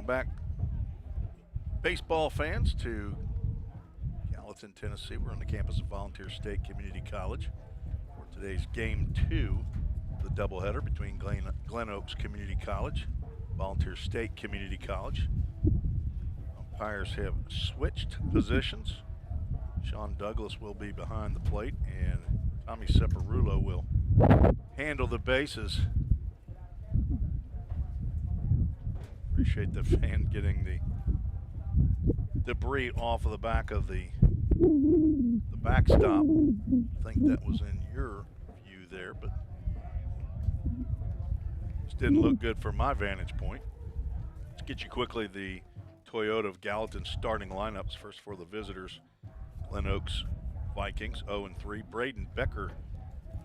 back, baseball fans, to Gallatin, Tennessee. We're on the campus of Volunteer State Community College for today's Game 2, the doubleheader between Glen Oaks Community College, Volunteer State Community College. Umpires have switched positions. Sean Douglas will be behind the plate, and Tommy Separulo will handle the bases. Appreciate the fan getting the debris off of the back of the backstop. I think that was in your view there, but just didn't look good from my vantage point. Let's get you quickly the Toyota of Gallatin starting lineups. First for the visitors, Glen Oaks Vikings, 0-3. Braden Becker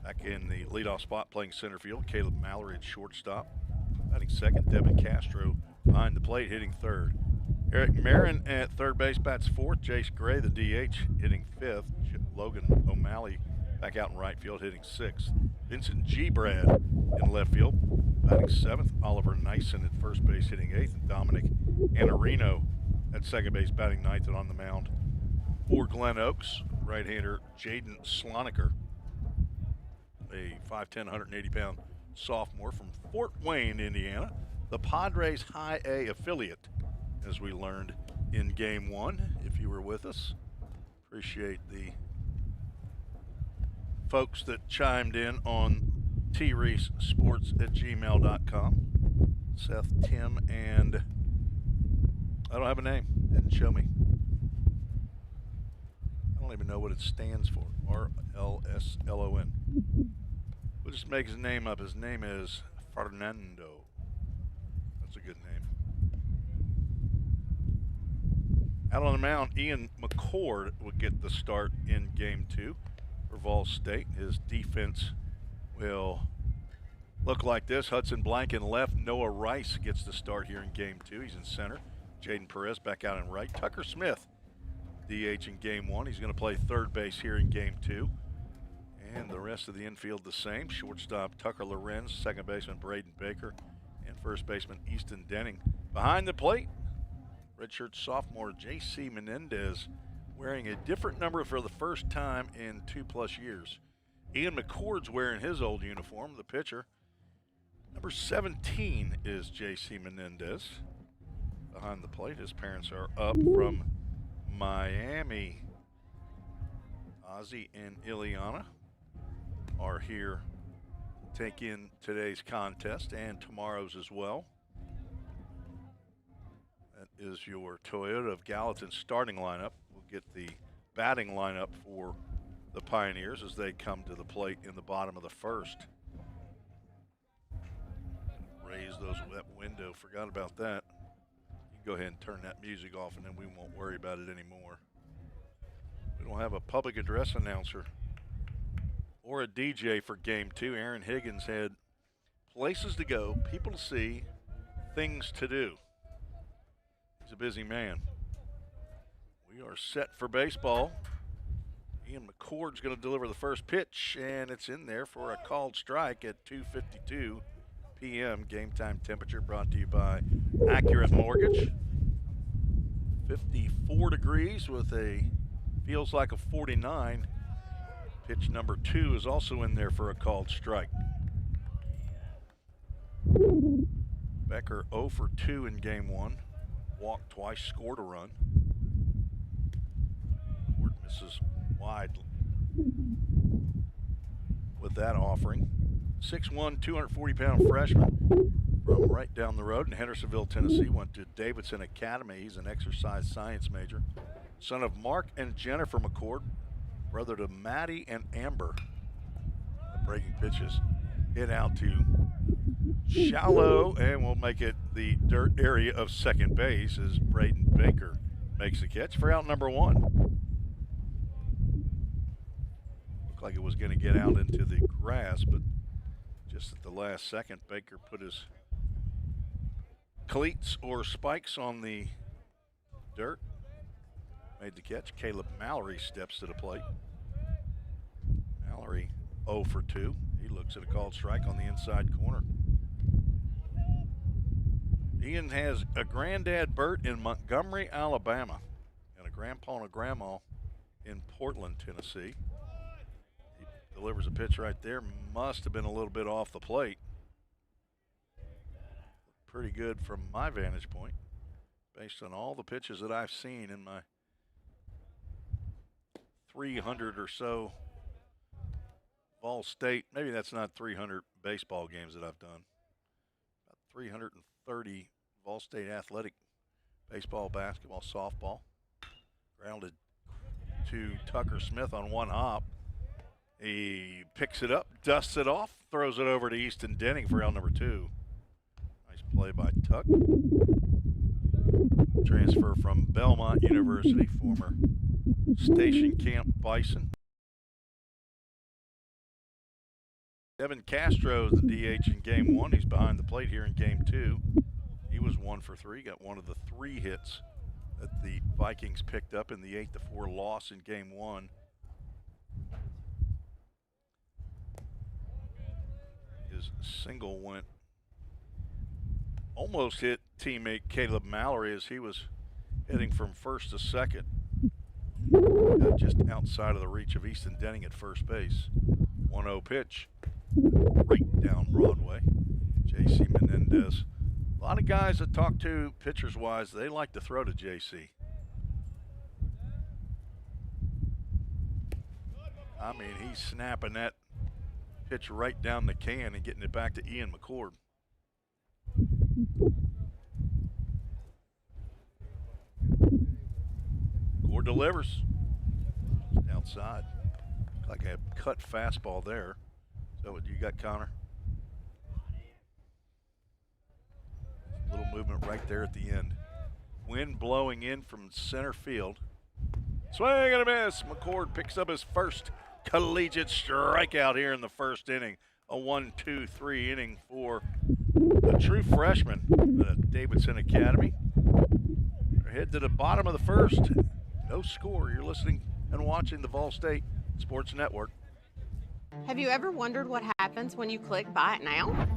back in the leadoff spot playing center field. Caleb Mallory at shortstop. Batting second, Devin Castro behind the plate hitting third. Eric Marin at third base bats fourth. Jace Gray, the DH, hitting fifth. Logan O'Malley back out in right field hitting sixth. Vincent G. Brad in left field batting seventh. Oliver Nyson at first base hitting eighth. And Dominic Anarino at second base batting ninth. And on the mound for Glen Oaks, right-hander Jaden Sloniker, a 5'10", 180-pound sophomore from Fort Wayne, Indiana, the Padres High A affiliate, as we learned in Game 1, if you were with us. Appreciate the folks that chimed in on treesports@gmail.com. Seth, Tim, and I don't have a name. Didn't show me. I don't even know what it stands for. RLSLON. We'll just make his name up. His name is Fernando. That's a good name. Out on the mound, Ian McCord would get the start in Game 2 for Vol State. His defense will look like this. Hudson Blank in left. Noah Rice gets the start here in Game 2. He's in center. Jaden Perez back out in right. Tucker Smith, DH in Game 1. He's going to play third base here in Game 2. And the rest of the infield the same. Shortstop Tucker Lorenz, second baseman Braden Baker, and first baseman Easton Denning. Behind the plate, redshirt sophomore J.C. Menendez, wearing a different number for the first time in 2+ years. Ian McCord's wearing his old uniform, the pitcher. Number 17 is J.C. Menendez. Behind the plate, his parents are up from Miami. Ozzy and Ileana are here to take in today's contest and tomorrow's as well. That is your Toyota of Gallatin starting lineup. We'll get the batting lineup for the Pioneers as they come to the plate in the bottom of the first. Raise that window. Forgot about that. You can go ahead and turn that music off and then we won't worry about it anymore. We don't have a public address announcer or a DJ for Game 2. Aaron Higgins had places to go, people to see, things to do. He's a busy man. We are set for baseball. Ian McCord's going to deliver the first pitch, and it's in there for a called strike at 2:52 p.m. Game time temperature brought to you by Accurate Mortgage. 54 degrees with a feels like a 49. Pitch number 2 is also in there for a called strike. Becker 0 for 2 in Game 1. Walked twice, scored a run. Ward misses wide with that offering. 6'1", 240-pound freshman from right down the road in Hendersonville, Tennessee. Went to Davidson Academy. He's an exercise science major. Son of Mark and Jennifer McCord, brother to Maddie and Amber. The breaking pitches hit out to shallow, and we'll make it the dirt area of second base as Braden Baker makes the catch for out number 1. Looked like it was going to get out into the grass, but just at the last second, Baker put his cleats or spikes on the dirt. Made the catch. Caleb Mallory steps to the plate. Mallory 0 for 2. He looks at a called strike on the inside corner. Ian has a granddad Bert in Montgomery, Alabama, and a grandpa and a grandma in Portland, Tennessee. He delivers a pitch right there. Must have been a little bit off the plate. Pretty good from my vantage point, based on all the pitches that I've seen in my 300 or so Ball State. Maybe that's not 300 baseball games that I've done. About 330 Ball State athletic baseball, basketball, softball. Grounded to Tucker Smith on one hop. He picks it up, dusts it off, throws it over to Easton Denning for out number 2. Nice play by Tuck. Transfer from Belmont University, former Station Camp Bison. Evan Castro is the DH in game 1. He's behind the plate here in game 2. He was 1 for 3, got one of the 3 hits that the Vikings picked up in the 8-4 loss in game 1. His single went, almost hit teammate Caleb Mallory as he was heading from first to second. Got just outside of the reach of Easton Denning at first base. 1-0 pitch. Right down Broadway. J.C. Menendez. A lot of guys that talk to pitchers-wise, they like to throw to J.C. I mean, he's snapping that pitch right down the can and getting it back to Ian McCord. McCord delivers. Just outside. Like a cut fastball there. Is that what you got, Connor? A little movement right there at the end. Wind blowing in from center field. Swing and a miss. McCord picks up his first collegiate strikeout here in the first inning. A 1-2-3 inning for a true freshman at Davidson Academy. Head to the bottom of the first. No score. You're listening and watching the Vol State Sports Network. Have you ever wondered what happens when you click Buy It Now?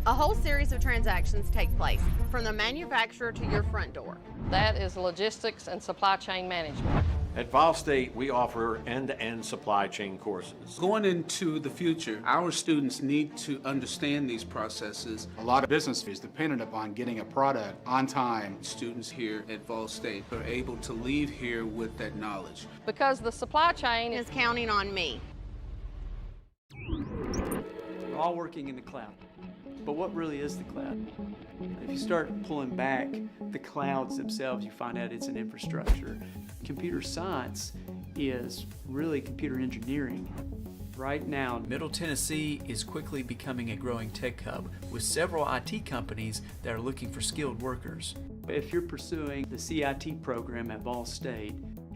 A whole series of transactions take place, from the manufacturer to your front door. That is logistics and supply chain management. At Vol State, we offer end-to-end supply chain courses. Going into the future, our students need to understand these processes. A lot of business is dependent upon getting a product on time. Students here at Vol State are able to leave here with that knowledge. Because the supply chain Is counting on me. We're all working in the cloud. But what really is the cloud? If you start pulling back the clouds themselves, you find out it's an infrastructure. Computer science is really computer engineering. Right now, Middle Tennessee is quickly becoming a growing tech hub with several IT companies that are looking for skilled workers. if you're pursuing the CIT program at Vol State,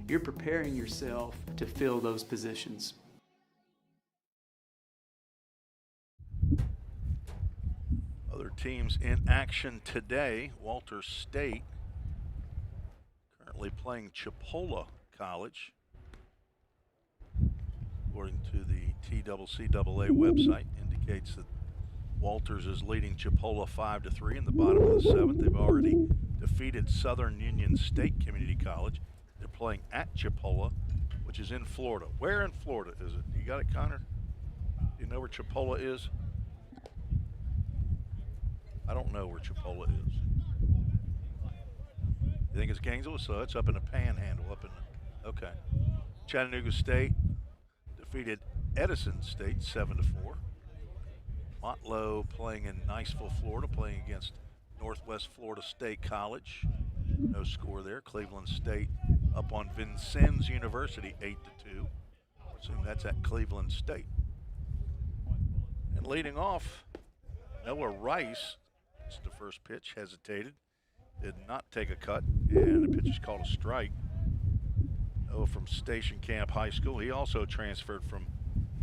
you're preparing yourself to fill those positions. Other teams in action today. Walter State currently playing Chipola College. According to the TCCAA website, indicates that Walters is leading Chipola 5-3 in the bottom of the seventh. They've already defeated Southern Union State Community College. They're playing at Chipola, which is in Florida. Where in Florida is it? You got it, Connor? Do you know where Chipola is? I don't know where Chipola is. You think it's Gainesville? So it's up in the Panhandle, okay. Chattanooga State defeated Edison State 7-4. Motlow playing in Niceville, Florida, playing against Northwest Florida State College. No score there. Cleveland State up on Vincennes University 8-2. Assume that's at Cleveland State. And leading off, Noah Rice. It's the first pitch, hesitated, did not take a cut, and the pitch is called a strike. Noah from Station Camp High School. He also transferred from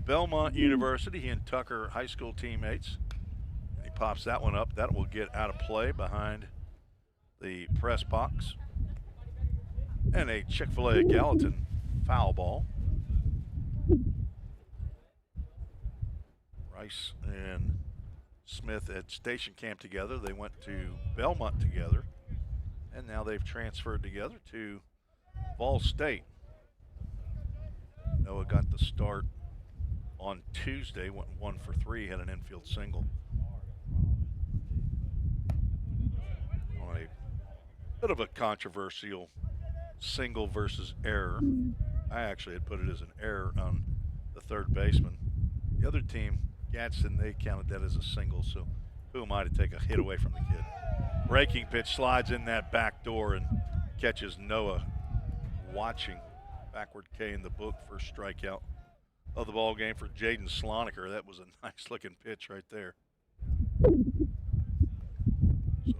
Belmont University. He and Tucker high school teammates. And he pops that one up. That will get out of play behind the press box. And a Chick-fil-A Gallatin foul ball. Rice and Smith at station camp together. They went to Belmont together, and now they've transferred together to Vol State. Noah got the start on Tuesday, went 1 for 3, had an infield single. On a bit of a controversial single versus error. I actually had put it as an error on the third baseman. The other team, Gadsden, they counted that as a single, so who am I to take a hit away from the kid? Breaking pitch slides in that back door and catches Noah watching. Backward K in the book, first strikeout of the ball game for Jaden Sloniker. That was a nice looking pitch right there. So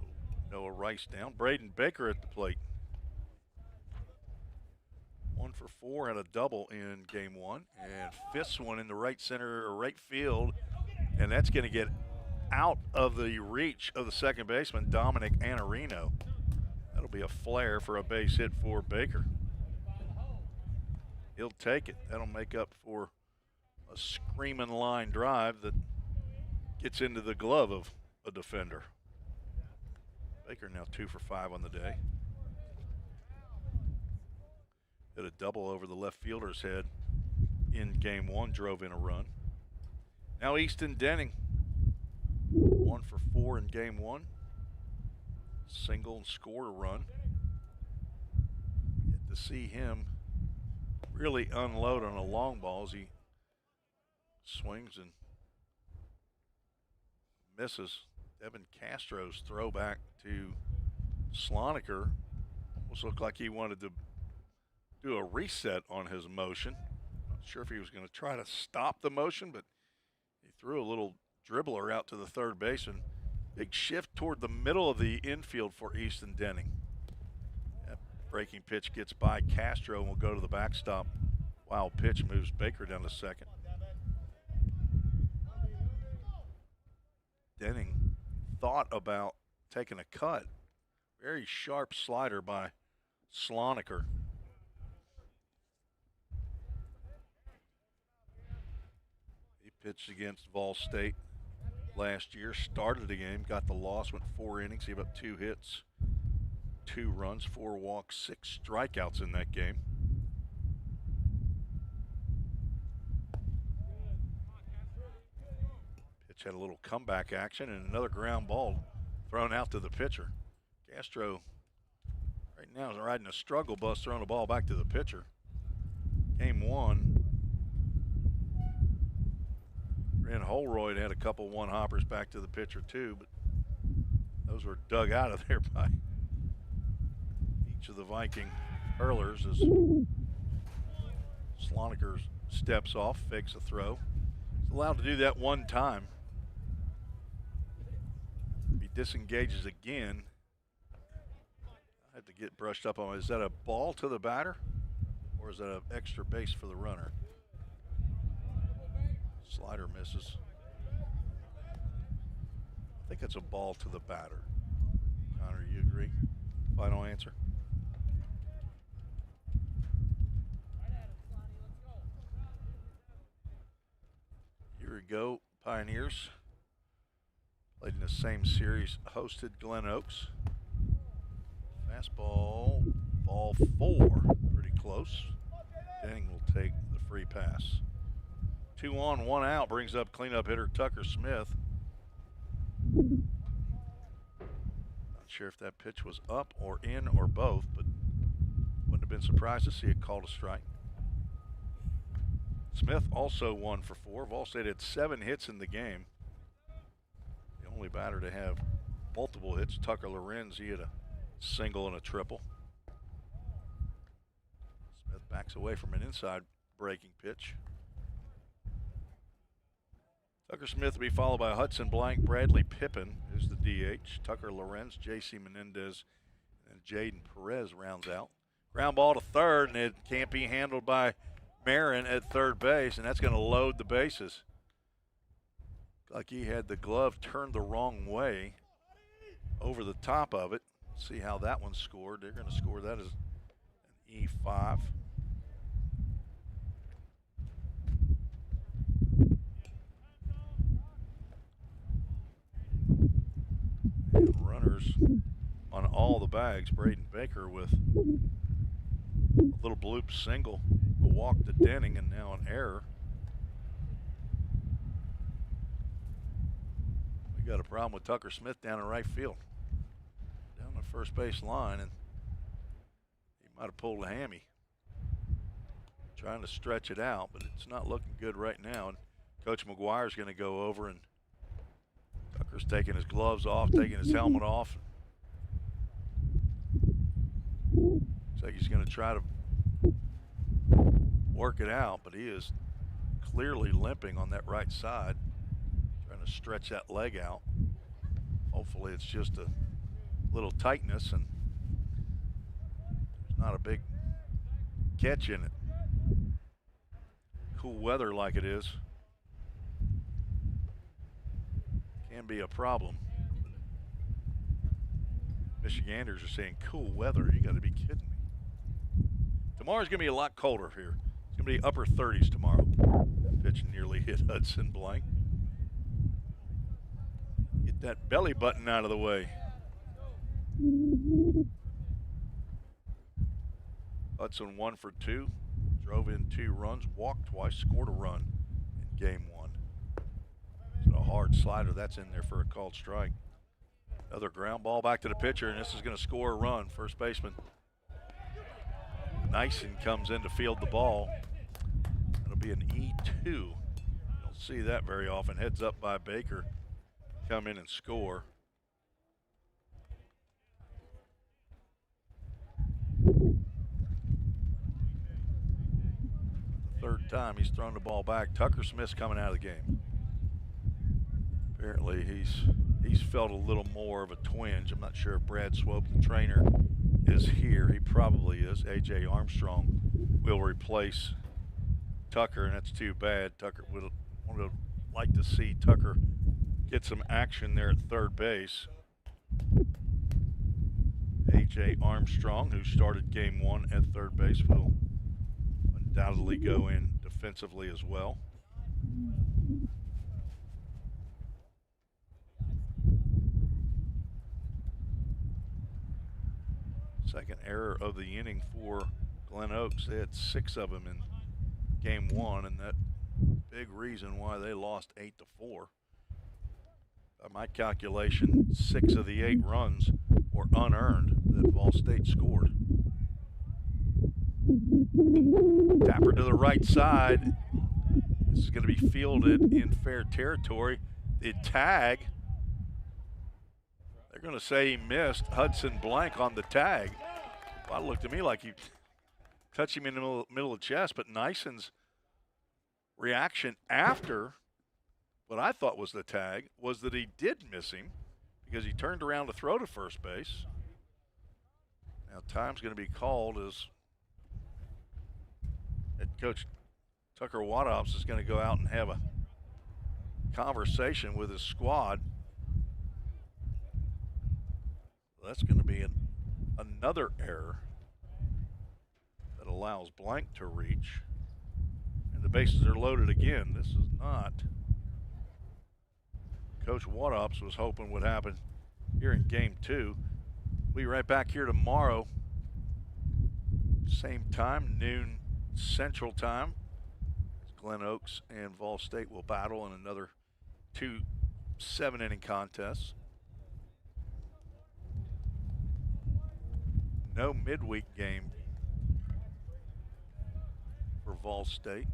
Noah Rice down. Braden Baker at the plate. 1 for 4, had a double in game 1, and fists one in the right center or right field, and that's going to get out of the reach of the second baseman, Dominic Anarino. That'll be a flare for a base hit for Baker. He'll take it. That'll make up for a screaming line drive that gets into the glove of a defender. Baker now 2 for 5 on the day. Hit a double over the left fielder's head in game 1, drove in a run. Now Easton Denning, 1 for 4 in game 1. Single and scored a run. Get to see him really unload on a long ball as he swings and misses. Devin Castro's throwback to Sloniker almost looked like he wanted to do a reset on his motion. Not sure if he was going to try to stop the motion, but he threw a little dribbler out to the third baseman. Big shift toward the middle of the infield for Easton Denning. That breaking pitch gets by Castro and will go to the backstop. Wild pitch moves Baker down to second. Denning thought about taking a cut. Very sharp slider by Sloniker. He pitched against Vol State last year, started the game, got the loss, went 4 innings, gave up 2 hits, 2 runs, 4 walks, 6 strikeouts in that game. Pitch had a little comeback action and another ground ball thrown out to the pitcher. Castro right now is riding a struggle bus, throwing the ball back to the pitcher. Game 1, Ren Holroyd had a couple one-hoppers back to the pitcher too, but those were dug out of there by each of the Viking hurlers as Sloniker steps off, fakes a throw. He's allowed to do that one time. If he disengages again, I have to get brushed up on. Is that a ball to the batter, or is that an extra base for the runner? Slider misses. I think it's a ball to the batter. Connor, you agree? Final answer? Year ago, Pioneers played in the same series, hosted Glen Oaks. Fastball, ball 4, pretty close. Denning will take the free pass. 2 on, 1 out, brings up cleanup hitter Tucker Smith. Not sure if that pitch was up or in or both, but wouldn't have been surprised to see it called a strike. Smith also 1 for 4. Vol State had 7 hits in the game. The only batter to have multiple hits, Tucker Lorenz, he had a single and a triple. Smith backs away from an inside breaking pitch. Tucker Smith will be followed by Hudson Blank, Bradley Pippin, who's the DH, Tucker Lorenz, J.C. Menendez, and Jaden Perez rounds out. Ground ball to third, and it can't be handled by Marin at third base, and that's going to load the bases. Like he had the glove turned the wrong way over the top of it. See how that one scored. They're going to score that as an E5. errors on all the bags. Braden Baker with a little bloop single, a walk to Denning, and now an error. We got a problem with Tucker Smith down in right field, down the first base line, and he might have pulled a hammy. Trying to stretch it out, but it's not looking good right now. And Coach McGuire's going to go over, and Tucker's taking his gloves off, taking his helmet off. Looks like he's going to try to work it out, but he is clearly limping on that right side, trying to stretch that leg out. Hopefully it's just a little tightness and there's not a big catch in it. Cool weather like it is can be a problem. Michiganders are saying cool weather. You got to be kidding me. Tomorrow's going to be a lot colder here. It's going to be upper 30s tomorrow. Pitch nearly hit Hudson Blank. Get that belly button out of the way. Hudson 1 for 2. Drove in 2 runs, walked twice, scored a run in game 1. So a hard slider, that's in there for a called strike. Another ground ball back to the pitcher, and this is going to score a run. First baseman Nyson comes in to field the ball. That'll be an E2. You don't see that very often. Heads up by Baker. Come in and score. Third time he's thrown the ball back. Tucker Smith's coming out of the game. Apparently he's felt a little more of a twinge. I'm not sure if Brad Swope, the trainer, is here. He probably is. A.J. Armstrong will replace Tucker, and that's too bad. Tucker would like to see Tucker get some action there at third base. A.J. Armstrong, who started game 1 at third base, will undoubtedly go in defensively as well. Second error of the inning for Glen Oaks. They had 6 of them in game 1, and that big reason why they lost 8-4. By my calculation, 6 of the 8 runs were unearned that Vol State scored. Tapper to the right side. This is going to be fielded in fair territory. The tag, they're going to say he missed. Hudson Blank on the tag. Well, it looked to me like he touched him in the middle of the chest, but Nyson's reaction after what I thought was the tag was that he did miss him because he turned around to throw to first base. Now time's going to be called as head coach Tucker Wadops is going to go out and have a conversation with his squad. That's going to be another error that allows Blank to reach. And the bases are loaded again. This is not Coach Wadops was hoping would happen here in game 2. We'll be right back here tomorrow. Same time, noon Central Time. Glen Oaks and Vol State will battle in another 2 7-inning contests. No midweek game for Vol State.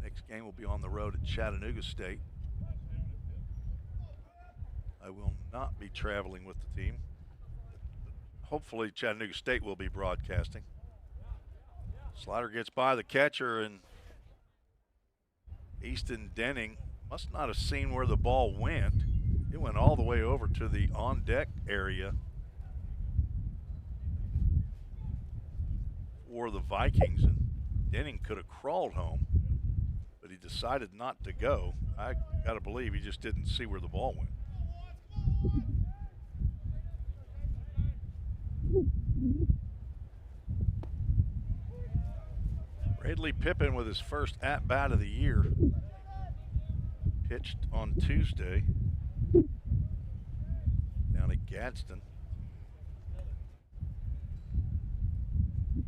Next game will be on the road at Chattanooga State. I will not be traveling with the team. Hopefully Chattanooga State will be broadcasting. Slider gets by the catcher, and Easton Denning must not have seen where the ball went. It went all the way over to the on-deck area for the Vikings, and Denning could have crawled home, but he decided not to go. I got to believe he just didn't see where the ball went. Bradley Pippin with his first at-bat of the year. Pitched on Tuesday. Gadsden.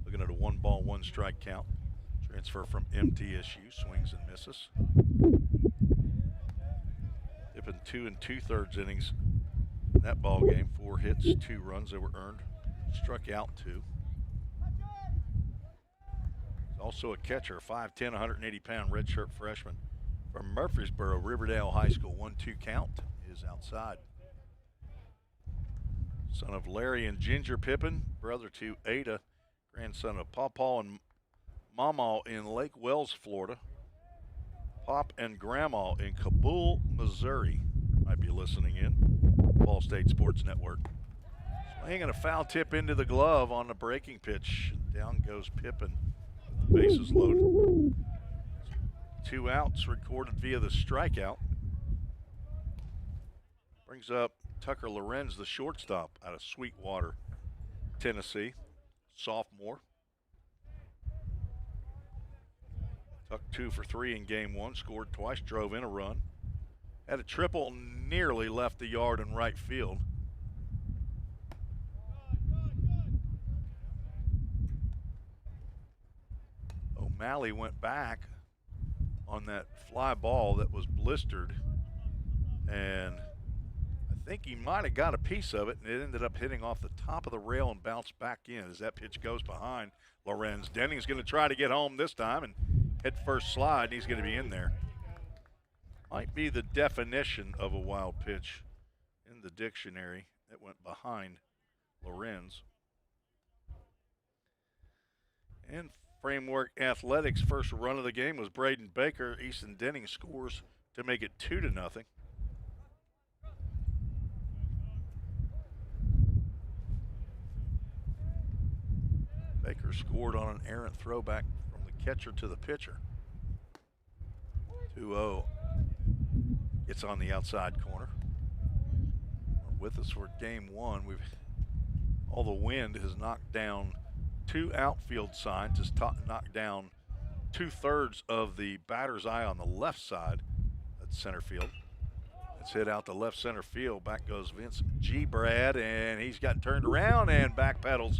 Looking at a 1-ball, 1-strike count. Transfer from MTSU, swings and misses. Pippin 2 2/3 innings in that ball game. 4 hits, 2 runs that were earned. Struck out 2. Also a catcher, 5'10", 180-pound redshirt freshman from Murfreesboro, Riverdale High School. 1-2 count is outside. Son of Larry and Ginger Pippin, brother to Ada, grandson of Pawpaw and Mama in Lake Wells, Florida. Pop and Grandma in Kabul, Missouri. Might be listening in. Ball State Sports Network. Swing and a foul tip into the glove on the breaking pitch. Down goes Pippin. The bases loaded. 2 outs recorded via the strikeout. Brings up Tucker Lorenz, the shortstop out of Sweetwater, Tennessee, sophomore. Tuck 2 for 3 in game 1, scored twice, drove in a run. Had a triple, nearly left the yard in right field. O'Malley went back on that fly ball that was blistered, and I think he might have got a piece of it, and it ended up hitting off the top of the rail and bounced back in as that pitch goes behind Lorenz. Denning's going to try to get home this time and hit first slide, and he's going to be in there. Might be the definition of a wild pitch in the dictionary that went behind Lorenz. And Framework Athletics' first run of the game was Braden Baker. Easton Denning scores to make it 2-0. Baker scored on an errant throwback from the catcher to the pitcher. 2-0. Gets on the outside corner. With us for game 1. All the wind has knocked down 2 outfield signs, has knocked down 2/3 of the batter's eye on the left side at center field. It's hit out to left center field. Back goes Vince G. Brad, and he's got turned around and back pedals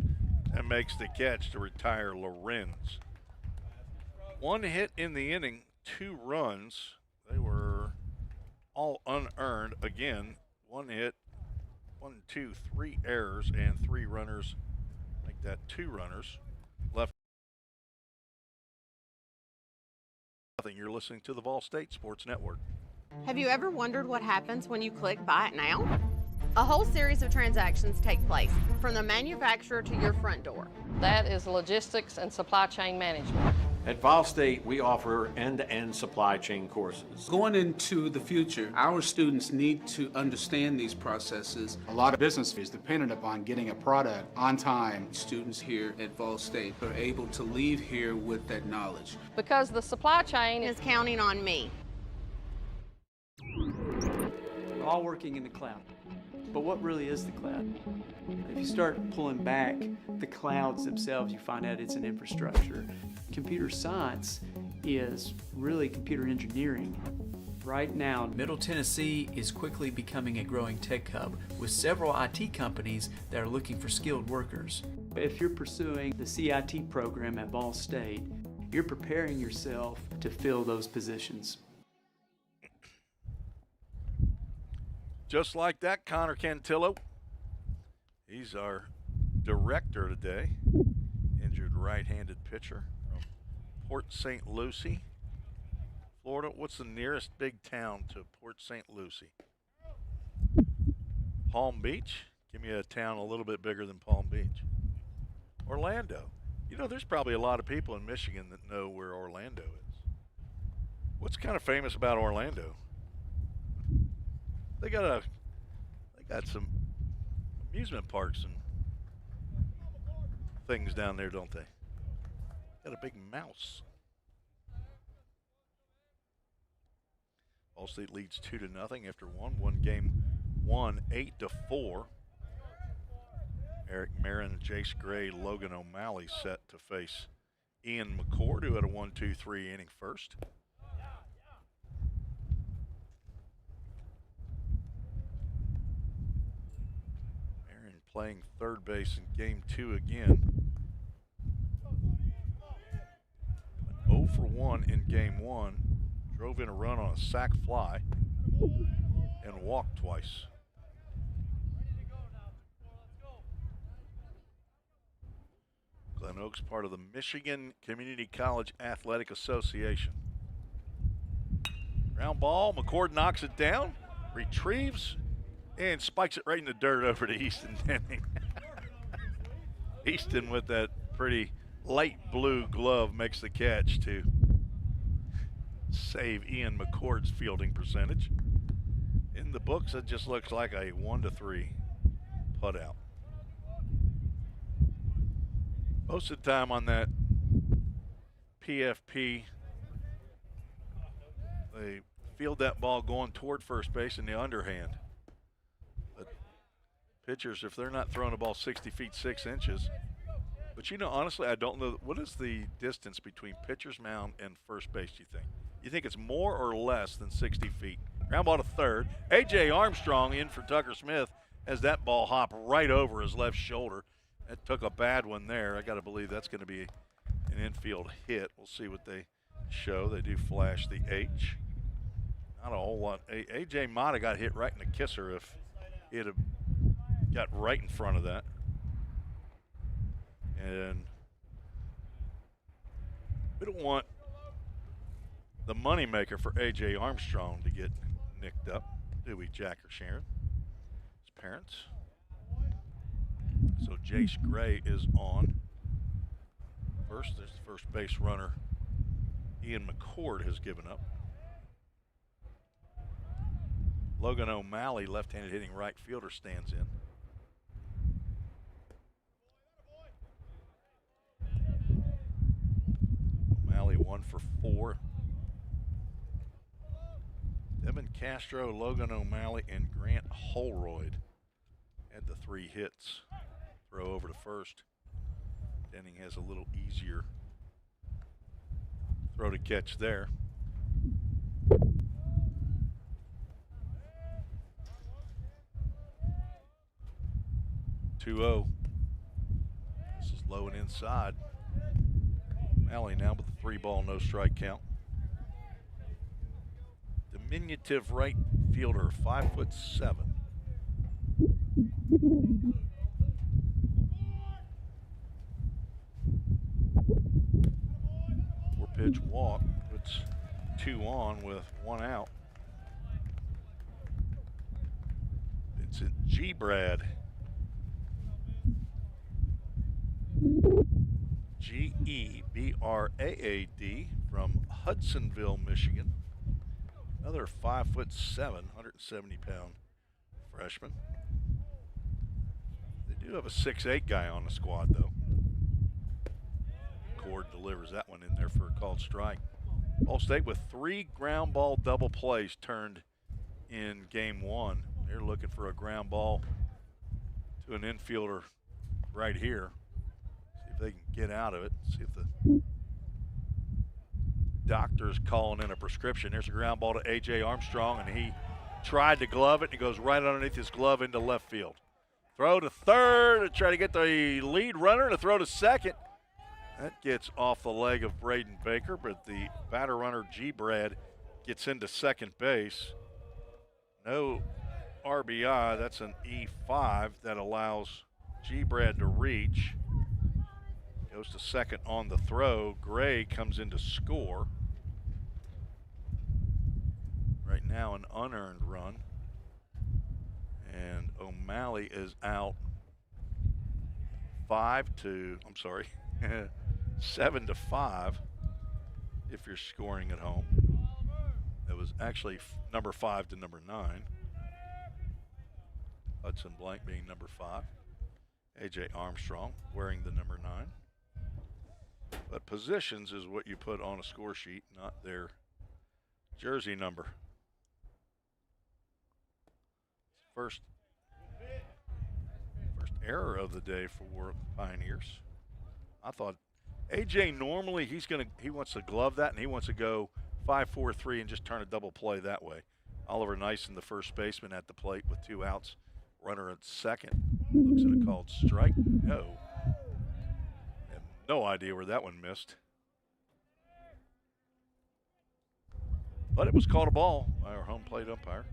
and makes the catch to retire Lorenz. 1 hit in the inning, 2 runs. They were all unearned. Again, 1 hit, 3 errors, and 3 runners. Make that 2 runners. Left. Nothing. You're listening to the Ball State Sports Network. Have you ever wondered what happens when you click Buy It Now? A whole series of transactions take place, from the manufacturer to your front door. That is logistics and supply chain management. At Vol State, we offer end-to-end supply chain courses. Going into the future, our students need to understand these processes. A lot of business is dependent upon getting a product on time. Students here at Vol State are able to leave here with that knowledge. Because the supply chain Is counting on me. We're all working in the cloud. But what really is the cloud? If you start pulling back the clouds themselves, you find out it's an infrastructure. Computer science is really computer engineering. Right now, Middle Tennessee is quickly becoming a growing tech hub with several IT companies that are looking for skilled workers. if you're pursuing the CIT program at Ball State, you're preparing yourself to fill those positions. Just like that, Connor Cantillo. He's our director today. Injured right-handed pitcher from Port St. Lucie, Florida. What's the nearest big town to Port St. Lucie? Palm Beach? Give me a town a little bit bigger than Palm Beach. Orlando. You know, there's probably a lot of people in Michigan that know where Orlando is. What's kind of famous about Orlando? They got some amusement parks and things down there, don't they? Got a big mouse. Ball State leads 2-0 after won game 1, 8-4. Eric Marin, Jace Gray, Logan O'Malley set to face Ian McCord, who had a 1-2-3 inning first. playing third base in game 2 again. 0 for 1 in game 1. Drove in a run on a sac fly and walked twice. Glen Oaks, part of the Michigan Community College Athletic Association. Ground ball, McCord knocks it down, retrieves, and spikes it right in the dirt over to Easton Denning. Easton with that pretty light blue glove makes the catch to save Ian McCord's fielding percentage. In the books, it just looks like a 1-3 put out. Most of the time on that PFP, they field that ball going toward first base in the underhand. But pitchers, if they're not throwing the ball 60 feet 6 inches, but you know, honestly, I don't know, what is the distance between pitcher's mound and first base, do you think? You think it's more or less than 60 feet? Ground ball to third. A.J. Armstrong in for Tucker Smith as that ball hopped right over his left shoulder. It took a bad one there. I got to believe that's going to be an infield hit. We'll see what they show. They do flash the H. Not a whole lot. A.J. might have got hit right in the kisser if it had got right in front of that. And we don't want the moneymaker for A.J. Armstrong to get nicked up, do we, Jack or Sharon? His parents. So Jace Gray is on first. There's the first base runner Ian McCord has given up. Logan O'Malley, left-handed hitting right fielder, stands in. O'Malley 1 for 4. Devin Castro, Logan O'Malley, and Grant Holroyd had the 3 hits. Throw over to first. Denning has a little easier throw to catch there. 2-0. This is low and inside. O'Malley now with a 3-ball, no strike count. Diminutive right fielder, 5'7". 4-pitch walk, puts 2 on with 1 out. Vincent G. Brad. Gebraad from Hudsonville, Michigan. Another 5'7", 170-pound freshman. They do have a 6'8" guy on the squad, though. Cord delivers that one in there for a called strike. Ball State with 3 ground ball double plays turned in game 1. They're looking for a ground ball to an infielder right here. See if they can get out of it. See if the doctor's calling in a prescription. There's a ground ball to A.J. Armstrong, and he tried to glove it, and it goes right underneath his glove into left field. Throw to third to try to get the lead runner to throw to second. That gets off the leg of Braden Baker, but the batter runner, G. Brad, gets into second base. No RBI. That's an E5 that allows G. Brad to reach. Goes to second on the throw. Gray comes in to score. Right now, an unearned run. And O'Malley is out 7-5 if you're scoring at home. It was actually number 5 to number 9. Hudson Blank being number 5. A.J. Armstrong wearing the number 9. But positions is what you put on a score sheet, not their jersey number. First error of the day for Pioneers. I thought AJ normally he wants to glove that and he wants to go 5-4-3 and just turn a double play that way. Oliver Nyson, the first baseman at the plate with 2 outs, Runner at second. Looks at a called strike. No. And no idea where that one missed. But it was called a ball by our home plate umpire.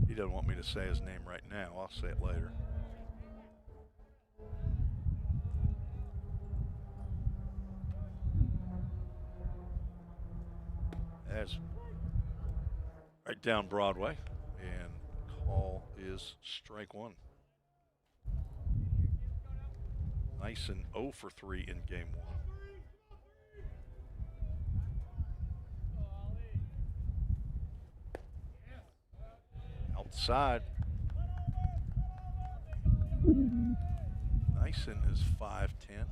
He doesn't want me to say his name right now. I'll say it later. That's right down Broadway, and call is strike one. Nyson 0 for 3 in game one. Outside. Nyson is 5'10".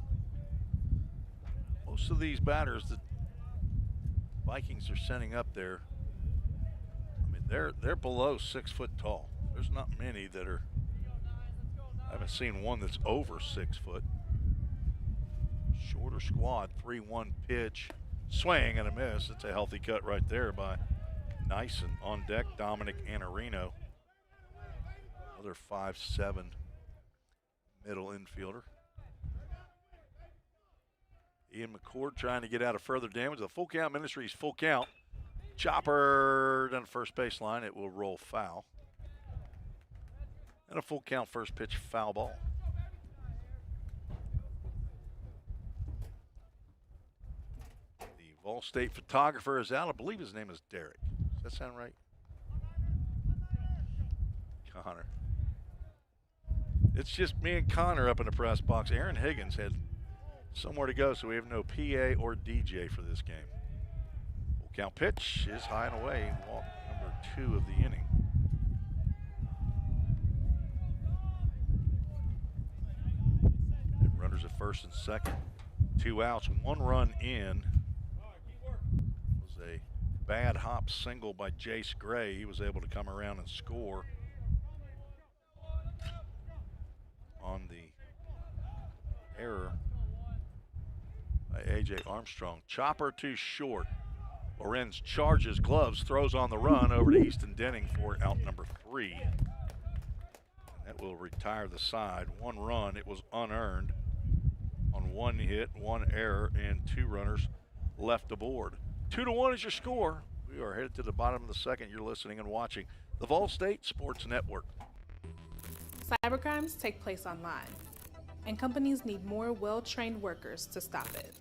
Most of these batters that Vikings are sending up there, I mean, they're below 6 foot tall. There's not many that are. I haven't seen one that's over 6 foot. Shorter squad, 3-1 pitch, swing and a miss. It's a healthy cut right there by Nyson. On deck, Dominic Anarino, another 5'7" middle infielder. Ian McCord trying to get out of further damage. The full count Ministries, full count. Chopper down the first baseline. It will roll foul. And a full count first pitch foul ball. The Vol State photographer is out. I believe his name is Derek. Does that sound right? Connor. It's just me and Connor up in the press box. Aaron Higgins had somewhere to go, so we have no PA or DJ for this game. Full count pitch is high and away. Walk number 2 of the inning. And runners at first and second. 2 outs, 1 run in. It was a bad hop single by Jace Gray. He was able to come around and score on the error by A.J. Armstrong. Chopper too short. Lorenz charges, gloves, throws on the run over to Easton Denning for out number 3. And that will retire the side. 1 run, it was unearned on 1 hit, 1 error, and 2 runners left aboard. 2-1 is your score. We are headed to the bottom of the second. You're listening and watching the Vol State Sports Network. Cybercrimes take place online, and companies need more well-trained workers to stop it.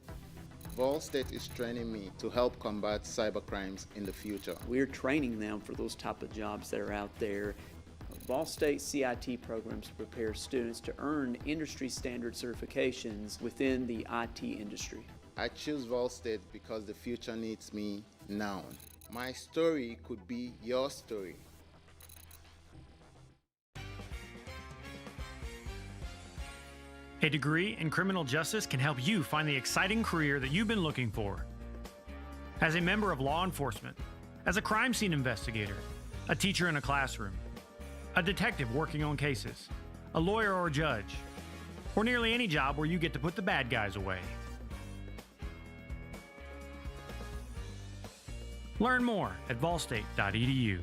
Vol State is training me to help combat cybercrimes in the future. We're training them for those type of jobs that are out there. Vol State CIT programs prepare students to earn industry standard certifications within the IT industry. I choose Vol State because the future needs me now. My story could be your story. A degree in criminal justice can help you find the exciting career that you've been looking for. As a member of law enforcement, as a crime scene investigator, a teacher in a classroom, a detective working on cases, a lawyer or a judge, or nearly any job where you get to put the bad guys away. Learn more at volstate.edu.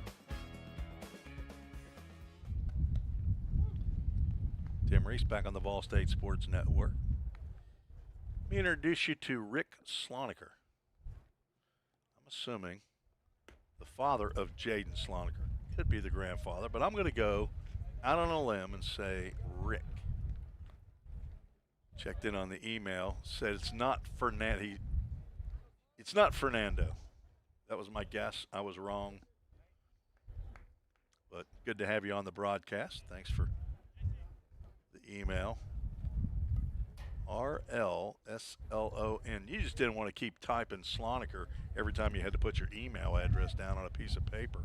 Tim Reese back on the Vol State Sports Network. Let me introduce you to Rick Sloniker. I'm assuming the father of Jaden Sloniker. Could be the grandfather, but I'm going to go out on a limb and say Rick. Checked in on the email, said it's not Fernando. It's not Fernando. That was my guess. I was wrong. But good to have you on the broadcast. Thanks for the email. RLSLON. You just didn't want to keep typing Sloniker every time you had to put your email address down on a piece of paper.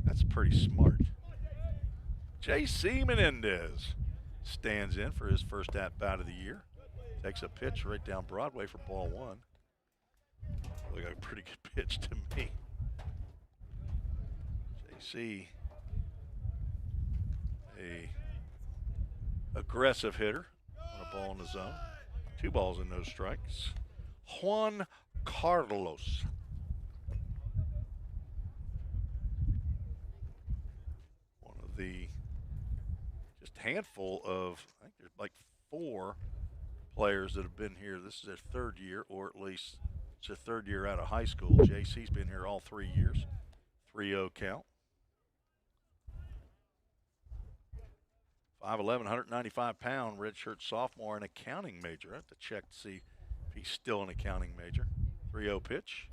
That's pretty smart. J.C. Menendez stands in for his first at-bat of the year. Takes a pitch right down Broadway for ball 1. Looked like a pretty good pitch to me. J.C. a aggressive hitter on a ball in the zone. 2 balls and no strikes. Juan Carlos. One of the just handful of, I think there's like 4 players that have been here. This is their 3rd year, or at least it's their 3rd year out of high school. JC's been here all 3 years. 3-0 count. 5'11", 195-pound, redshirt sophomore, and accounting major. I have to check to see if he's still an accounting major. 3-0 pitch.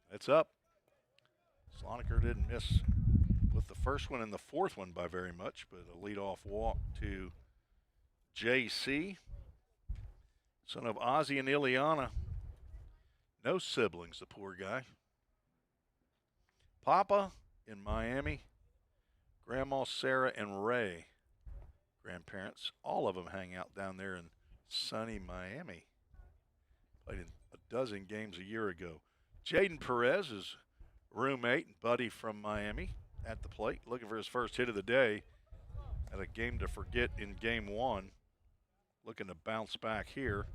It's up. Sloniker didn't miss with the first one and the 4th one by very much, but a leadoff walk to JC, son of Ozzie and Ileana. No siblings, the poor guy. Papa in Miami, Grandma Sarah and Ray, grandparents. All of them hang out down there in sunny Miami. Played in a dozen games a year ago. Jaden Perez is roommate and buddy from Miami at the plate, looking for his first hit of the day at a game to forget in game 1. Looking to bounce back here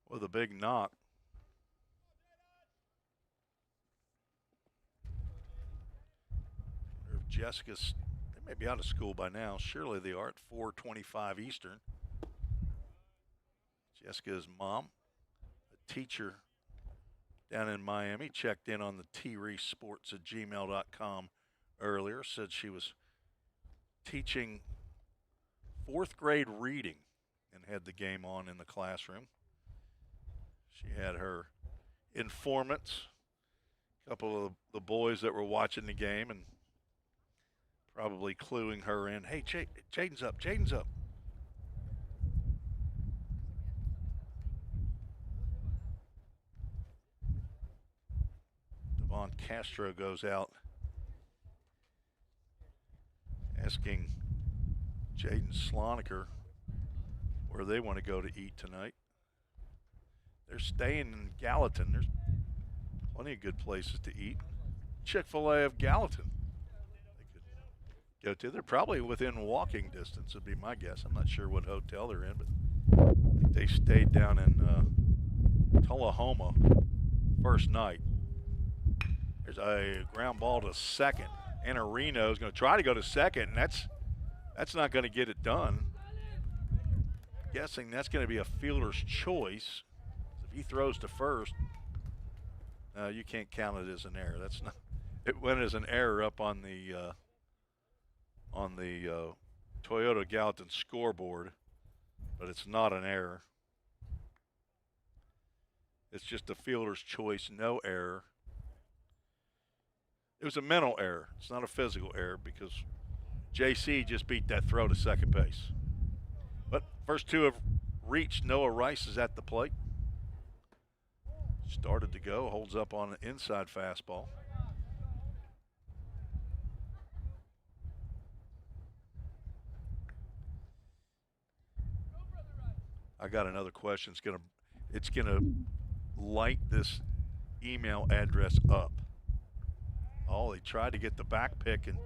with a big knock. Jessica's, they may be out of school by now. Surely they are at 4:25 Eastern. Jessica's mom, a teacher down in Miami, checked in on the treesports@gmail.com earlier, said she was teaching 4th grade reading and had the game on in the classroom. She had her informants, a couple of the boys that were watching the game, and probably cluing her in. Hey, Jaden's up, Jaden's up. Devon Castro goes out asking Jaden Sloniker where they want to go to eat tonight. They're staying in Gallatin. There's plenty of good places to eat. Chick-fil-A of Gallatin they could go to. They're probably within walking distance would be my guess. I'm not sure what hotel they're in, but I think they stayed down in Tullahoma first night. There's a ground ball to second. Anna Reno is going to try to go to second, and that's not going to get it done. Guessing that's going to be a fielder's choice. If he throws to first, you can't count it as an error. That's not. It went as an error up on the Toyota Gallatin scoreboard, but it's not an error. It's just a fielder's choice, no error. It was a mental error. It's not a physical error because JC just beat that throw to second base. But first two have reached. Noah Rice is at the plate. Started to go, holds up on an inside fastball. I got another question. It's gonna light this email address up. Oh, he tried to get the back pick and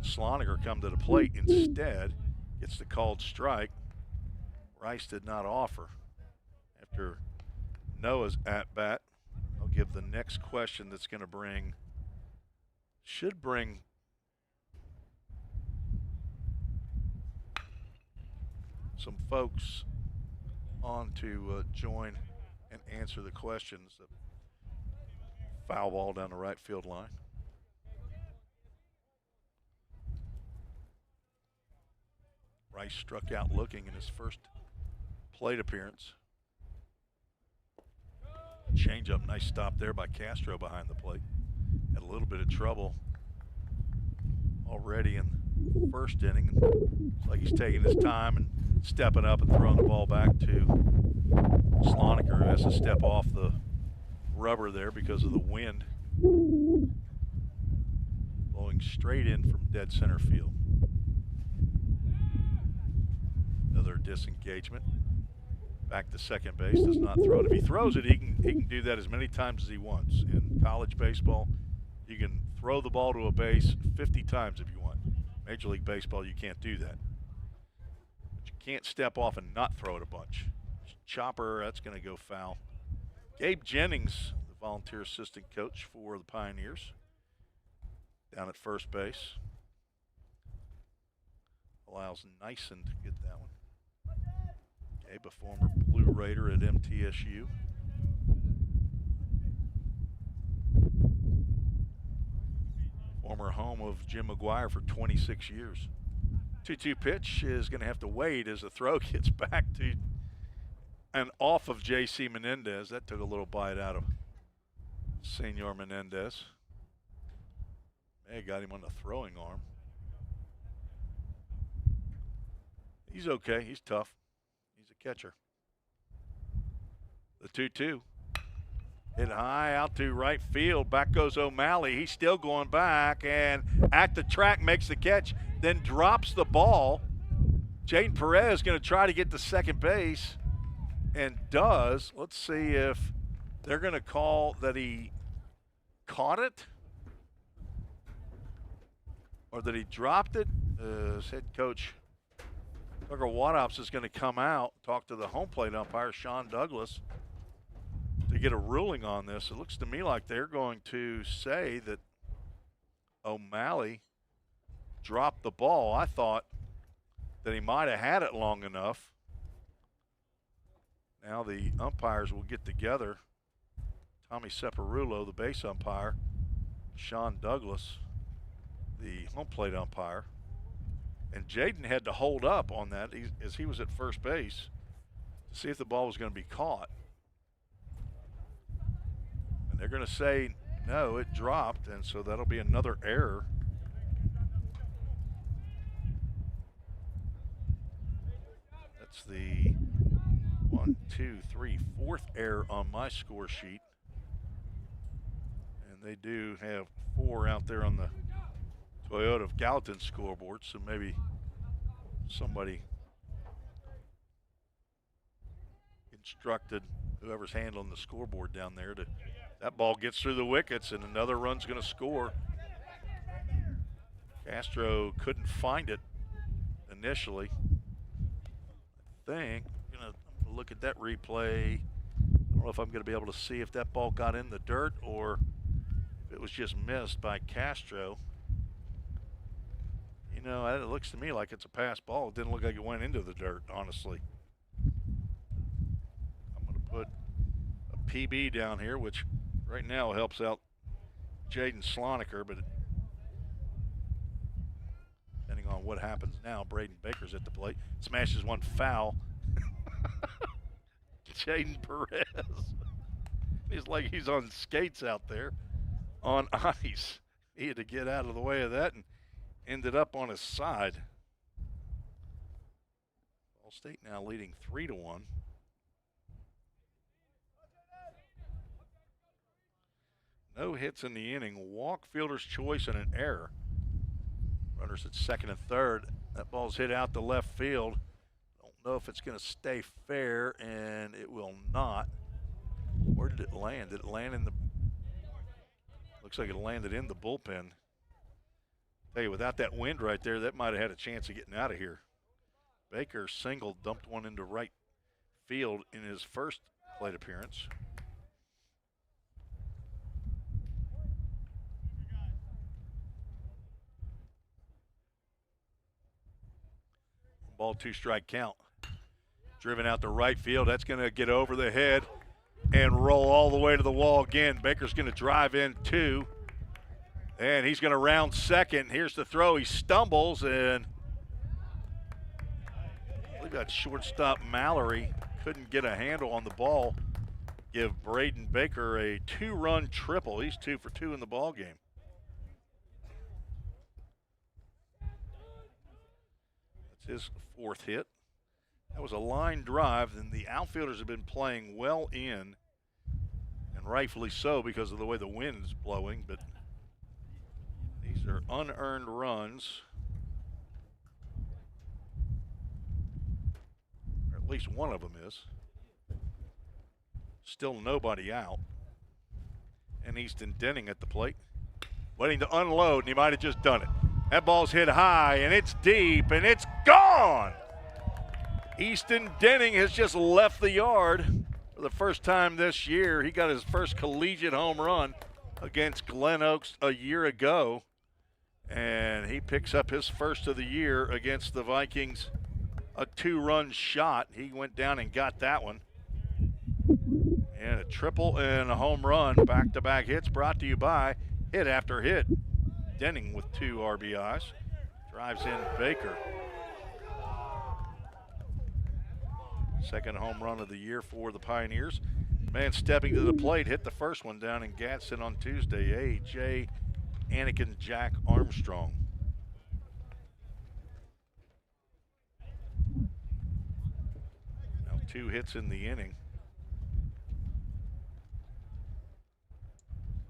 Sloniker come to the plate. Instead, gets the called strike. Rice did not offer. After Noah's at bat, I'll give the next question that's going to should bring some folks on to join and answer the questions. Foul ball down the right field line. Rice struck out looking in his first plate appearance. Change-up, nice stop there by Castro behind the plate. Had a little bit of trouble already in the first inning. Looks like he's taking his time and stepping up and throwing the ball back to Sloniker, who has to step off the rubber there because of the wind. Blowing straight in from dead center field. Another disengagement. Back to second base, does not throw it. If he throws it, he can do that as many times as he wants. In college baseball, you can throw the ball to a base 50 times if you want. Major League Baseball, you can't do that. But you can't step off and not throw it a bunch. Chopper, that's going to go foul. Gabe Jennings, the volunteer assistant coach for the Pioneers, down at first base. allows Nyson to get that one. Gabe, a former Blue Raider at MTSU. Former home of Jim McGuire for 26 years. 2-2 pitch is going to have to wait as the throw gets back to and off of J.C. Menendez. That took a little bite out of Senor Menendez. May got him on the throwing arm. He's okay. He's tough. He's a catcher. The 2-2. Hit high out to right field. Back goes O'Malley. He's still going back and at the track makes the catch, then drops the ball. Jaden Perez going to try to get to second base and does. Let's see if they're going to call that he caught it or that he dropped it. As head coach Tucker Wattops is going to come out, talk to the home plate umpire, Sean Douglas, to get a ruling on this. It looks to me like they're going to say that O'Malley dropped the ball. I thought that he might have had it long enough. Now the umpires will get together. Tommy Separulo, the base umpire, Sean Douglas, the home plate umpire. And Jaden had to hold up on that as he was at first base to see if the ball was going to be caught. And they're going to say, no, it dropped, and so that'll be another error. That's the 4th error on my score sheet. And they do have 4 out there on the Toyota of Gallatin scoreboard, so maybe somebody instructed whoever's handling the scoreboard down there to that ball gets through the wickets and another run's going to score. Castro couldn't find it initially. I think I'm going to look at that replay. I don't know if I'm going to be able to see if that ball got in the dirt or if it was just missed by Castro. You know, it looks to me like it's a pass ball. It didn't look like it went into the dirt, honestly. I'm going to put a PB down here, which right now helps out Jaden Sloniker, but depending on what happens now, Braden Baker's at the plate. Smashes one foul. Jaden Perez. He's like he's on skates out there on ice. He had to get out of the way of that and ended up on his side. Ball State now leading 3-1. No hits in the inning. Walk, fielder's choice, and an error. Runners at second and third. That ball's hit out to left field. Don't know if it's going to stay fair, and it will not. Where did it land? Did it land in the... Looks like it landed in the bullpen. Tell you, without that wind right there, that might have had a chance of getting out of here. Baker single, dumped one into right field in his first plate appearance. Ball 2-strike count. Driven out to right field. That's going to get over the head and roll all the way to the wall again. Baker's going to drive in 2. And he's going to round second. Here's the throw. He stumbles, and I believe that shortstop Mallory couldn't get a handle on the ball. Give Braden Baker a 2-run triple. He's 2 for 2 in the ball game. That's his 4th hit. That was a line drive, and the outfielders have been playing well in, and rightfully so because of the way the wind is blowing, but these are unearned runs, or at least one of them is. Still nobody out. And Easton Denning at the plate, waiting to unload, and he might have just done it. That ball's hit high, and it's deep, and it's gone! Easton Denning has just left the yard for the first time this year. He got his first collegiate home run against Glen Oaks a year ago. And he picks up his first of the year against the Vikings. A 2-run shot. He went down and got that one. And a triple and a home run. Back-to-back hits brought to you by Hit After Hit. Denning with 2 RBIs. Drives in Baker. Second home run of the year for the Pioneers. Man stepping to the plate, hit the first one down in Gadsden on Tuesday. A.J. Anakin Jack Armstrong. Now 2 hits in the inning.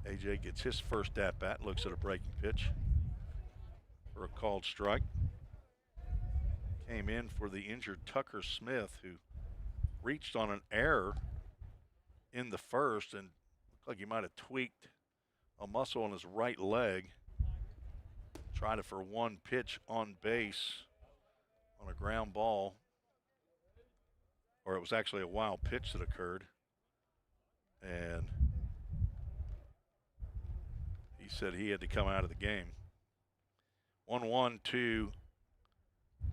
A.J. gets his first at-bat, looks at a breaking pitch for a called strike. Came in for the injured Tucker Smith, who reached on an error in the first and looked like he might have tweaked a muscle on his right leg. Tried it for 1 pitch on base on a ground ball, or it was actually a wild pitch that occurred. And he said he had to come out of the game. 1-1 to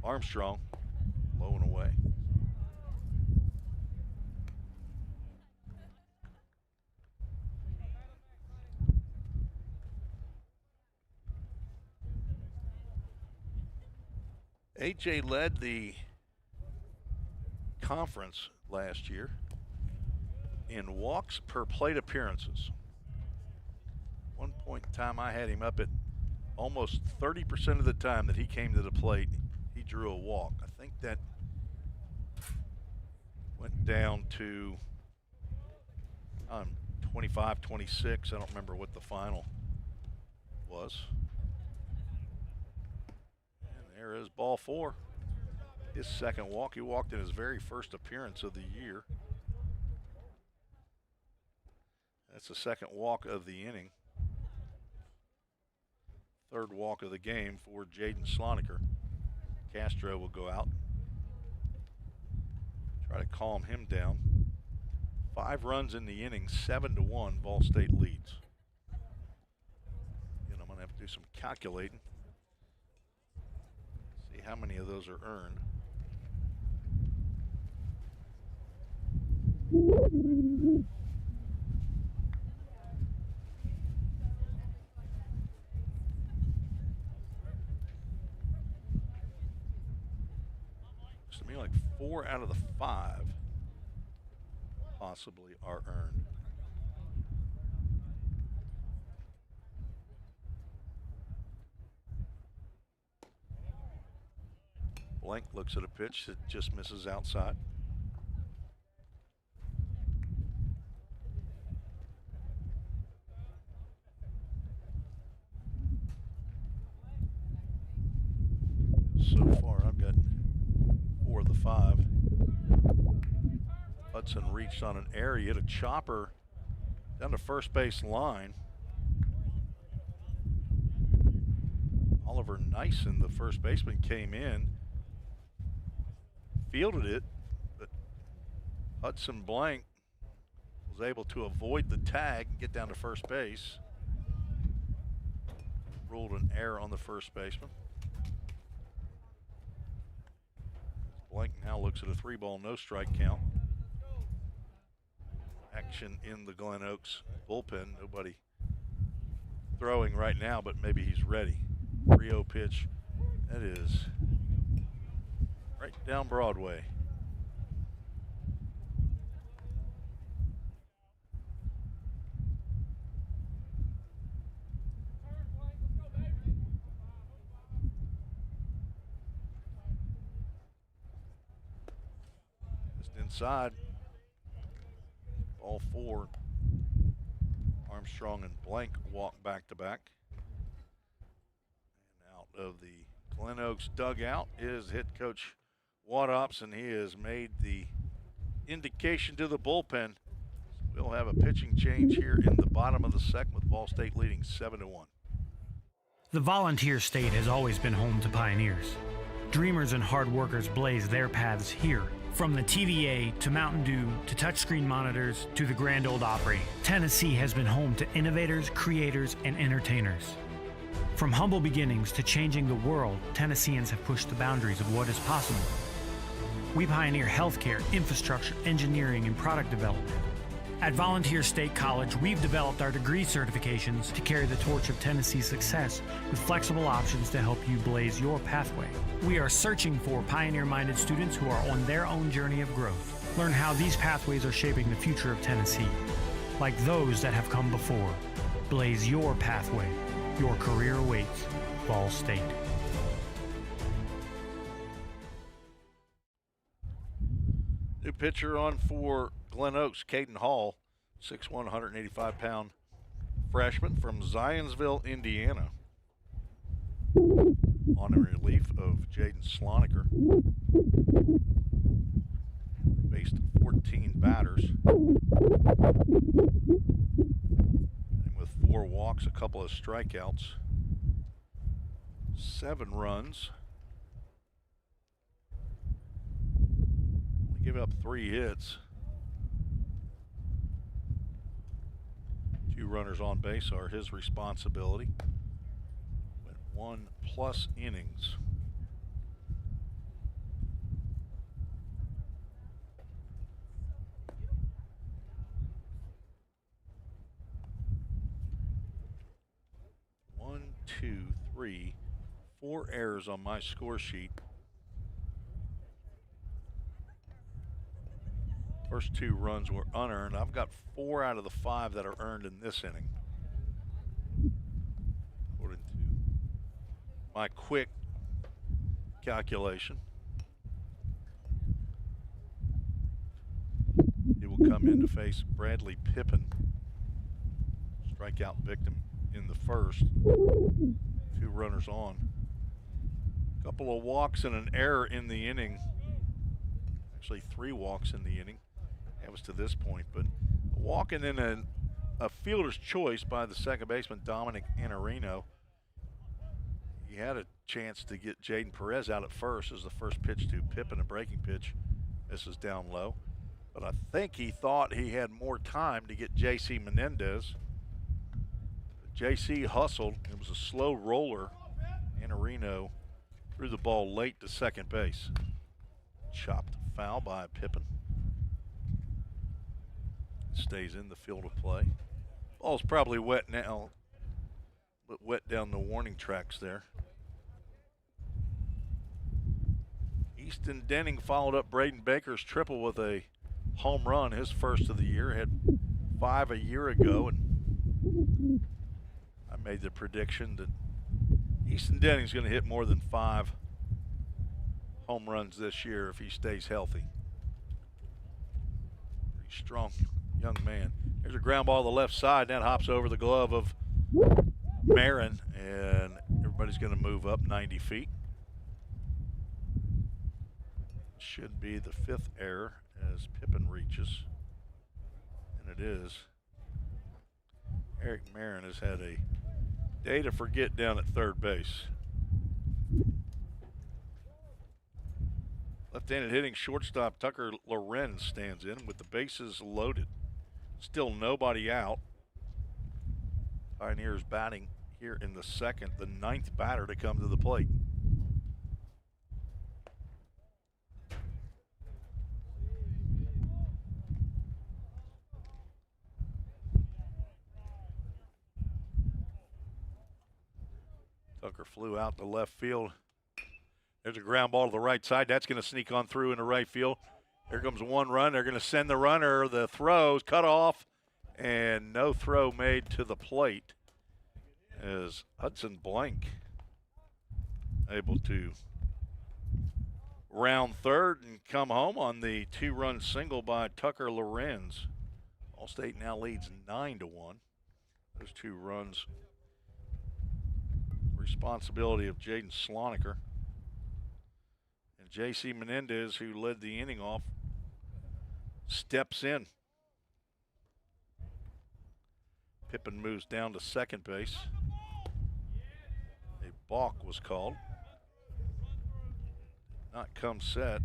Armstrong, low and away. A.J. led the conference last year in walks per plate appearances. One point in time, I had him up at almost 30% of the time that he came to the plate, he drew a walk. I think that went down to 25, 26. I don't remember what the final was. And there is ball 4. His second walk. He walked in his very first appearance of the year. That's the second walk of the inning. Third walk of the game for Jaden Sloniker. Castro will go out. Try to calm him down. 5 runs in the inning, 7-1, Ball State leads. And I'm gonna have to do some calculating. See how many of those are earned. To me, like 4 out of the 5 possibly are earned. Blank looks at a pitch that just misses outside. So far, I've got 4 of the 5. Hudson reached on an error. He hit a chopper down the first base line. Oliver Nyson, the first baseman, came in, fielded it, but Hudson Blank was able to avoid the tag and get down to first base. Ruled an error on the first baseman. Blank now looks at a 3-ball, no strike count. Action in the Glen Oaks bullpen. Nobody throwing right now, but maybe he's ready. 3-0 pitch. That is right down Broadway. Just inside. All 4. Armstrong and Blank walk back to back. And out of the Glen Oaks dugout is head coach Wadops, and he has made the indication to the bullpen. We'll have a pitching change here in the bottom of the second with Ball State leading 7-1. The Volunteer State has always been home to Pioneers. Dreamers and hard workers blaze their paths here. From the TVA to Mountain Dew to touchscreen monitors to the Grand Ole Opry, Tennessee has been home to innovators, creators, and entertainers. From humble beginnings to changing the world, Tennesseans have pushed the boundaries of what is possible. We pioneer healthcare, infrastructure, engineering, and product development. At Volunteer State College, we've developed our degree certifications to carry the torch of Tennessee's success with flexible options to help you blaze your pathway. We are searching for pioneer-minded students who are on their own journey of growth. Learn how these pathways are shaping the future of Tennessee. Like those that have come before, blaze your pathway. Your career awaits. Vol State. New pitcher on for Glen Oaks, Caden Hall, 6'1", 185-pound freshman from Zionsville, Indiana. On in relief of Jaden Sloniker. Faced 14 batters. And with 4 walks, a couple of strikeouts, 7 runs. Only give up 3 hits. 2 runners on base are his responsibility. Went 1+ innings. One, two, three, 4 errors on my score sheet. First 2 runs were unearned. I've got 4 out of the 5 that are earned in this inning, according to my quick calculation. He will come in to face Bradley Pippin, strikeout victim in the first. 2 runners on. Couple of walks and an error in the inning. Actually 3 walks in the inning. That was to this point, but a walk and then a fielder's choice by the second baseman, Dominic Anarino. He had a chance to get Jaden Perez out at first as the first pitch to Pippin, a breaking pitch. This is down low. But I think he thought he had more time to get J.C. Menendez. J.C. hustled. It was a slow roller. Anarino threw the ball late to second base. Chopped foul by Pippin. Stays in the field of play. Ball's probably wet now, but wet down the warning tracks there. Easton Denning followed up Braden Baker's triple with a home run, his first of the year. Had 5 a year ago, and I made the prediction that Easton Denning's going to hit more than 5 home runs this year if he stays healthy. Pretty strong young man. There's a ground ball to the left side. That hops over the glove of Marin, and everybody's going to move up 90 feet. Should be the 5th error as Pippin reaches, and it is. Eric Marin has had a day to forget down at third base. Left-handed hitting shortstop Tucker Lorenz stands in with the bases loaded. Still nobody out. Pioneers batting here in the second, the 9th batter to come to the plate. Tucker flew out to left field. There's a ground ball to the right side. That's going to sneak on through into right field. Here comes 1 run. They're going to send the runner. The throw's cut off, and no throw made to the plate as Hudson Blank able to round third and come home on the 2-run single by Tucker Lorenz. Allstate now leads 9-1. Those 2 runs, responsibility of Jaden Sloniker. And J.C. Menendez, who led the inning off, steps in. Pippin moves down to second base. A balk was called. Not come set.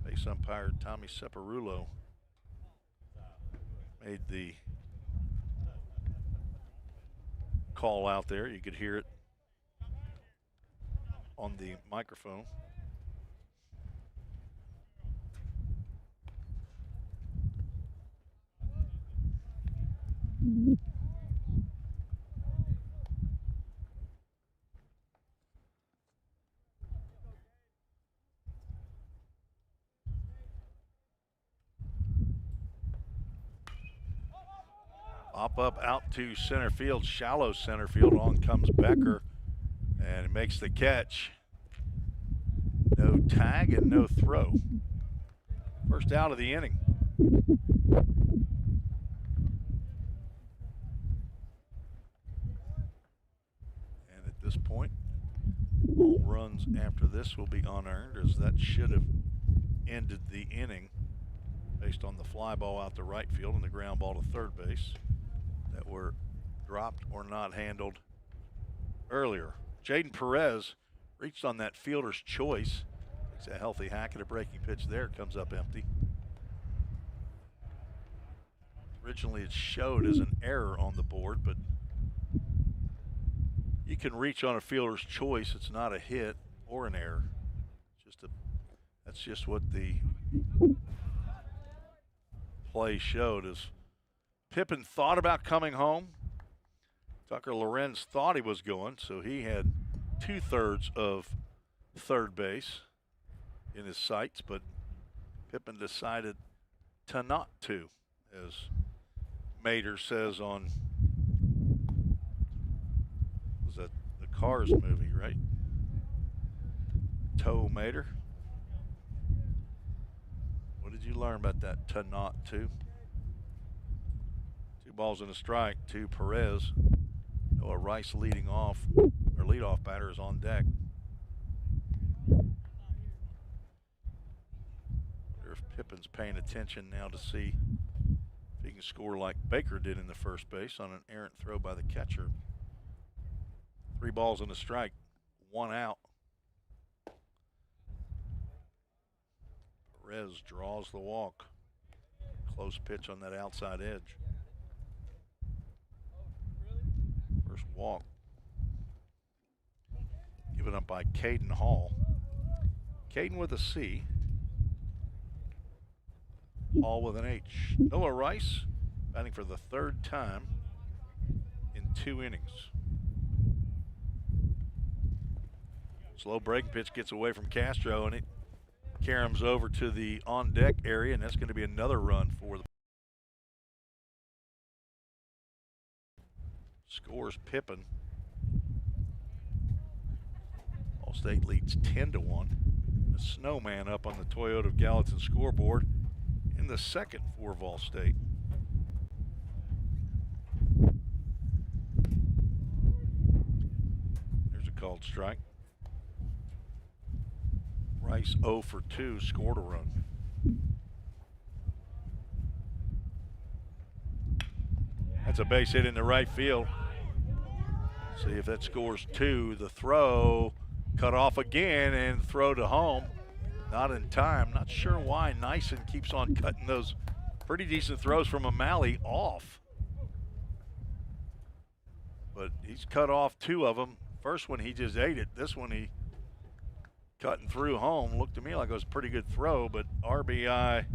Base umpire Tommy Separulo made the call out there. You could hear it on the microphone. Pop up out to center field, shallow center field. On comes Becker, and he makes the catch. No tag and no throw. First out of the inning. And at this point, all runs after this will be unearned, as that should have ended the inning based on the fly ball out to right field and the ground ball to third base that were dropped or not handled earlier. Jaden Perez reached on that fielder's choice. Takes a healthy hack at a breaking pitch there. Comes up empty. Originally it showed as an error on the board, but you can reach on a fielder's choice. It's not a hit or an error. That's just what the play showed. As Pippin thought about coming home, Tucker Lorenz thought he was going, so he had 2/3 of third base in his sights, but Pippin decided to not to, as Mater says on, was that the Cars movie, right? Toe Mater. What did you learn about that to not to? 2 balls and a strike to Perez. Noah Rice leading off, or leadoff batter is on deck. Wonder if Pippin's paying attention now to see if he can score like Baker did in the first base on an errant throw by the catcher. 3 balls and a strike, 1 out. Perez draws the walk. Close pitch on that outside edge. First walk given up by Caden Hall. Caden with a C. Hall with an H. Noah Rice batting for the 3rd time in 2 innings. Slow breaking pitch gets away from Castro, and it caroms over to the on-deck area, and that's going to be another run for the scores Pippin. Allstate leads 10-1. The snowman up on the Toyota Gallatin scoreboard in the second for Vol State. There's a called strike. Rice 0 for 2, scored a run. That's a base hit in the right field. See if that scores 2. The throw cut off again, and throw to home. Not in time. Not sure why Nyson keeps on cutting those pretty decent throws from O'Malley off. But he's cut off 2 of them. First one he just ate it. This one he cutting through home. Looked to me like it was a pretty good throw, but RBI,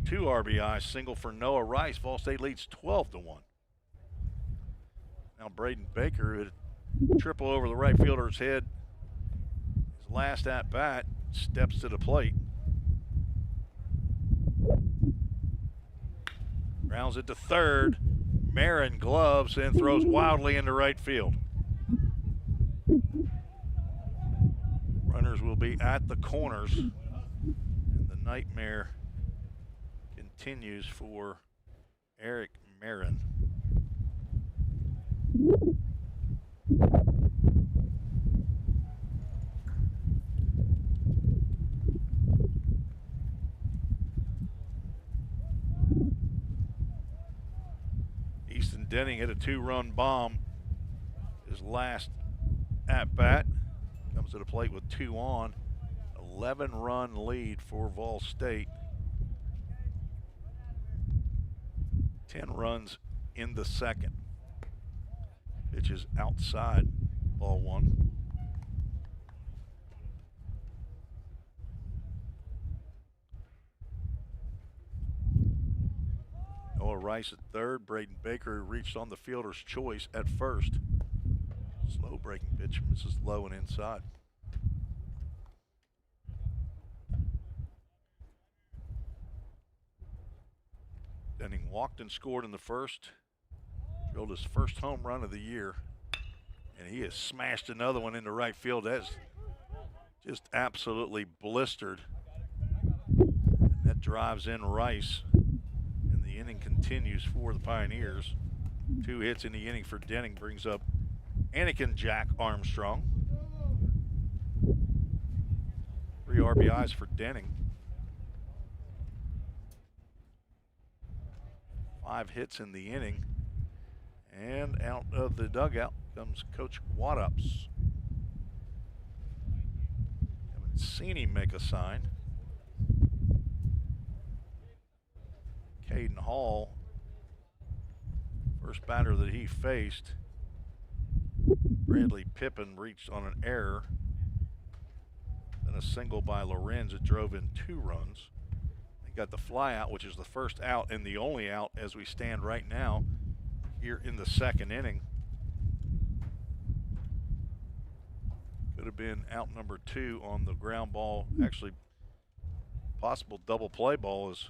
2 RBI, single for Noah Rice. Vol State leads 12-1. Now Braden Baker hit a triple over the right fielder's head. His last at bat, steps to the plate. Grounds it to third. Marin gloves and throws wildly into right field. Runners will be at the corners, and the nightmare continues for Eric Marin. Easton Denning hit a 2-run bomb his last at bat. Comes to the plate with 2 on. 11-run lead for Vol State. 10 runs in the second. Pitch is outside, ball one. Noah Rice at third. Braden Baker, who reached on the fielder's choice at first. Slow breaking pitch, misses low and inside. Denning walked and scored in the first. Drilled his first home run of the year. And he has smashed another one into right field. That's just absolutely blistered. And that drives in Rice. And the inning continues for the Pioneers. 2 hits in the inning for Denning brings up Anakin Jack Armstrong. 3 RBIs for Denning. 5 hits in the inning. And out of the dugout comes Coach Wadups. Haven't seen him make a sign. Caden Hall, first batter that he faced, Bradley Pippin reached on an error. Then a single by Lorenz that drove in 2 runs. He got the fly out, which is the first out and the only out as we stand right now here in the second inning. Could have been out number 2 on the ground ball. Actually, possible double play ball is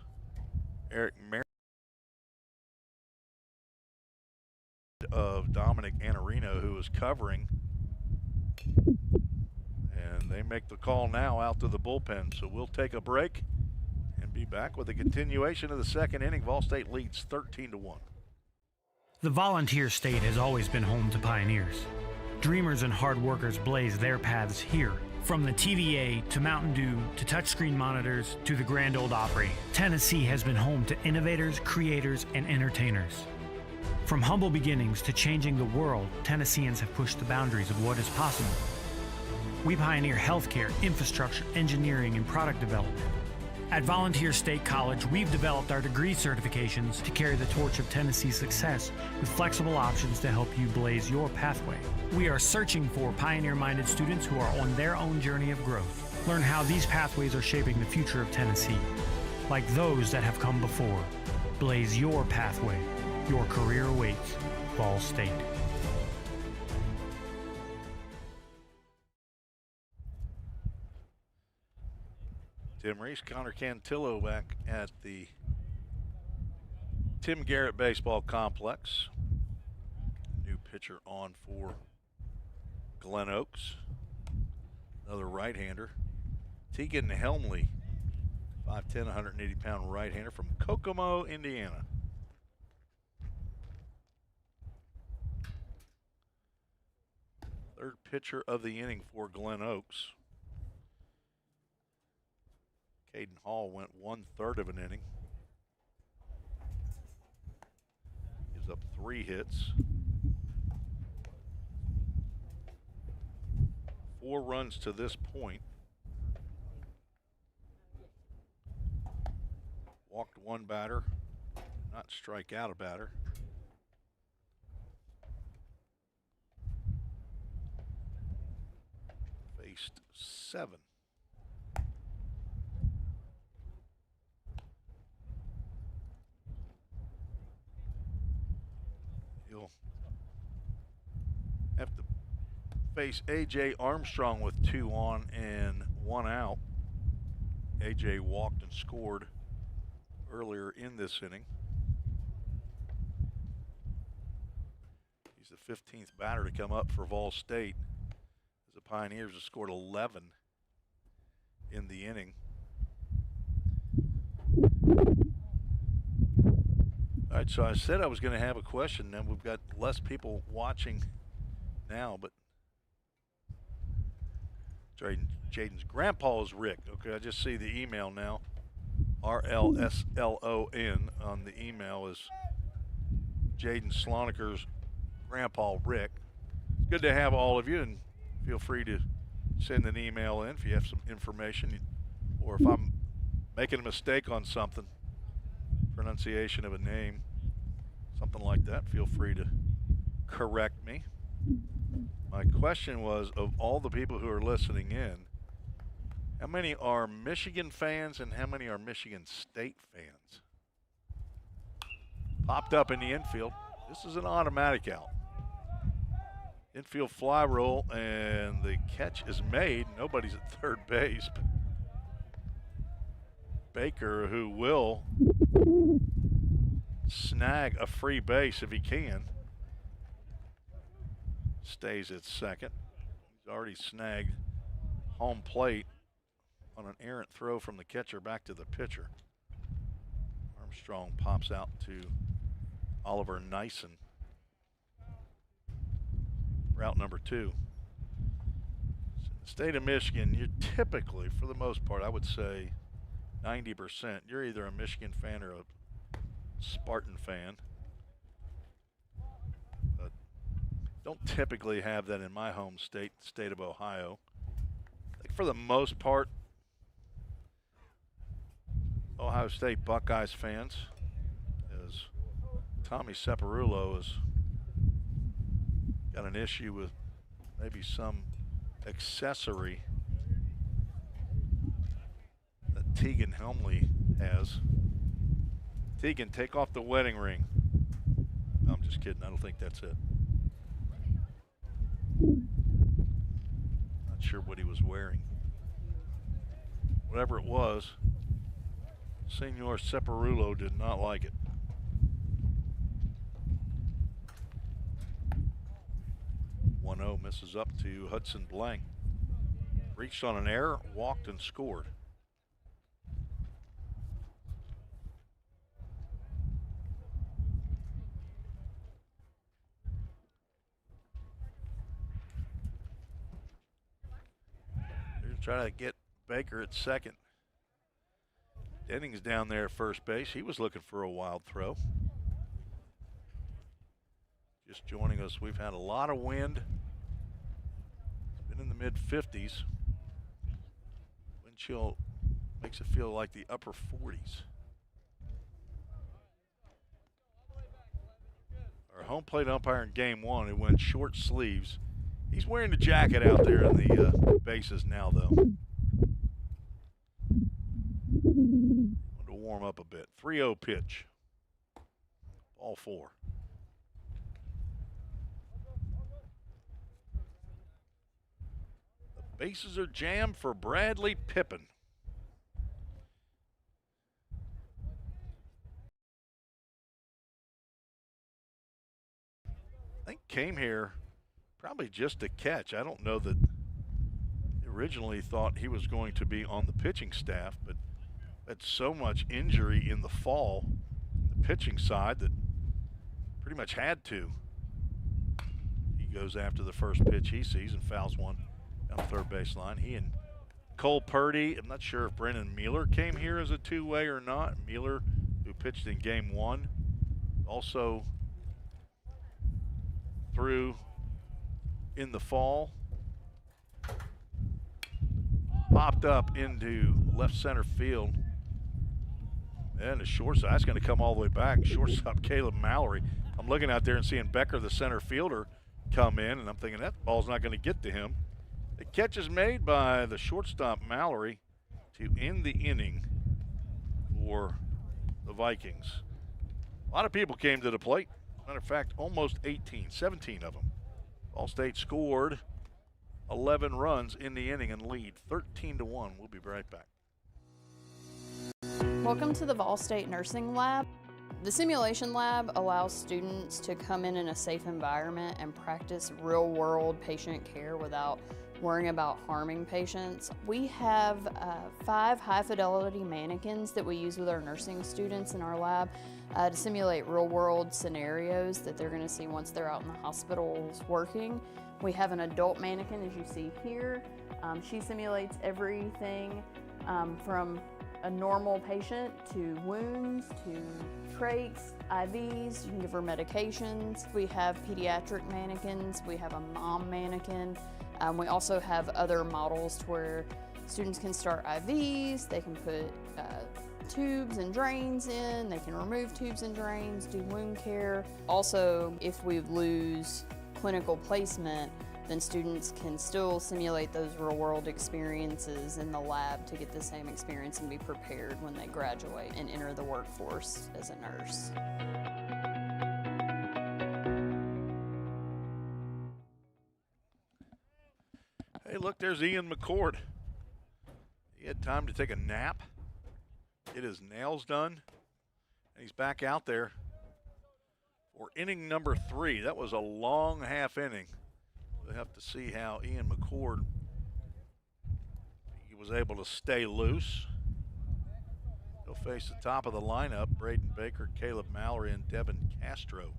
Eric Merritt of Dominic Anarino, who is covering. And they make the call now out to the bullpen. So we'll take a break and be back with a continuation of the second inning. Vol State leads 13-1. The Volunteer State has always been home to Pioneers. Dreamers and hard workers blaze their paths here. From the TVA to Mountain Dew to touchscreen monitors to the Grand Ole Opry, Tennessee has been home to innovators, creators, and entertainers. From humble beginnings to changing the world, Tennesseans have pushed the boundaries of what is possible. We pioneer healthcare, infrastructure, engineering, and product development. At Volunteer State College, we've developed our degree certifications to carry the torch of Tennessee's success with flexible options to help you blaze your pathway. We are searching for pioneer-minded students who are on their own journey of growth. Learn how these pathways are shaping the future of Tennessee. Like those that have come before, blaze your pathway. Your career awaits. Vol State. Tim Reese, Connor Cantillo back at the Tim Garrett Baseball Complex. New pitcher on for Glen Oaks. Another right-hander. Tegan Helmley, 5'10", 180-pound right-hander from Kokomo, Indiana. Third pitcher of the inning for Glen Oaks. Caden Hall went 1/3 of an inning. Gives up 3 hits. 4 runs to this point. Walked 1 batter, not strike out a batter. Faced 7. He'll have to face A.J. Armstrong with 2 on and 1 out. A.J. walked and scored earlier in this inning. He's the 15th batter to come up for Vol State, as the Pioneers have scored 11 in the inning. All right, so I said I was going to have a question. Now we've got less people watching now, but Jaden's grandpa is Rick. Okay, I just see the email now. RLSLON on the email is Jaden Sloniker's grandpa Rick. It's good to have all of you, and feel free to send an email in if you have some information, or if I'm making a mistake on something, pronunciation of a name, something like that, feel free to correct me. My question was, of all the people who are listening in, how many are Michigan fans and how many are Michigan State fans? Popped up in the infield. This is an automatic out. Infield fly roll, and the catch is made. Nobody's at third base. But Baker, who will snag a free base if he can, stays at second. He's already snagged home plate on an errant throw from the catcher back to the pitcher. Armstrong pops out to Oliver Nyson. Route number 2. So in the state of Michigan, you're typically, for the most part, I would say 90%, you're either a Michigan fan or a Spartan fan. But don't typically have that in my home state, the state of Ohio. I think for the most part, Ohio State Buckeyes fans, as Tommy Separulo has got an issue with maybe some accessory that Tegan Helmley has. Tegan, take off the wedding ring. No, I'm just kidding. I don't think that's it. Not sure what he was wearing. Whatever it was, Senor Separulo did not like it. 1-0 misses up to Hudson Blank. Reached on an error, walked and scored. They're trying to get Baker at second. Innings down there at first base. He was looking for a wild throw. Just joining us, we've had a lot of wind. It's been in the mid-50s. Wind chill makes it feel like the upper 40s. Our home plate umpire in game 1, who went short sleeves. He's wearing the jacket out there in the bases now, though. Want to warm up a bit. 3-0 pitch. Ball 4. The bases are jammed for Bradley Pippin. I think came here probably just to catch. I don't know that originally thought he was going to be on the pitching staff, but had so much injury in the fall, the pitching side, that pretty much had to. He goes after the first pitch he sees and fouls one down the third baseline. He and Cole Purdy, I'm not sure if Brennan Mueller came here as a two-way or not. Mueller, who pitched in game 1, also threw in the fall. Popped up into left center field. And the shortstop, that's going to come all the way back. Shortstop Caleb Mallory. I'm looking out there and seeing Becker, the center fielder, come in, and I'm thinking that ball's not going to get to him. The catch is made by the shortstop Mallory to end the inning for the Vikings. A lot of people came to the plate. Matter of fact, almost 17 of them. Ball State scored 11 runs in the inning and lead 13-1. We'll be right back. Welcome to the Vol State Nursing Lab. The simulation lab allows students to come in a safe environment and practice real-world patient care without worrying about harming patients. We have 5 high-fidelity mannequins that we use with our nursing students in our lab to simulate real-world scenarios that they're going to see once they're out in the hospitals working. We have an adult mannequin, as you see here. She simulates everything from a normal patient to wounds to trachs, IVs. You can give her medications. We have pediatric mannequins. We have a mom mannequin. We also have other models to where students can start IVs. They can put tubes and drains in, they can remove tubes and drains, do wound care. Also, if we lose clinical placement, then students can still simulate those real-world experiences in the lab to get the same experience and be prepared when they graduate and enter the workforce as a nurse. Hey, look, there's Ian McCord. He had time to take a nap, get his nails done, and he's back out there for inning number 3. That was a long half inning. We'll have to see how Ian McCord, he was able to stay loose. He'll face the top of the lineup, Braden Baker, Caleb Mallory, and Devin Castro.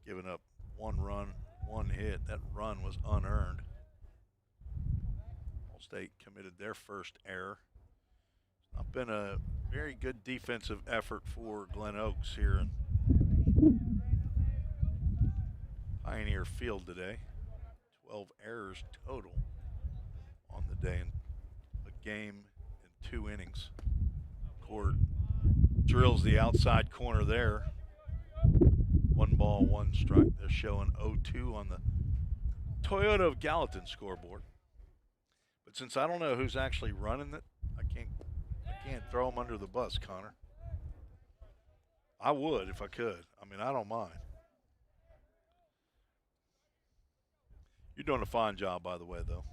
Giving up 1 run, 1 hit. That run was unearned. State committed their first error. It's not been a very good defensive effort for Glen Oaks here in Pioneer Field today. 12 errors total on the day in a game in 2 innings. Court drills the outside corner there. 1 ball, 1 strike. They're showing 0-2 on the Toyota of Gallatin scoreboard. But since I don't know who's actually running it, I can't throw them under the bus, Connor. I would if I could. I mean, I don't mind. You're doing a fine job, by the way, though.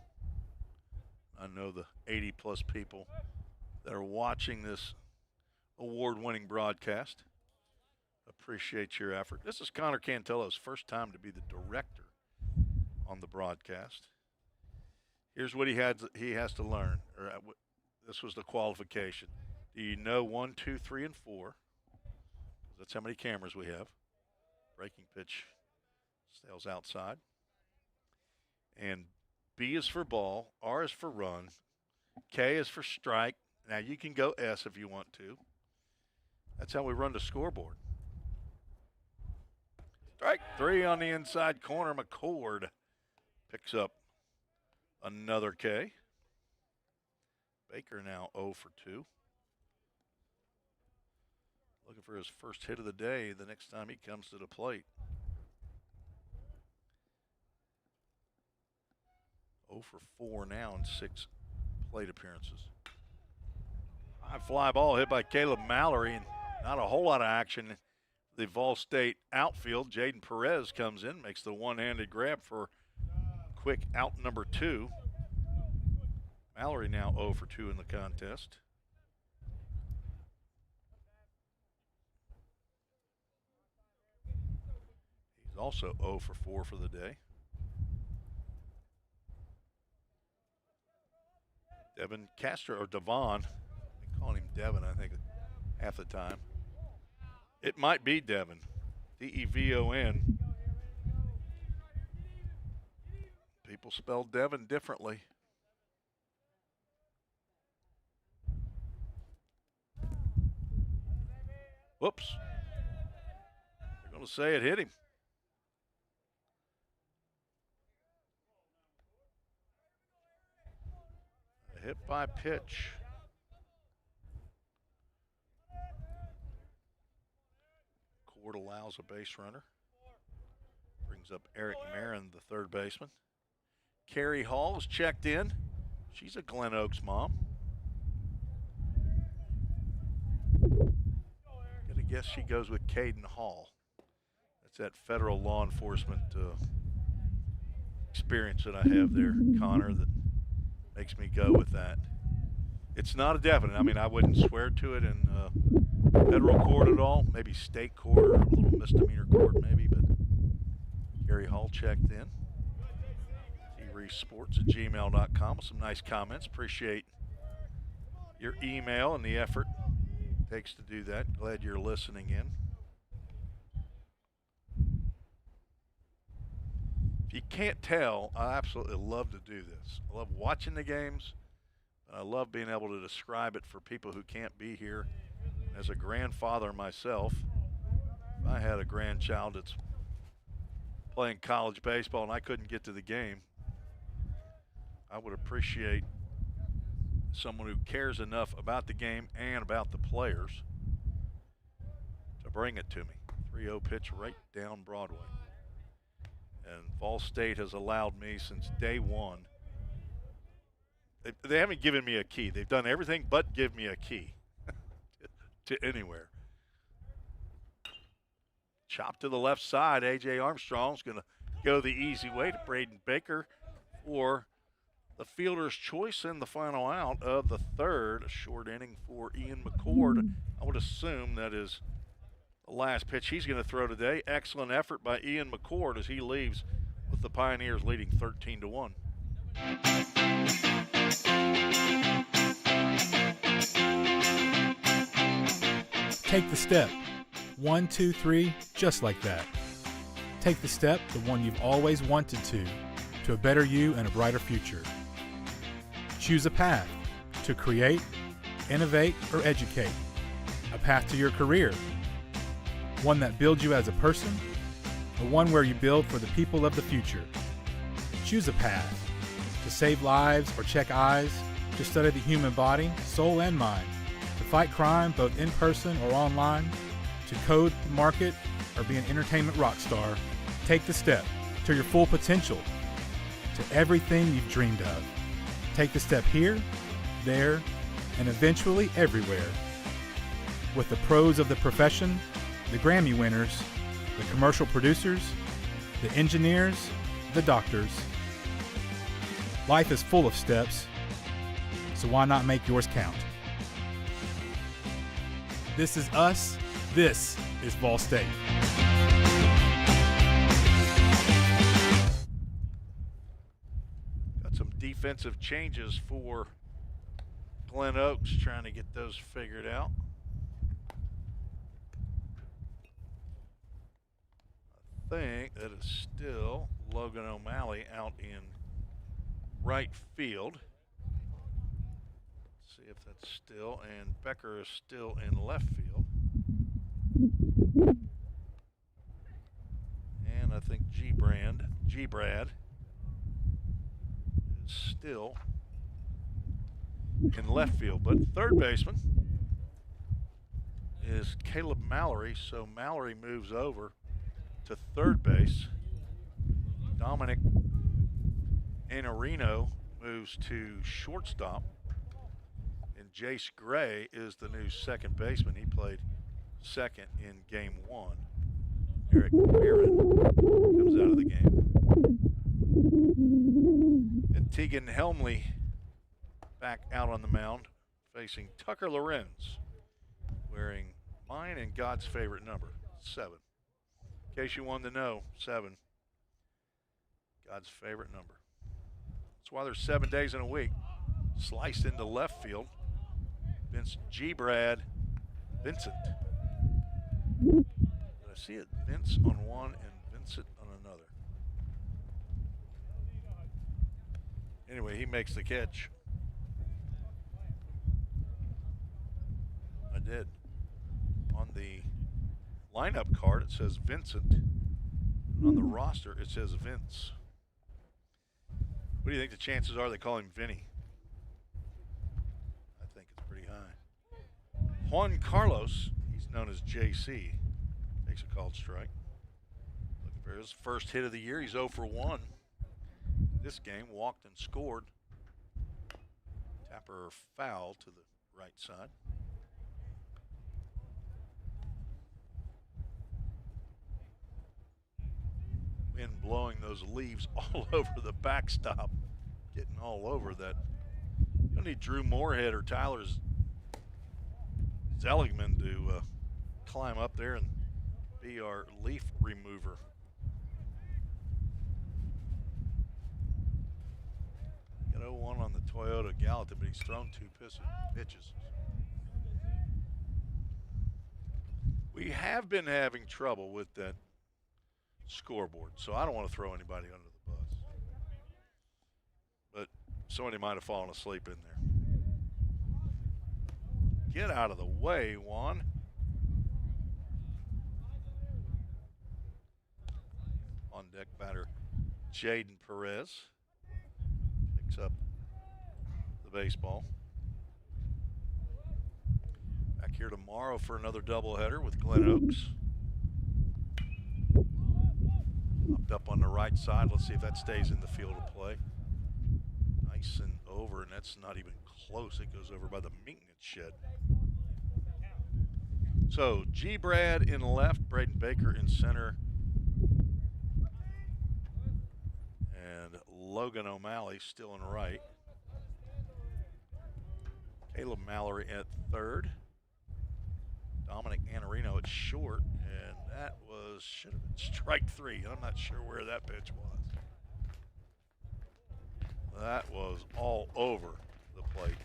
I know the 80-plus people that are watching this award-winning broadcast. Appreciate your effort. This is Connor Cantello's first time to be the director on the broadcast. Here's what he has to learn. This was the qualification. Do you know 1, 2, 3, and 4? That's how many cameras we have. Breaking pitch sails outside. And B is for ball, R is for run, K is for strike. Now you can go S if you want to. That's how we run the scoreboard. Strike 3 on the inside corner. McCord picks up another K. Baker now 0 for 2. Looking for his first hit of the day the next time he comes to the plate. 0 for 4 now in 6 plate appearances. High fly ball hit by Caleb Mallory, and not a whole lot of action. The Vol State outfield, Jaden Perez comes in, makes the one-handed grab for quick out number 2. Mallory now 0 for 2 in the contest. He's also 0 for 4 for the day. Devin Castro, or Devon. They call him Devin, I think, half the time. It might be Devin. D-E-V-O-N. People spell Devin differently. Whoops. They're going to say it hit him. A hit by pitch. Cord allows a base runner. Brings up Eric Marin, the third baseman. Carrie Hall is checked in. She's a Glen Oaks mom. Gonna guess she goes with Caden Hall. That's that federal law enforcement experience that I have there, Connor, that makes me go with that. It's not a definite. I mean, I wouldn't swear to it in federal court at all. Maybe state court or a little misdemeanor court maybe, but Carrie Hall checked in. Sports@gmail.com with some nice comments. Appreciate your email and the effort it takes to do that. Glad you're listening in. If you can't tell, I absolutely love to do this. I love watching the games, and I love being able to describe it for people who can't be here. As a grandfather myself, if I had a grandchild that's playing college baseball and I couldn't get to the game, I would appreciate someone who cares enough about the game and about the players to bring it to me. 3-0 pitch right down Broadway. And Vol State has allowed me since day one. They haven't given me a key. They've done everything but give me a key to anywhere. Chop to the left side. A.J. Armstrong's going to go the easy way to Braden Baker for the fielder's choice in the final out of the third. A short inning for Ian McCord. I would assume that is the last pitch he's going to throw today. Excellent effort by Ian McCord as he leaves with the Pioneers leading 13-1. Take the step. 1, 2, 3, just like that. Take the step, the one you've always wanted to a better you and a brighter future. Choose a path to create, innovate, or educate. A path to your career. One that builds you as a person, or one where you build for the people of the future. Choose a path to save lives or check eyes, to study the human body, soul, and mind, to fight crime both in person or online, to code the market, or be an entertainment rock star. Take the step to your full potential, to everything you've dreamed of. Take the step here, there, and eventually everywhere. With the pros of the profession, the Grammy winners, the commercial producers, the engineers, the doctors. Life is full of steps, so why not make yours count? This is us. This is Vol State. Got some defensive changes for Glen Oaks, trying to get those figured out. I think that is still Logan O'Malley out in right field. Let's see if that's still, and Becker is still in left field. And I think G-Brad is still in left field. But third baseman is Caleb Mallory, so Mallory moves over to third base. Dominic Anarino moves to shortstop. And Jace Gray is the new second baseman. He played second in game one. Eric Barron comes out of the game. And Tegan Helmley back out on the mound facing Tucker Lorenz, wearing mine and God's favorite number, 7. In case you wanted to know, 7, God's favorite number. That's why there's 7 days in a week. Sliced into left field. Vincent. Did I see it? Vince on one and Vincent on another. Anyway, he makes the catch. I did. On the lineup card, it says Vincent. And on the roster, it says Vince. What do you think the chances are they call him Vinny? I think it's pretty high. Juan Carlos, he's known as JC, takes a called strike. Looking for his first hit of the year. He's 0 for 1. This game, walked and scored. Tapper foul to the right side. Wind blowing those leaves all over the backstop, getting all over that. Don't need Drew Moorhead or Tyler Zeligman to climb up there and be our leaf remover. Got 0-1 on the Toyota Gallatin, but he's thrown 2 pitches. We have been having trouble with that scoreboard, so I don't want to throw anybody under the bus. But somebody might have fallen asleep in there. Get out of the way, Juan. On deck batter Jaden Perez picks up the baseball. Back here tomorrow for another doubleheader with Glen Oaks. Popped up on the right side. Let's see if that stays in the field of play. Nice and over, and that's not even close. It goes over by the maintenance shed. So G. Brad in left, Braden Baker in center, and Logan O'Malley still in right. Caleb Mallory at third. Dominic Anarino at short, and that should have been strike three. I'm not sure where that pitch was. That was all over the plate.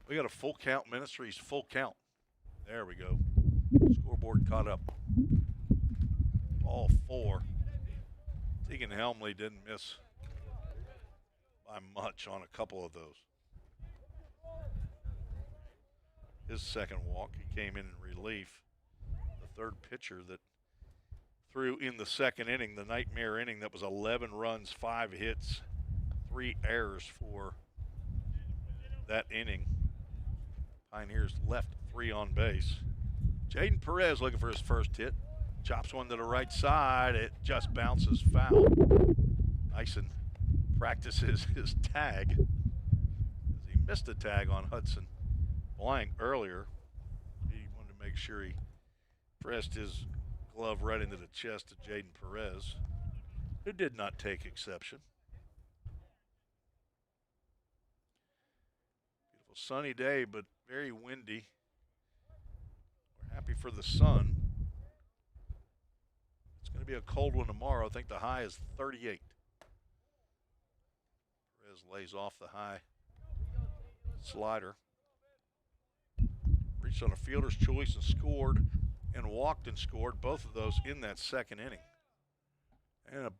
We got a full count, Ministries full count. There we go. Scoreboard caught up. Ball 4. Tegan Helmley didn't miss by much on a couple of those. His second walk, he came in relief. The third pitcher that threw in the second inning, the nightmare inning that was 11 runs, 5 hits, 3 errors for that inning. Pioneers left 3 on base. Jaden Perez looking for his first hit. Chops one to the right side. It just bounces foul. Nyson practices his tag. He missed a tag on Hudson Blank earlier. He wanted to make sure he pressed his glove right into the chest of Jaden Perez, who did not take exception. Beautiful sunny day, but very windy. We're happy for the sun. It's going to be a cold one tomorrow. I think the high is 38. Perez lays off the high slider. Reached on a fielder's choice and scored, and walked and scored, both of those in that second inning. And a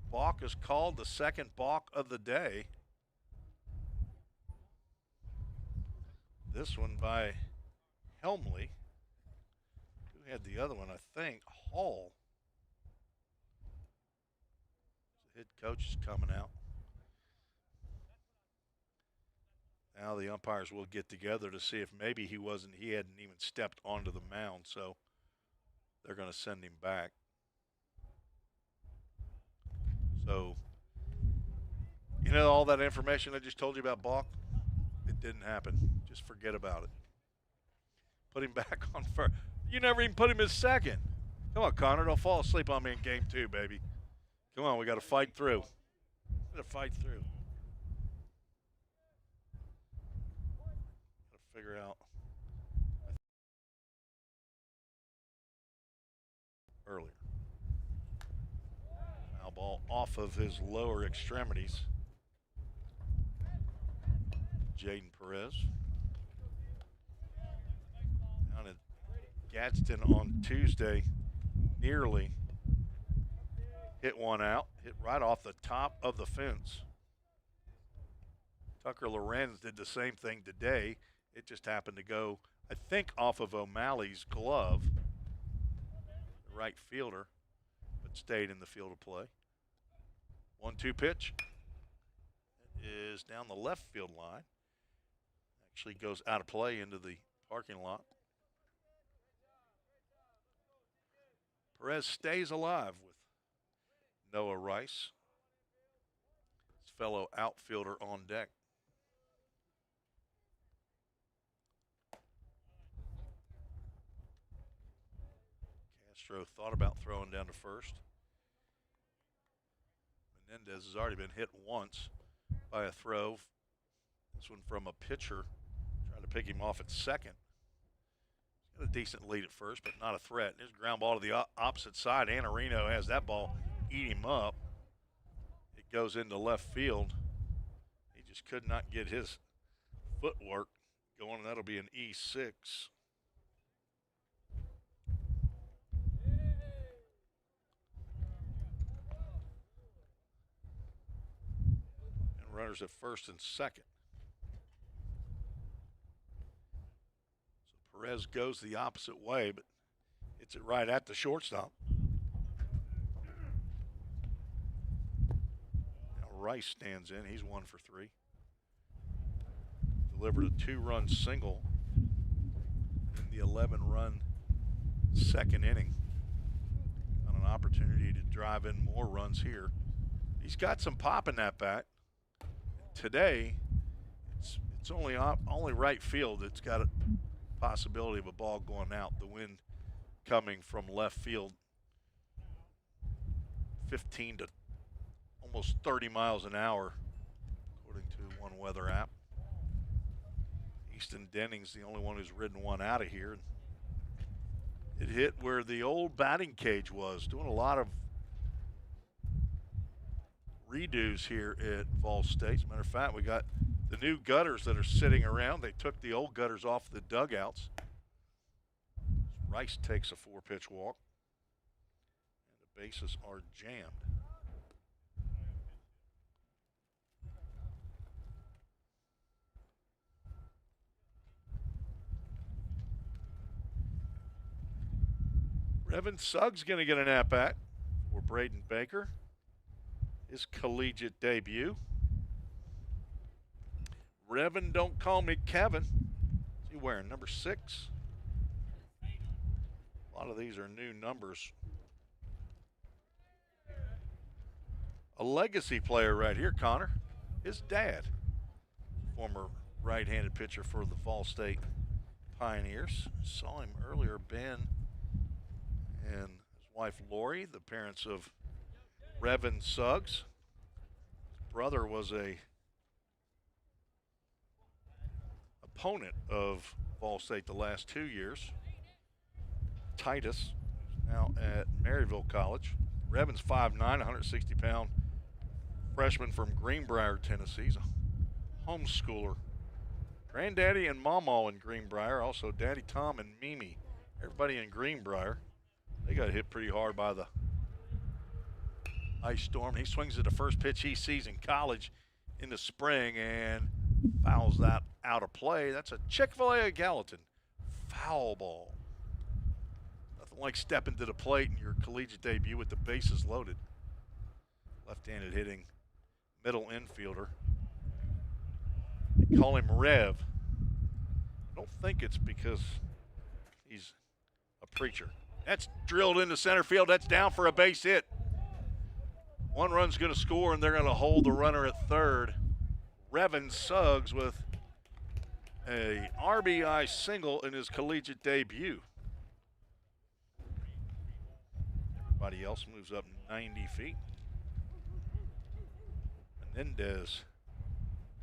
balk is called, the second balk of the day. This one by Helmley. Who had the other one? I think Hall. The head coach is coming out. Now the umpires will get together to see if maybe he hadn't even stepped onto the mound, so they're going to send him back. So, you know all that information I just told you about balk? It didn't happen. Just forget about it. Put him back on first. You never even put him as second. Come on, Connor, don't fall asleep on me in game 2, baby. Come on, we got to fight through. Figure out earlier. Foul ball off of his lower extremities. Jaden Perez. Down at Gadsden on Tuesday, nearly hit one out, hit right off the top of the fence. Tucker Lorenz did the same thing today. It just happened to go, I think, off of O'Malley's glove, the right fielder, but stayed in the field of play. 1-2 pitch. It is down the left field line. Actually goes out of play into the parking lot. Perez stays alive with Noah Rice, his fellow outfielder on deck. Castro thought about throwing down to first. Menendez has already been hit once by a throw. This one from a pitcher trying to pick him off at second. He's got a decent lead at first, but not a threat. There's a ground ball to the opposite side. Anarino has that ball eat him up. It goes into left field. He just could not get his footwork going, and that'll be an E6. Runners at first and second. So Perez goes the opposite way, but hits it right at the shortstop. Now Rice stands in. He's 1 for 3. Delivered a 2-run single in the 11-run second inning. On an opportunity to drive in more runs here. He's got some pop in that bat. Today, it's only right field that's got a possibility of a ball going out. The wind coming from left field, 15 to almost 30 miles an hour, according to one weather app. Easton Denning's the only one who's ridden one out of here. It hit where the old batting cage was, doing a lot of redos here at Vol State. As a matter of fact, we got the new gutters that are sitting around. They took the old gutters off the dugouts. Rice takes a 4-pitch walk, and the bases are jammed. Revan Suggs going to get an at-bat for Braden Baker. His collegiate debut. Revan, don't call me Kevin. What's he wearing, number 6? A lot of these are new numbers. A legacy player right here, Connor. His dad, former right-handed pitcher for the Vol State Pioneers. Saw him earlier, Ben and his wife Lori, the parents of Revan Suggs. His brother was a opponent of Vol State the last 2 years. Titus, now at Maryville College. Revan's 5'9", 160-pound freshman from Greenbrier, Tennessee. He's a homeschooler. Granddaddy and Mama in Greenbrier, also Daddy Tom and Mimi. Everybody in Greenbrier. They got hit pretty hard by the ice storm. He swings at the first pitch he sees in college in the spring and fouls that out of play. That's a Chick-fil-A at Gallatin. Foul ball. Nothing like stepping to the plate in your collegiate debut with the bases loaded. Left-handed hitting middle infielder. They call him Rev. I don't think it's because he's a preacher. That's drilled into center field. That's down for a base hit. One run's going to score, and they're going to hold the runner at third. Revan Suggs with a RBI single in his collegiate debut. Everybody else moves up 90 feet. Menendez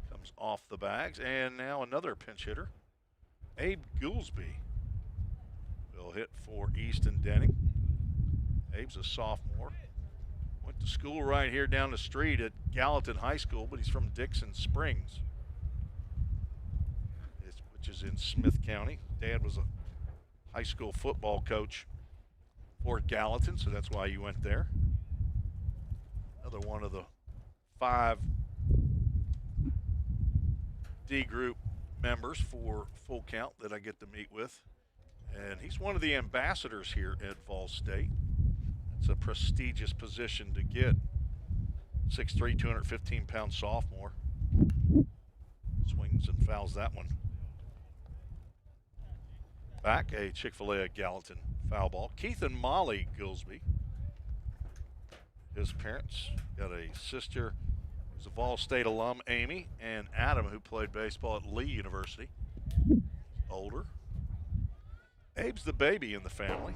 comes off the bags, and now another pinch hitter, Abe Goolsby, will hit for Easton Denning. Abe's a sophomore. Went to school right here down the street at Gallatin High School, but he's from Dixon Springs, which is in Smith County. Dad was a high school football coach for Gallatin, so that's why he went there. Another one of the 5 D group members for Full Count that I get to meet with. And he's one of the ambassadors here at Vol State. It's a prestigious position to get. 6'3", 215-pound sophomore. Swings and fouls that one. Back, a Chick-fil-A at Gallatin foul ball. Keith and Molly Goolsby. His parents got a sister who's a Vol State alum, Amy, and Adam, who played baseball at Lee University. Older. Abe's the baby in the family.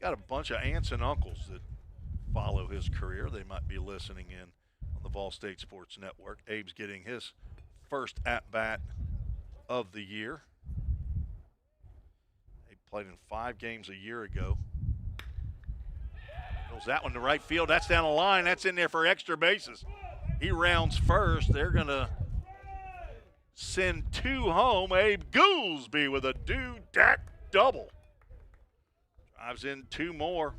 Got a bunch of aunts and uncles that follow his career. They might be listening in on the Vol State Sports Network. Abe's getting his first at-bat of the year. He played in 5 games a year ago. Goes that one to right field. That's down the line. That's in there for extra bases. He rounds first. They're going to send 2 home. Abe Goolsby with a do-dat double. Drives in 2 more.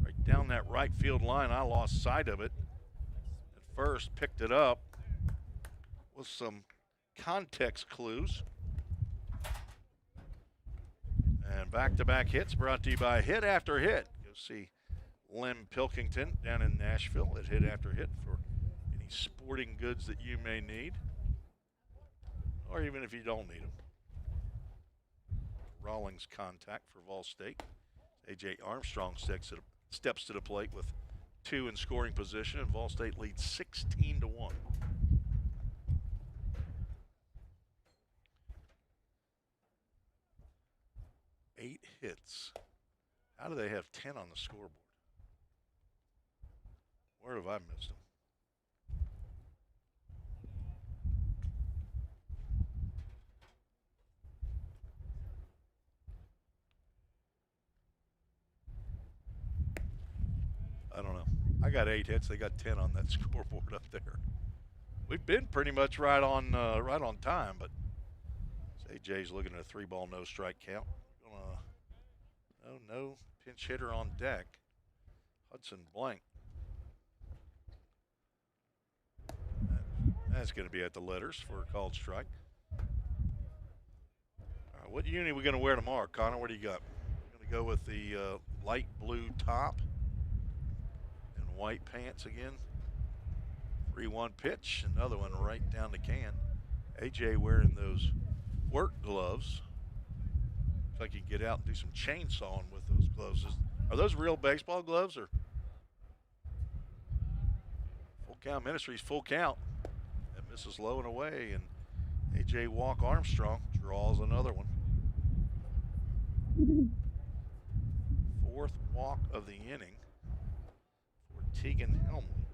Right down that right field line. I lost sight of it at first. Picked it up with some context clues. And back-to-back hits brought to you by Hit After Hit. You'll see Lim Pilkington down in Nashville at Hit After Hit for any sporting goods that you may need. or even if you don't need them. Rawlings contact for Vol State. A.J. Armstrong steps to the plate with 2 in scoring position, and Vol State leads 16-1. Eight hits. How do they have 10 on the scoreboard? Where have I missed them? I don't know. I got 8 hits. They got 10 on that scoreboard up there. We've been pretty much right on time, but AJ's looking at a 3-ball, no strike count. No pinch hitter on deck. Hudson Blank. That's going to be at the letters for a called strike. All right, what uni are we going to wear tomorrow, Connor? What do you got? Going to go with the light blue top and white pants again. 3-1 pitch, another one right down the can. AJ wearing those work gloves. Looks like you can get out and do some chainsawing with those gloves. Are those real baseball gloves or? Full Count Ministries, full count. That misses low and away, and AJ Walk Armstrong draws another one. 4th walk of the inning for Tegan Helmley.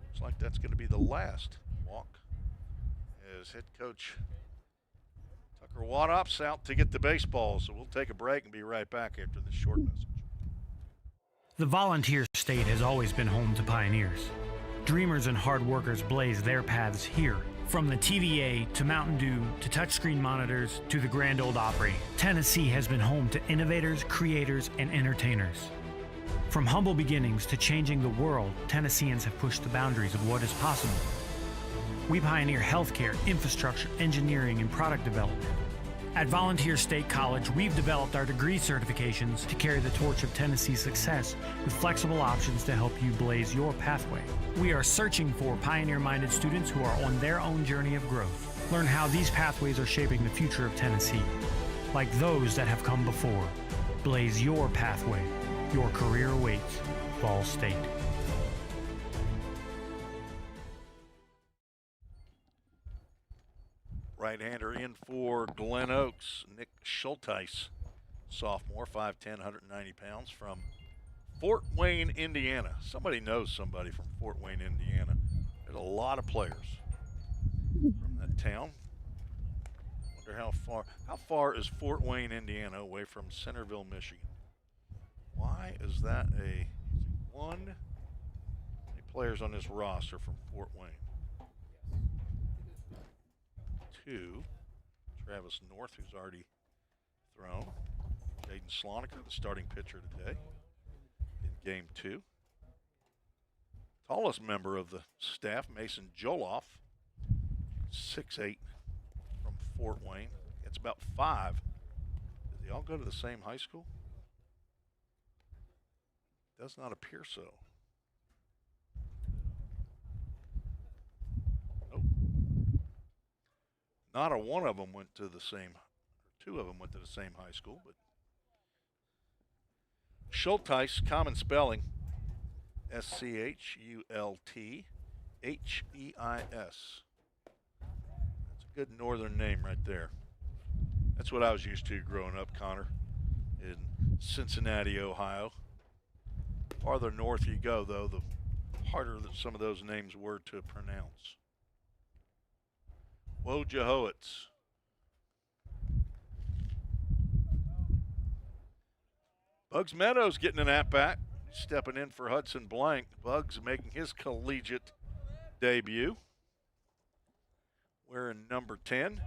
Looks like that's going to be the last walk as head coach Tucker Wadop's out to get the baseball, so we'll take a break and be right back after this short message. The Volunteer State has always been home to pioneers. Dreamers and hard workers blaze their paths here. From the TVA to Mountain Dew to touchscreen monitors to the Grand Ole Opry, Tennessee has been home to innovators, creators, and entertainers. From humble beginnings to changing the world, Tennesseans have pushed the boundaries of what is possible. We pioneer healthcare, infrastructure, engineering, and product development. At Volunteer State College, we've developed our degree certifications to carry the torch of Tennessee's success with flexible options to help you blaze your pathway. We are searching for pioneer-minded students who are on their own journey of growth. Learn how these pathways are shaping the future of Tennessee. Like those that have come before, blaze your pathway. Your career awaits. Vol State. Right-hander in for Glen Oaks, Nick Schulteis, sophomore, 5'10", 190 pounds, from Fort Wayne, Indiana. Somebody knows somebody from Fort Wayne, Indiana. There's a lot of players from that town. Wonder how far is Fort Wayne, Indiana away from Centerville, Michigan? Why is that one? How many players on this roster from Fort Wayne? 2. Travis North, who's already thrown. Jaden Slonaker, the starting pitcher today in game 2. Tallest member of the staff, Mason Joloff, 6'8", from Fort Wayne. It's about 5. Did they all go to the same high school? Does not appear so. Nope. Not a one of them went to the same, or 2 of them went to the same high school, but Schulteis, common spelling, Schultheis. That's a good northern name right there. That's what I was used to growing up, Connor, in Cincinnati, Ohio. Farther north you go, though, the harder that some of those names were to pronounce. Wojciechowicz. Bugs Meadows getting an at-bat, stepping in for Hudson Blank. Bugs making his collegiate debut. Wearing number 10.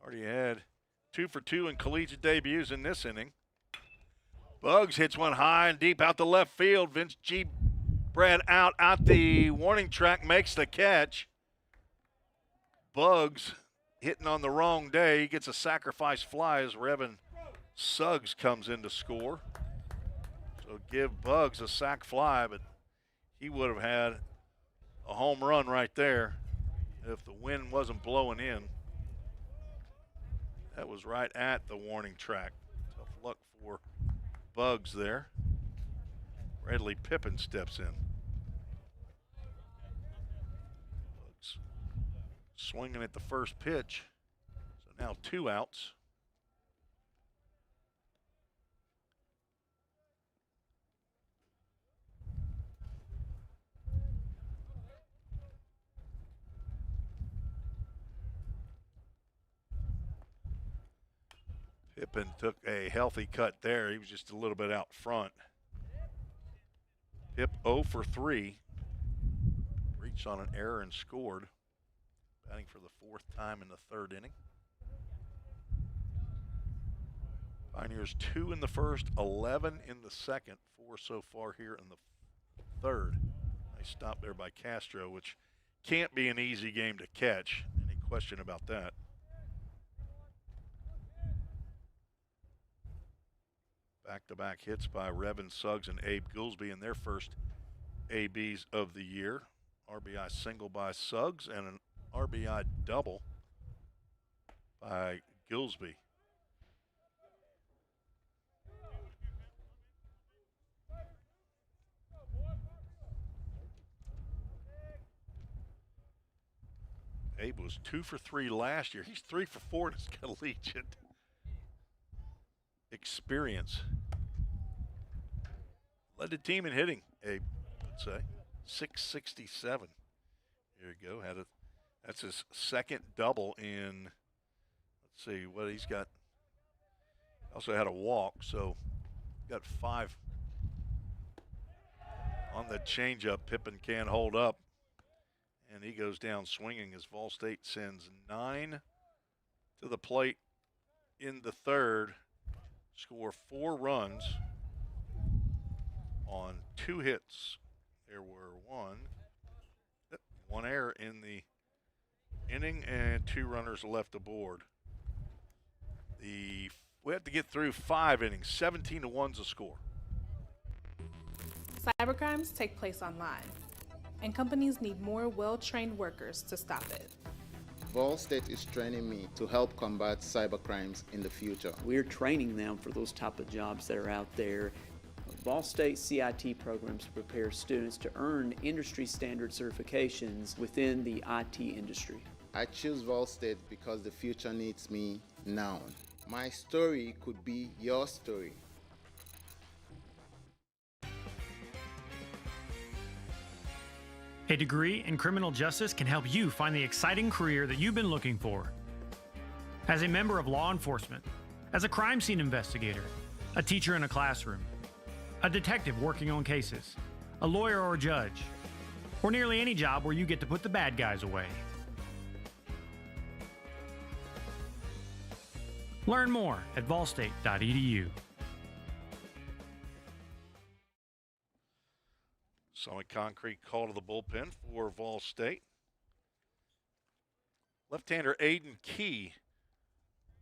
Already had 2 for 2 in collegiate debuts in this inning. Bugs hits one high and deep out the left field. Vince G. Brad out the warning track, makes the catch. Bugs hitting on the wrong day. He gets a sacrifice fly as Revan Suggs comes in to score. So give Bugs a sac fly, but he would have had a home run right there if the wind wasn't blowing in. That was right at the warning track. Tough luck for Bugs there. Bradley Pippin steps in. Bugs swinging at the first pitch. So now 2 outs. Pippin took a healthy cut there. He was just a little bit out front. Pip 0 for 3. Reached on an error and scored. Batting for the 4th time in the 3rd inning. Pioneers 2 in the first, 11 in the second, 4 so far here in the 3rd. Nice stop there by Castro, which can't be an easy game to catch. Any question about that? Back-to-back hits by Revin Suggs and Abe Goolsby in their first ABs of the year. RBI single by Suggs and an RBI double by Goolsby. Abe was 2 for 3 last year. He's 3 for 4 in his collegiate experience. Led the team in hitting, Abe would say. 667. Here you go. That's his 2nd double in, let's see, what he's got. Also had a walk, so got 5 on the changeup. Pippin can't hold up, and he goes down swinging as Vol State sends 9 to the plate in the 3rd. Score 4 runs on 2 hits. There were one error in the inning and 2 runners left aboard. We have to get through 5 innings. 17-1's the score. Cybercrimes take place online, and companies need more well-trained workers to stop it. Vol State is training me to help combat cybercrimes in the future. We're training them for those type of jobs that are out there. Vol State CIT programs prepare students to earn industry standard certifications within the IT industry. I choose Vol State because the future needs me now. My story could be your story. A degree in criminal justice can help you find the exciting career that you've been looking for. As a member of law enforcement, as a crime scene investigator, a teacher in a classroom, a detective working on cases, a lawyer or a judge, or nearly any job where you get to put the bad guys away. Learn more at volstate.edu. Summit Concrete call to the bullpen for Vol State. Left-hander Aiden Key,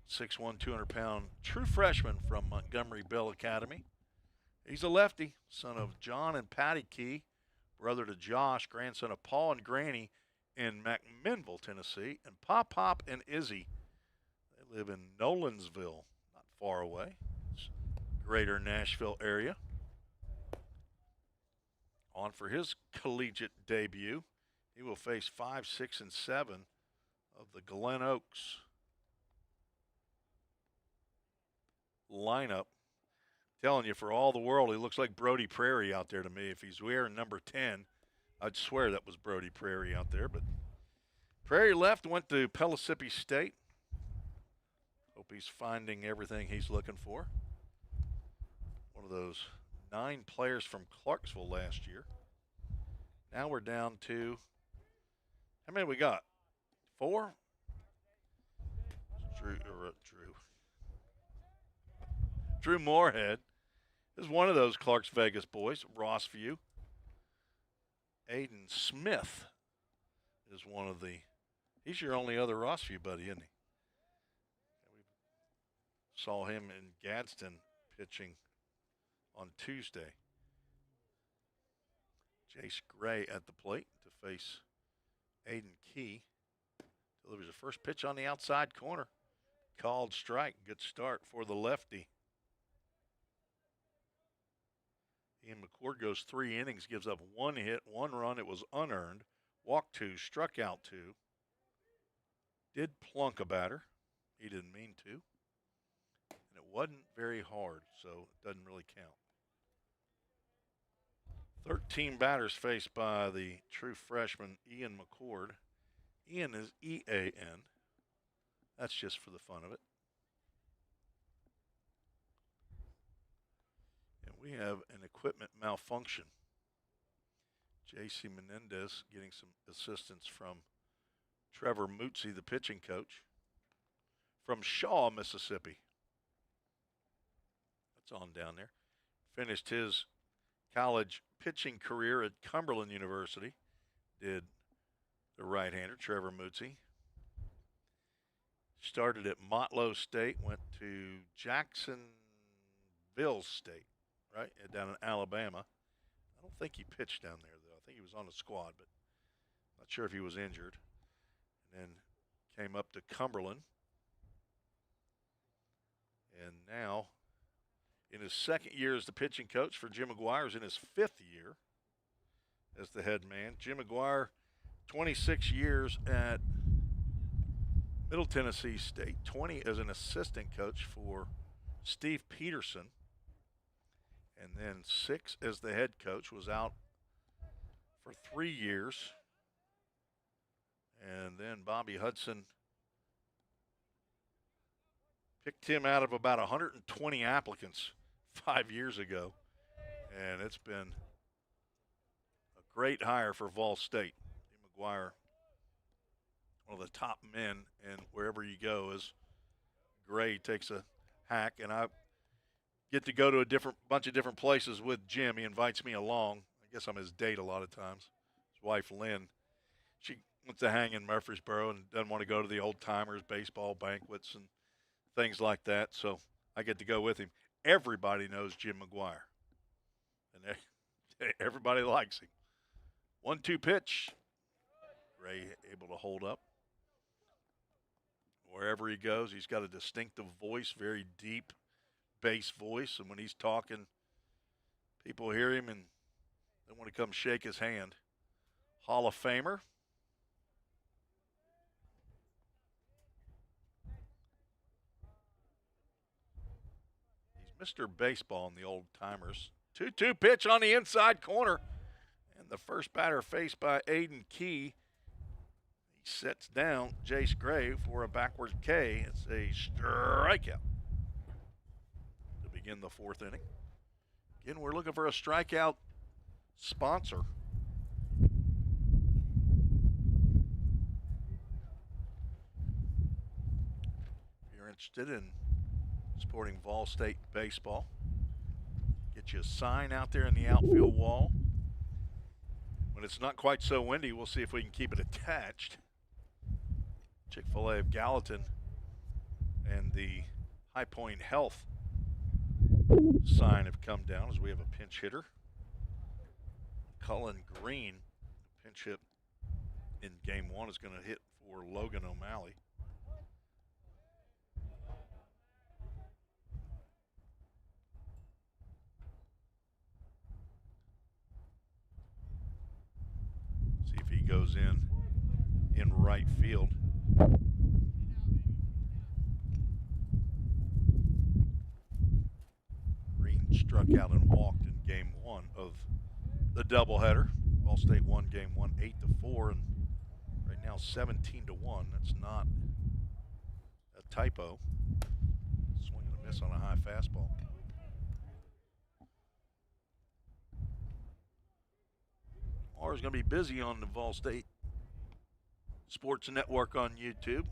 6'1", 200-pound true freshman from Montgomery Bell Academy. He's a lefty, son of John and Patty Key, brother to Josh, grandson of Paul and Granny in McMinnville, Tennessee, and Pop and Izzy. They live in Nolensville, not far away. It's greater Nashville area. On for his collegiate debut, he will face 5, 6, and 7 of the Glen Oaks lineup. Telling you, for all the world, he looks like Brody Prairie out there to me. If he's wearing number 10, I'd swear that was Brody Prairie out there. But Prairie left, went to Pellissippi State. Hope he's finding everything he's looking for. One of those 9 players from Clarksville last year. Now we're down to, how many we got? 4? Drew Moorhead is one of those Clarks Vegas boys. Rossview. Aiden Smith is one of the, he's your only other Rossview buddy, isn't he? We saw him in Gadsden pitching on Tuesday. Jace Gray at the plate to face Aiden Key. Delivers the first pitch on the outside corner. Called strike. Good start for the lefty. Ian McCord goes 3 innings, gives up 1 hit, 1 run. It was unearned. Walked 2, struck out 2. Did plunk a batter. He didn't mean to. And it wasn't very hard, so it doesn't really count. 13 batters faced by the true freshman, Ian McCord. Ian is E-A-N. That's just for the fun of it. And we have an equipment malfunction. J.C. Menendez getting some assistance from Trevor Mootsey, the pitching coach, from Shaw, Mississippi. That's on down there. Finished his college pitching career at Cumberland University. Did the right-hander, Trevor Mootsey. Started at Motlow State, went to Jacksonville State, right, down in Alabama. I don't think he pitched down there, though. I think he was on the squad, but not sure if he was injured. And then came up to Cumberland. And now, in his second year as the pitching coach for Jim McGuire, is in his 5th year as the head man. Jim McGuire, 26 years at Middle Tennessee State, 20 as an assistant coach for Steve Peterson, and then 6 as the head coach. Was out for 3 years, and then Bobby Hudson picked him out of about 120 applicants 5 years ago, and it's been a great hire for Vol State. Jim McGuire, one of the top men, and wherever you go, as Gray takes a hack, and I get to go to a bunch of different places with Jim. He invites me along. I guess I'm his date a lot of times. His wife, Lynn, she wants to hang in Murfreesboro and doesn't want to go to the old-timers baseball banquets and things like that, so I get to go with him. Everybody knows Jim McGuire, and everybody likes him. 1-2 pitch. Gray able to hold up. Wherever he goes, he's got a distinctive voice, very deep bass voice, and when he's talking, people hear him and they want to come shake his hand. Hall of Famer. He's Mr. Baseball in the old timers. 2-2 pitch on the inside corner, and the first batter faced by Aiden Key. Sets down Jace Gray for a backward K. It's a strikeout to begin the 4th inning. Again, we're looking for a strikeout sponsor. If you're interested in supporting Vol State baseball, get you a sign out there in the outfield wall. When it's not quite so windy, we'll see if we can keep it attached. Chick-fil-A of Gallatin and the High Point Health sign have come down as we have a pinch hitter. Cullen Green, pinch hit in game 1, is going to hit for Logan O'Malley. See if he goes in right field. Green struck out and walked in game 1 of the doubleheader. Ball State won game 1 8-4, and right now 17-1. That's not a typo. Swing and a miss on a high fastball. Tomorrow's going to be busy on the Vol State Sports Network on YouTube.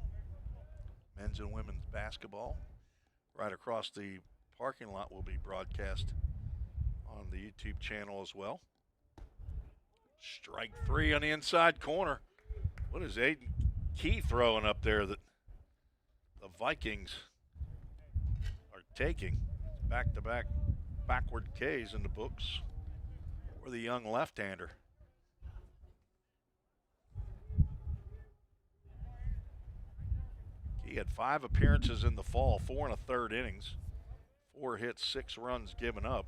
Men's and women's basketball. Right across the parking lot will be broadcast on the YouTube channel as well. Strike 3 on the inside corner. What is Aiden Key throwing up there that the Vikings are taking? Back-to-back backward Ks in the books for the young left-hander. He had 5 appearances in the fall, 4 1/3 innings, 4 hits, 6 runs given up.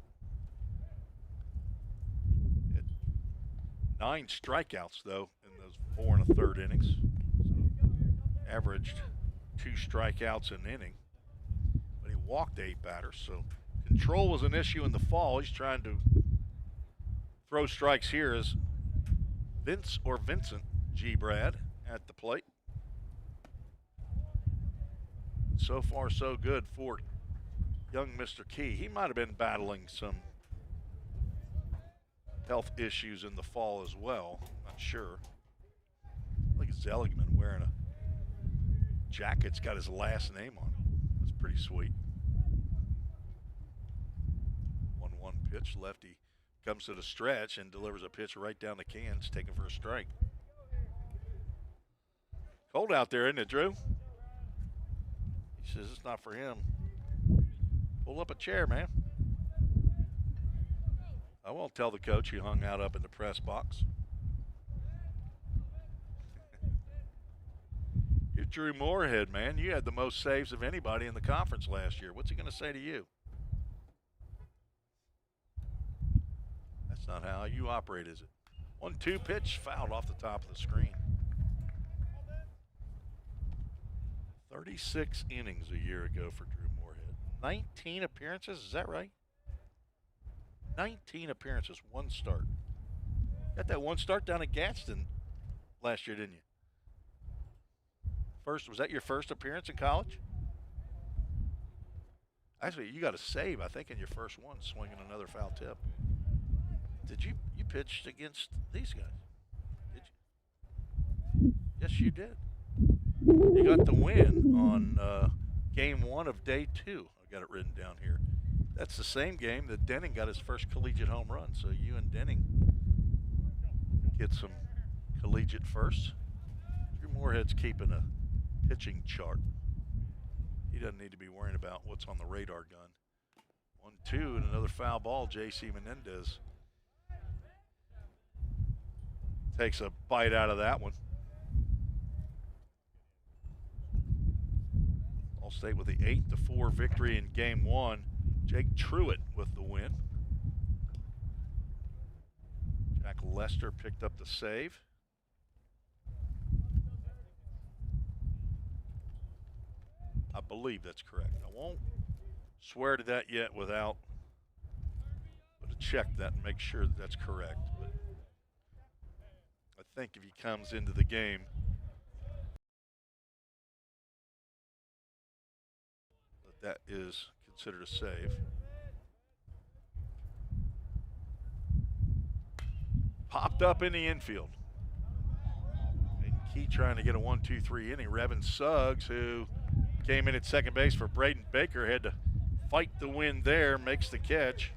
Had 9 strikeouts, though, in those 4 1/3 innings. So averaged 2 strikeouts an inning. But he walked 8 batters, so control was an issue in the fall. He's trying to throw strikes here as Vincent G. Brad at the plate. So far, so good for young Mr. Key. He might have been battling some health issues in the fall as well. Not sure. Look at Zeligman wearing a jacket. It's got his last name on it. That's pretty sweet. 1-1 pitch. Lefty comes to the stretch and delivers a pitch right down the cans, taken for a strike. Cold out there, isn't it, Drew? He says it's not for him. Pull up a chair, man. I won't tell the coach you hung out up in the press box. You're Drew Moorhead, man. You had the most saves of anybody in the conference last year. What's he going to say to you? That's not how you operate, is it? 1-2 pitch, fouled off the top of the screen. 36 innings a year ago for Drew Moorhead. 19 appearances, is that right? 19 appearances, 1 start. Got that 1 start down at Gadsden last year, didn't you? Was that your first appearance in college? Actually, you got a save, I think, in your first one, swinging another foul tip. Did you pitched against these guys? Did you? Yes, you did. You got the win on game 1 of day 2. I got it written down here. That's the same game that Denning got his first collegiate home run. So you and Denning get some collegiate firsts. Drew Moorhead's keeping a pitching chart. He doesn't need to be worrying about what's on the radar gun. 1-2 and another foul ball. J.C. Menendez takes a bite out of that one. All-State with the 8-4 victory in game 1. Jake Truitt with the win. Jack Lester picked up the save. I believe that's correct. I won't swear to that yet without to check that and make sure that that's correct. But I think if he comes into the game, that is considered a save. Popped up in the infield. Aiden Key trying to get a 1-2-3 inning. Revin Suggs, who came in at second base for Braden Baker, had to fight the win there, makes the catch.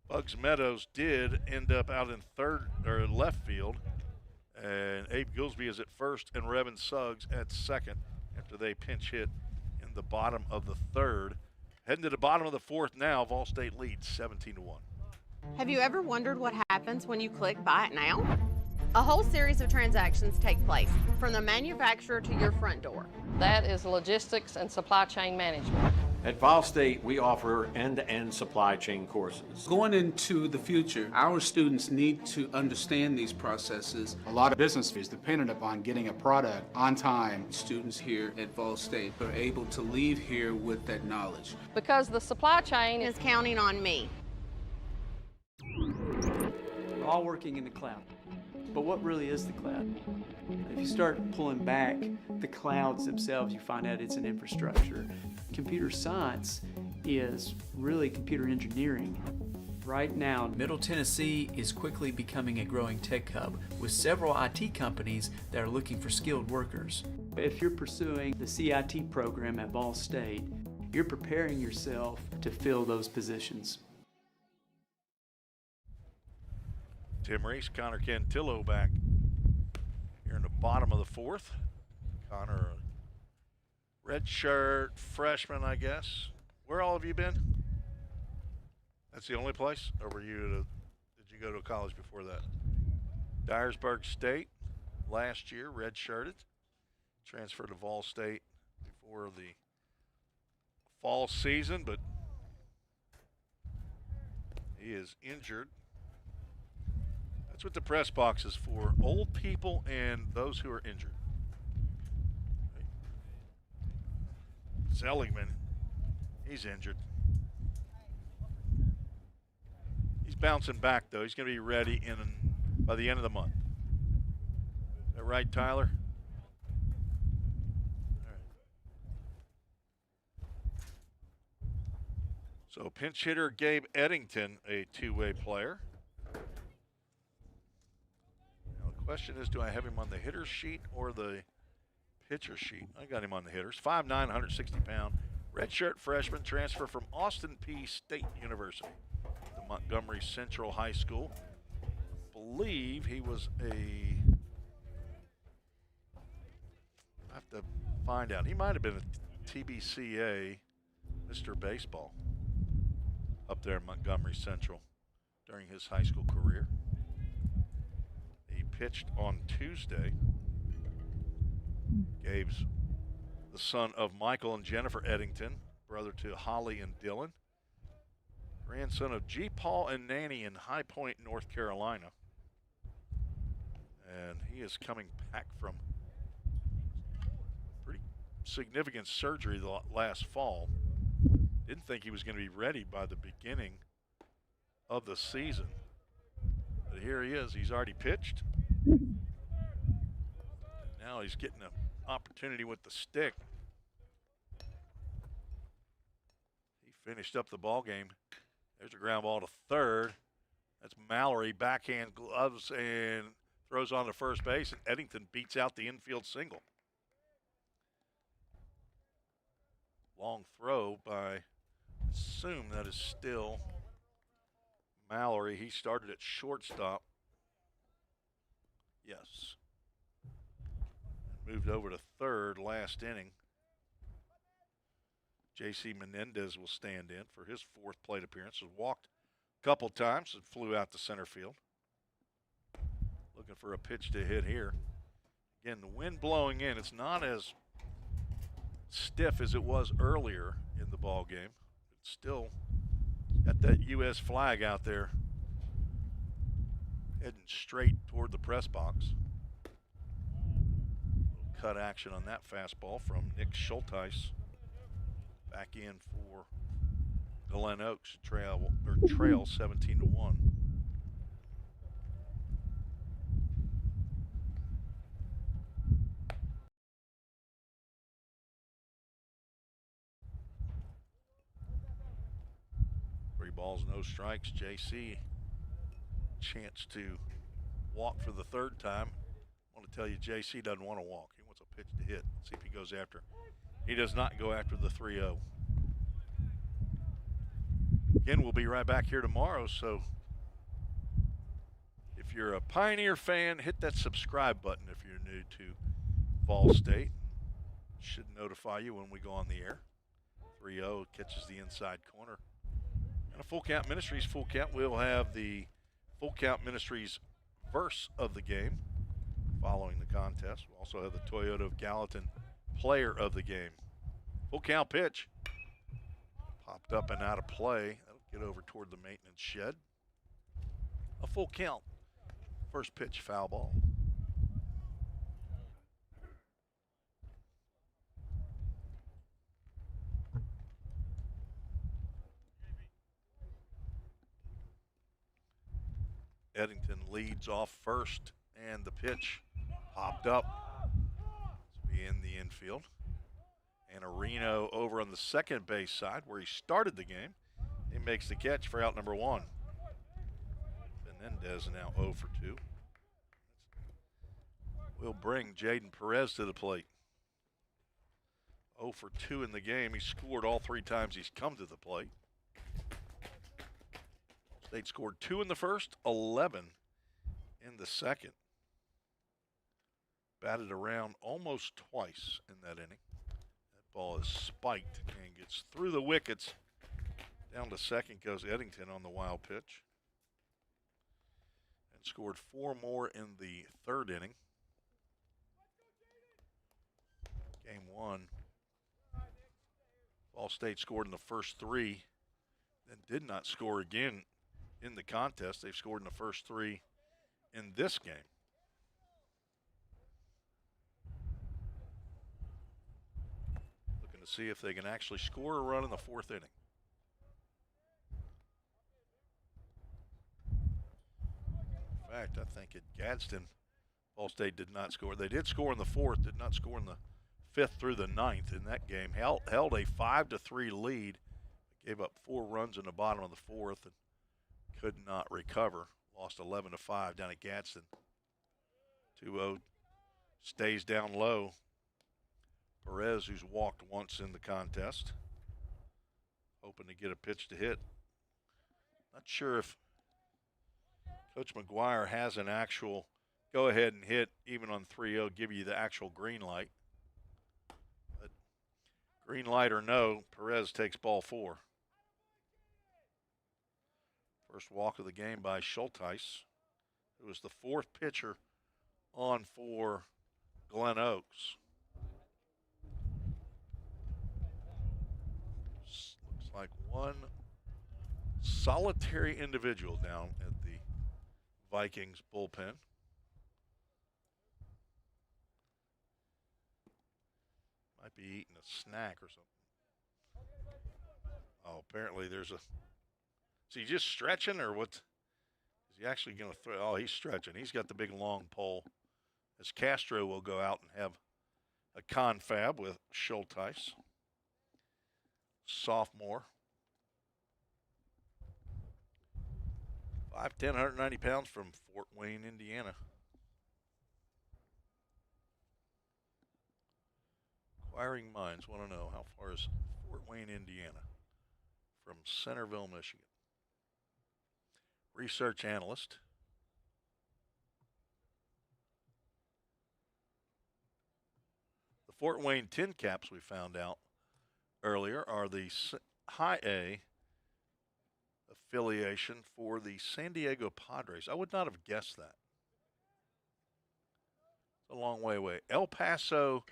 Bugs Meadows did end up out in left field. And Abe Goolsby is at first and Revin Suggs at second after they pinch hit in the bottom of the 3rd. Heading to the bottom of the 4th now. Vol State leads 17-1. Have you ever wondered what happens when you click Buy It Now? A whole series of transactions take place, from the manufacturer to your front door. That is logistics and supply chain management. At Vol State, we offer end-to-end supply chain courses. Going into the future, our students need to understand these processes. A lot of business is dependent upon getting a product on time. Students here at Vol State are able to leave here with that knowledge. Because the supply chain is counting on me. We're all working in the cloud. But what really is the cloud? If you start pulling back the clouds themselves, you find out it's an infrastructure. Computer science is really computer engineering. Right now, Middle Tennessee is quickly becoming a growing tech hub with several IT companies that are looking for skilled workers. if you're pursuing the CIT program at Vol State, you're preparing yourself to fill those positions. Tim Reese, Connor Cantillo back here in the bottom of the 4th. Connor, red shirt, freshman, I guess. Where all have you been? That's the only place? Or did you go to college before that? Dyersburg State last year, red shirted. Transferred to Vol State for the fall season, but he is injured. That's what the press box is for, old people and those who are injured. Seligman, he's injured. He's bouncing back, though. He's going to be ready by the end of the month. Is that right, Tyler? All right. So pinch hitter Gabe Eddington, a two-way player. Now the question is, do I have him on the hitter sheet or the pitcher sheet? I got him on the hitters. 5'9", 160-pound, redshirt freshman, transfer from Austin Peay State University to Montgomery Central High School. I believe he was I have to find out. He might have been a TBCA Mr. Baseball up there in Montgomery Central during his high school career. He pitched on Tuesday. Gabe's the son of Michael and Jennifer Eddington, brother to Holly and Dylan, grandson of G. Paul and Nanny in High Point, North Carolina. And he is coming back from pretty significant surgery last fall. Didn't think he was going to be ready by the beginning of the season. But here he is. He's already pitched. Now he's getting an opportunity with the stick. He finished up the ball game. There's a ground ball to third. That's Mallory, backhand gloves, and throws on to first base, and Eddington beats out the infield single. Long throw by, assume that is still Mallory. He started at shortstop. Yes. Moved over to third last inning. J.C. Menendez will stand in for his fourth plate appearance. Has walked a couple times and flew out to center field. Looking for a pitch to hit here. Again, the wind blowing in. It's not as stiff as it was earlier in the ball game. It's still got that U.S. flag out there heading straight toward the press box. Cut action on that fastball from Nick Schulteis. Back in for Glen Oaks, trail 17-1. Three balls, no strikes. JC chance to walk for the third time. I want to tell you, JC doesn't want to walk. He wants a pitch to hit. Let's see if he goes after. He does not go after the 3-0. Again, we'll be right back here tomorrow, so if you're a Pioneer fan, hit that subscribe button if you're new to Vol State. It should notify you when we go on the air. 3-0 catches the inside corner. And a Full Count Ministries Full Count. We'll have the Full Count Ministries verse of the game following the contest. We'll also have the Toyota of Gallatin player of the game. Full count pitch. Popped up and out of play. That'll get over toward the maintenance shed. A full count. First pitch, foul ball. Eddington leads off first, and the pitch popped up to be in the infield. And Areno over on the second base side where he started the game. He makes the catch for out number one. Menendez now 0 for 2. We'll bring Jaden Perez to the plate. 0 for 2 in the game. He scored all 3 times he's come to the plate. State scored 2 in the first, 11 in the second. Batted around almost twice in that inning. That ball is spiked and gets through the wickets. Down to second goes Eddington on the wild pitch. And scored 4 more in the third inning. Game 1 Ball State scored in the first 3 and did not score again in the contest. They've scored in the first 3 in this game. Looking to see if they can actually score a run in the 4th inning. In fact, I think at Gadsden, Ball State did not score. They did score in the 4th, did not score in the 5th through the 9th in that game. Held a 5-3 lead, gave up 4 runs in the bottom of the 4th and could not recover. Lost 11-5 down at Gadsden. 2-0 stays down low. Perez, who's walked once in the contest, hoping to get a pitch to hit. Not sure if Coach McGuire has an actual go ahead and hit even on 3-0, give you the actual green light. But green light or no, Perez takes ball 4. First walk of the game by Schulteis, who was the 4th pitcher on for Glen Oaks. Looks like one solitary individual down at the Vikings bullpen. Might be eating a snack or something. Oh, apparently there's a... Is he just stretching or what? Is he actually going to throw? Oh, he's stretching. He's got the big long pole. As Castro will go out and have a confab with Schulteis. Sophomore. 5'10", 190 pounds from Fort Wayne, Indiana. Inquiring minds want to know how far is Fort Wayne, Indiana from Centerville, Michigan. Research analyst. The Fort Wayne Tin Caps, we found out earlier, are the high A affiliation for the San Diego Padres. I would not have guessed that. It's a long way away. El Paso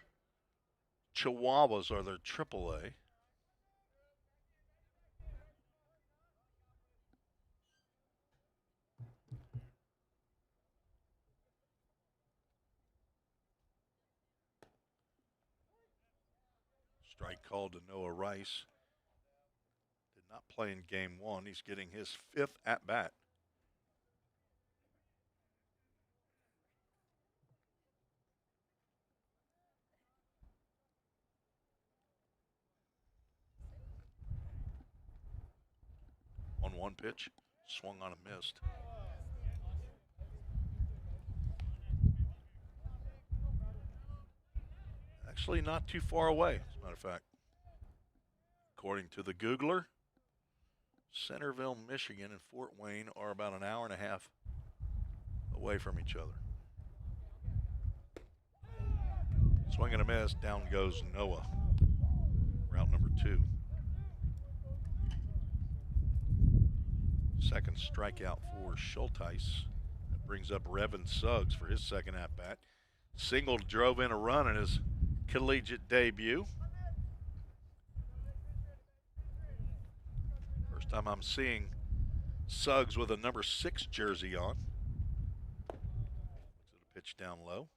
Chihuahuas are their AAA. Strike called to Noah Rice. Did not play in game 1. He's getting his 5th at-bat. On 1 pitch, swung on and missed. Actually not too far away, as a matter of fact. According to the Googler, Centerville, Michigan and Fort Wayne are about an hour and a half away from each other. Swing and a miss, down goes Noah. Route number 2. Second strikeout for Schulteis. That brings up Revin Suggs for his second at-bat. Singled, drove in a run in his collegiate debut. First time I'm seeing Suggs with a number 6 jersey on. Looks at a pitch down low.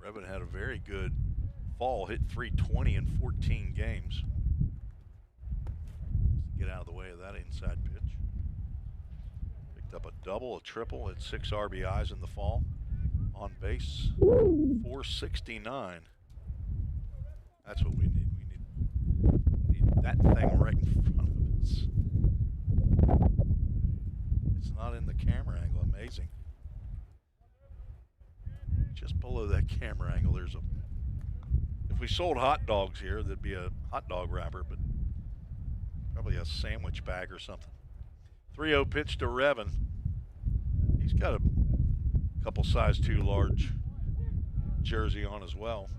Revin had a very good fall, hit 320 in 14 games. Get out of the way of that inside pitch. Picked up a double, a triple, had 6 RBIs in the fall. On base, 469. That's what we need. We need that thing right in front of us. It's not in the camera angle. Amazing. Just below that camera angle, there's a... If we sold hot dogs here, there'd be a hot dog wrapper, but probably a sandwich bag or something. 3-0 pitch to Revin. He's got a couple size too large jersey on as well.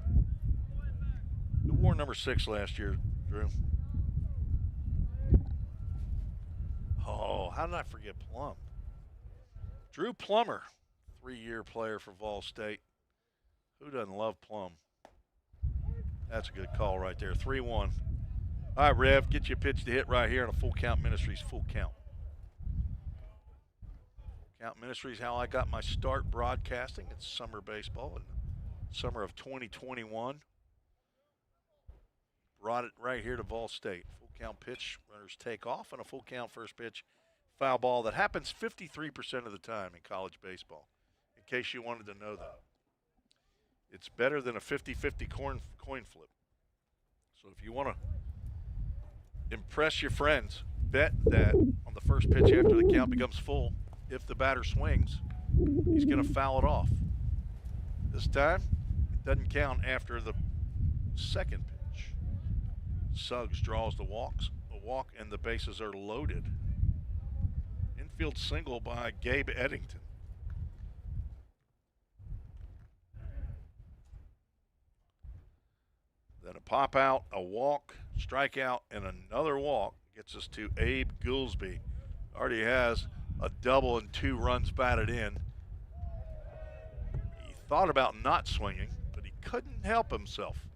Who wore number 6 last year, Drew? Oh, how did I forget Plum? Drew Plummer, 3-year player for Vol State. Who doesn't love Plum? That's a good call right there. 3-1. All right, Rev, get you a pitch to hit right here on a Full Count Ministries Full Count. Count Ministries, how I got my start broadcasting. It's summer baseball in the summer of 2021. Brought it right here to Vol State. Full count pitch, runners take off, and a full count first pitch foul ball that happens 53% of the time in college baseball, in case you wanted to know that. It's better than a 50-50 coin flip. So if you want to impress your friends, bet that on the first pitch after the count becomes full, if the batter swings, he's going to foul it off. This time, it doesn't count after the second pitch. Suggs draws the walk, and the bases are loaded. Infield single by Gabe Eddington. Then a pop out, a walk, strikeout, and another walk gets us to Abe Goolsby. Already has a double and 2 runs batted in. He thought about not swinging, but he couldn't help himself.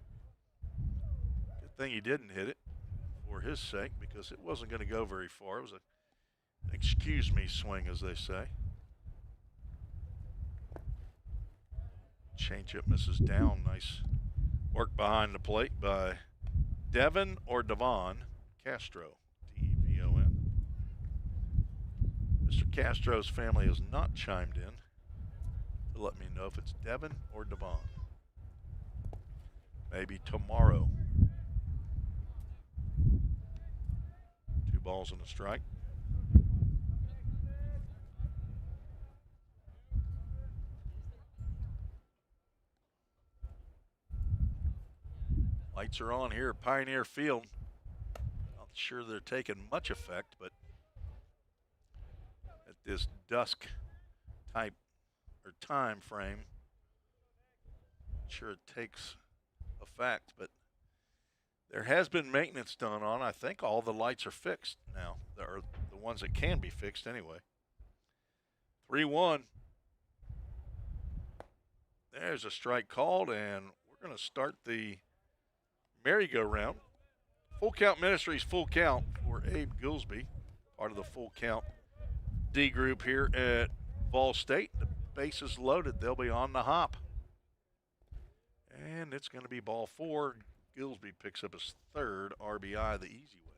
Good thing he didn't hit it for his sake, because it wasn't going to go very far. It was an excuse me swing, as they say. Changeup misses down. Nice work behind the plate by Devon Castro, D-E-V-O-N. Mr. Castro's family has not chimed in to let me know if it's Devon or Devon. Maybe tomorrow. 2 balls and a strike. Lights are on here at Pioneer Field. Not sure they're taking much effect, but at this dusk type or time frame, not sure it takes effect, but there has been maintenance done on. I think all the lights are fixed now. There are the ones that can be fixed anyway. 3-1. There's a strike called, and we're going to start the merry-go-round. Full Count Ministries Full Count for Abe Goolsby, part of the Full Count D group here at Vol State. The bases loaded. They'll be on the hop. And it's going to be ball 4. Goolsby picks up his 3rd RBI the easy way.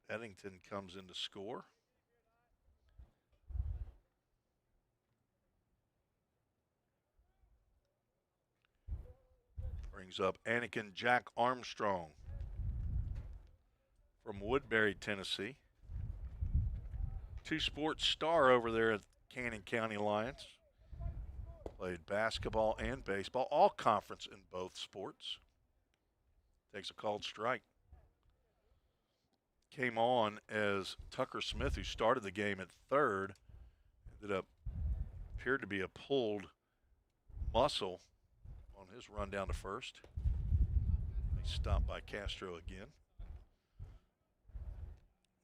Eddington comes in to score. Brings up Anakin Jack Armstrong from Woodbury, Tennessee. 2 sports star over there at Cannon County Lions. Played basketball and baseball, all conference in both sports. Takes a called strike. Came on as Tucker Smith, who started the game at 3rd, appeared to be a pulled muscle on his run down to 1st. He stopped by Castro again.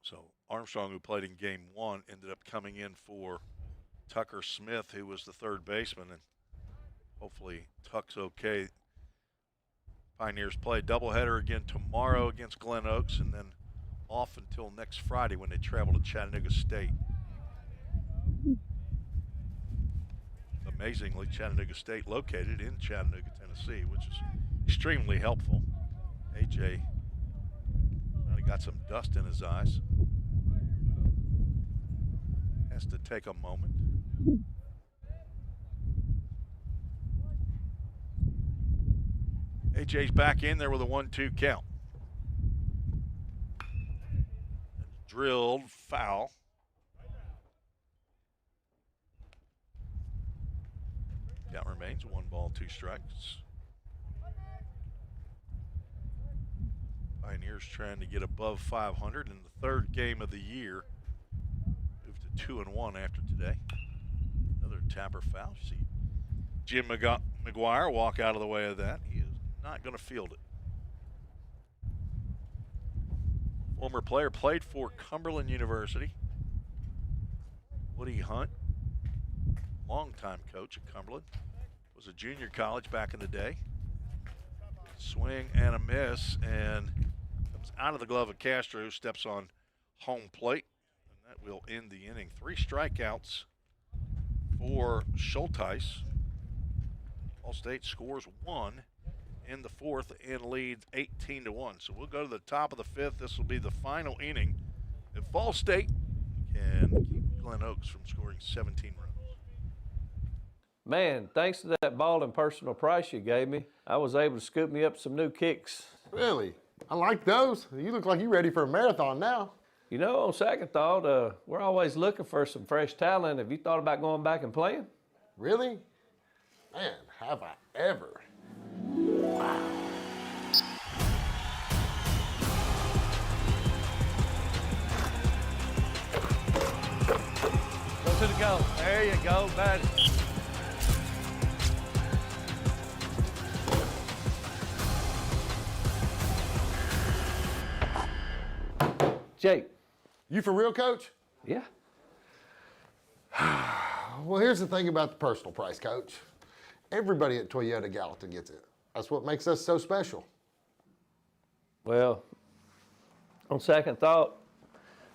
So Armstrong, who played in game 1, ended up coming in for Tucker Smith, who was the 3rd baseman, and hopefully Tuck's okay. Pioneers play a doubleheader again tomorrow against Glen Oaks, and then off until next Friday when they travel to Chattanooga State. Amazingly, Chattanooga State located in Chattanooga, Tennessee, which is extremely helpful. AJ got some dust in his eyes. Has to take a moment. AJ's back in there with a 1-2 count. Drilled foul. Count remains 1 ball, 2 strikes. Pioneers trying to get above 500 in the 3rd game of the year. Moved to 2-1 after today. Another tapper foul. You see Jim McGuire walk out of the way of that. He is not going to field it. Former player, played for Cumberland University. Woody Hunt, longtime coach at Cumberland, was a junior college back in the day. Swing and a miss, and comes out of the glove of Castro, who steps on home plate, and that will end the inning. 3 strikeouts for Schulteis. Ball State scores 1 in the 4th and leads 18-1. So we'll go to the top of the 5th. This will be the final inning. If Ball State can keep Glen Oaks from scoring 17 runs. Man, thanks to that ball and personal price you gave me, I was able to scoop me up some new kicks. Really? I like those. You look like you're ready for a marathon now. You know, on second thought, we're always looking for some fresh talent. Have you thought about going back and playing? Really? Man, have I ever. Wow. Go to the goal. There you go, buddy. Jake. You for real, Coach? Yeah. Well, here's the thing about the personal price, Coach. Everybody at Toyota Gallatin gets it. That's what makes us so special. Well, on second thought,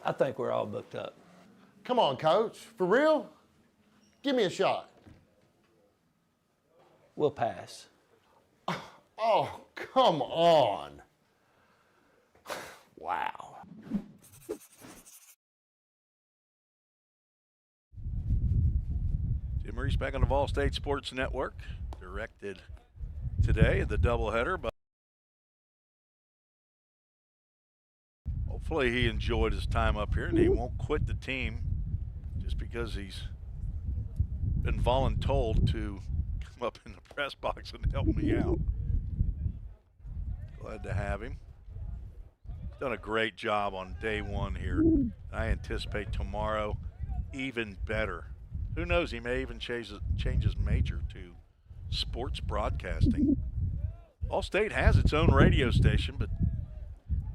I think we're all booked up. Come on, Coach. For real? Give me a shot. We'll pass. Oh, come on. Wow. Tim Reese back on the Vol State Sports Network. Directed today, the doubleheader. But hopefully he enjoyed his time up here and he won't quit the team just because he's been voluntold to come up in the press box and help me out. Glad to have him. Done a great job on day 1 here. I anticipate tomorrow even better. Who knows, he may even change his major to sports broadcasting. Ball State has its own radio station, but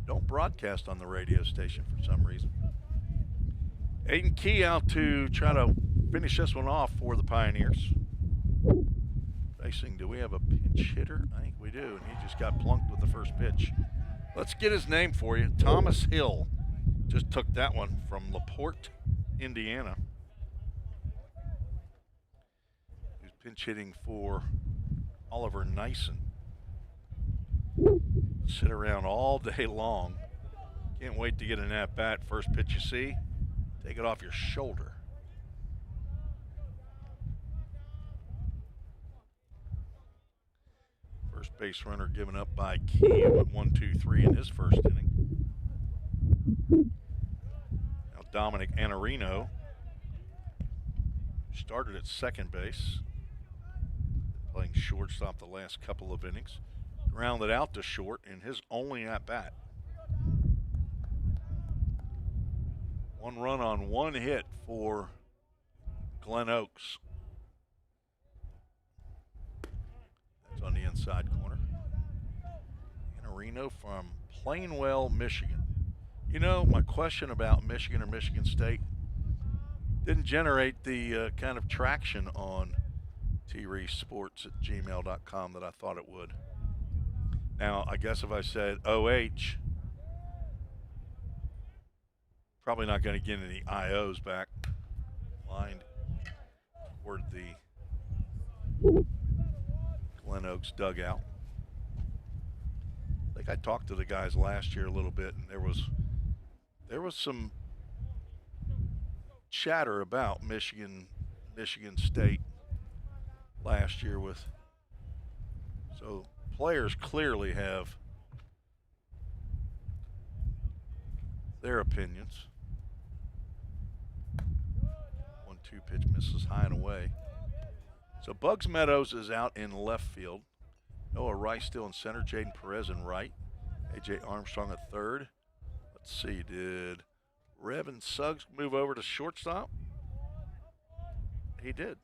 don't broadcast on the radio station for some reason. Aiden Key out to try to finish this one off for the Pioneers. Facing, do we have a pinch hitter? I think we do, and he just got plunked with the first pitch. Let's get his name for you. Thomas Hill just took that one from LaPorte, Indiana. He's pinch hitting for Oliver Nyson. Sit around all day long. Can't wait to get an at-bat. First pitch you see, take it off your shoulder. First base runner given up by Key with 1-2-3 in his first inning. Now Dominic Anarino started at second base, playing shortstop the last couple of innings. Grounded out to short in his only at-bat. 1 run on 1 hit for Glen Oaks. That's on the inside corner. Anarino from Plainwell, Michigan. You know, my question about Michigan or Michigan State didn't generate the kind of traction on treesports@gmail.com that I thought it would. Now, I guess if I said OH, probably not going to get any IOs back. Lined toward the Glen Oaks dugout. I think I talked to the guys last year a little bit, and there was some chatter about Michigan State last year with, so players clearly have their opinions. 1-2 pitch misses high and away. So Bugs Meadows is out in left field. Noah Rice still in center. Jaden Perez in right. A.J. Armstrong at third. Let's see, did Revan Suggs move over to shortstop? He did.